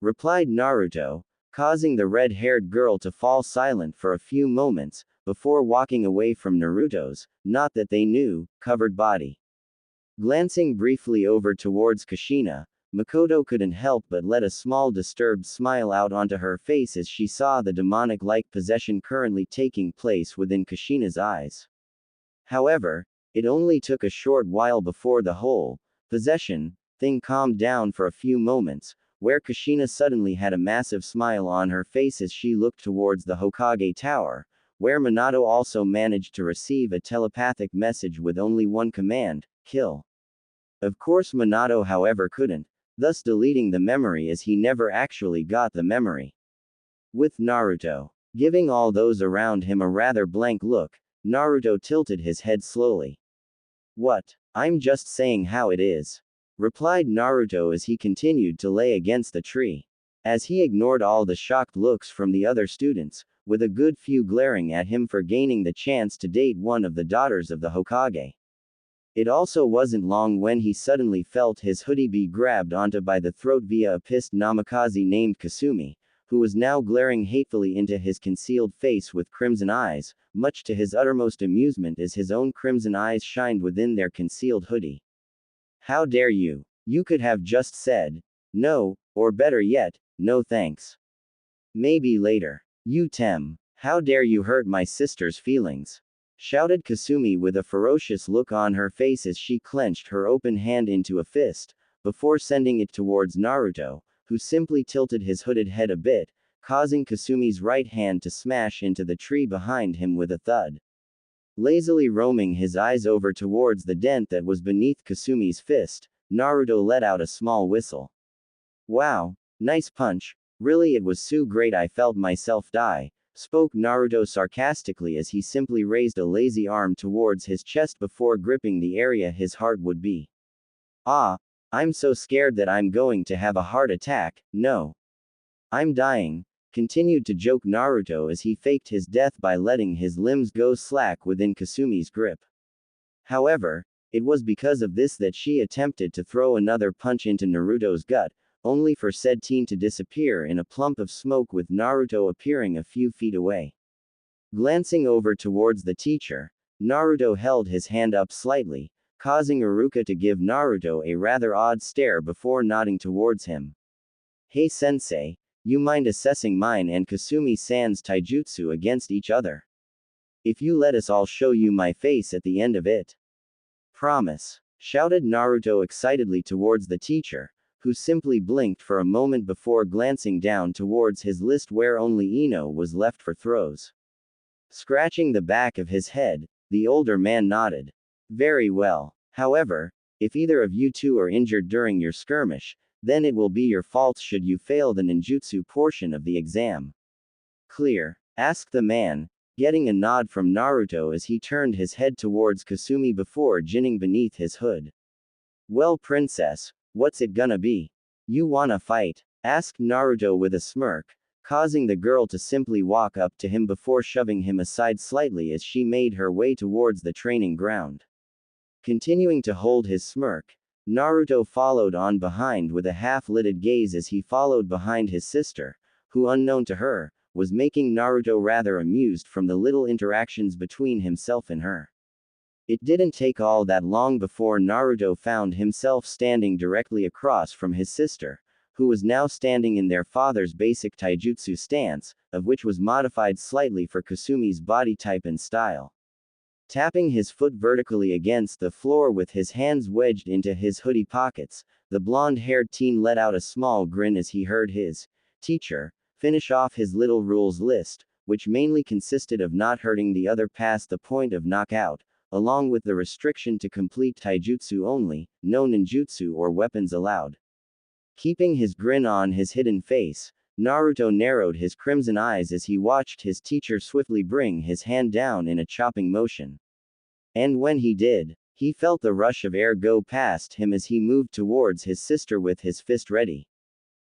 Replied Naruto, causing the red-haired girl to fall silent for a few moments, before walking away from Naruto's, not that they knew, covered body. Glancing briefly over towards Kushina, Makoto couldn't help but let a small disturbed smile out onto her face as she saw the demonic-like possession currently taking place within Kushina's eyes. However, it only took a short while before the whole possession thing calmed down for a few moments, where Kushina suddenly had a massive smile on her face as she looked towards the Hokage Tower, where Minato also managed to receive a telepathic message with only one command: kill. Of course Minato however couldn't, thus deleting the memory as he never actually got the memory. With Naruto giving all those around him a rather blank look, Naruto tilted his head slowly. What? I'm just saying how it is. Replied Naruto as he continued to lay against the tree. as he ignored all the shocked looks from the other students, with a good few glaring at him for gaining the chance to date one of the daughters of the Hokage. It also wasn't long when he suddenly felt his hoodie be grabbed onto by the throat via a pissed namikaze named Kasumi, who was now glaring hatefully into his concealed face with crimson eyes, much to his uttermost amusement as his own crimson eyes shined within their concealed hoodie. How dare you? You could have just said, no, or better yet, no thanks. Maybe later. You Tem, how dare you hurt my sister's feelings? Shouted Kasumi with a ferocious look on her face as she clenched her open hand into a fist, before sending it towards Naruto, who simply tilted his hooded head a bit, causing Kasumi's right hand to smash into the tree behind him with a thud. Lazily roaming his eyes over towards the dent that was beneath Kasumi's fist, Naruto let out a small whistle. Wow, nice punch, really it was so great I felt myself die, spoke Naruto sarcastically as he simply raised a lazy arm towards his chest before gripping the area his heart would be. Ah, I'm so scared that I'm going to have a heart attack, no. I'm dying, continued to joke Naruto as he faked his death by letting his limbs go slack within Kasumi's grip. However, it was because of this that she attempted to throw another punch into Naruto's gut, only for said teen to disappear in a plump of smoke with Naruto appearing a few feet away. Glancing over towards the teacher, Naruto held his hand up slightly, causing Iruka to give Naruto a rather odd stare before nodding towards him. Hey sensei, you mind assessing mine and Kasumi-san's taijutsu against each other? If you let us all show you my face at the end of it. Promise, shouted Naruto excitedly towards the teacher, who simply blinked for a moment before glancing down towards his list where only Ino was left for throws. Scratching the back of his head, the older man nodded. Very well. However, if either of you two are injured during your skirmish, then it will be your fault should you fail the ninjutsu portion of the exam. Clear? Asked the man, getting a nod from Naruto as he turned his head towards Kasumi before jinning beneath his hood. Well princess, what's it gonna be? You wanna fight? Asked Naruto with a smirk, causing the girl to simply walk up to him before shoving him aside slightly as she made her way towards the training ground. Continuing to hold his smirk, Naruto followed on behind with a half-lidded gaze as he followed behind his sister, who unknown to her, was making Naruto rather amused from the little interactions between himself and her. It didn't take all that long before Naruto found himself standing directly across from his sister, who was now standing in their father's basic taijutsu stance, of which was modified slightly for Kasumi's body type and style. Tapping his foot vertically against the floor with his hands wedged into his hoodie pockets, the blonde-haired teen let out a small grin as he heard his teacher finish off his little rules list, which mainly consisted of not hurting the other past the point of knockout, along with the restriction to complete taijutsu only, no ninjutsu or weapons allowed. Keeping his grin on his hidden face, Naruto narrowed his crimson eyes as he watched his teacher swiftly bring his hand down in a chopping motion. And when he did, he felt the rush of air go past him as he moved towards his sister with his fist ready.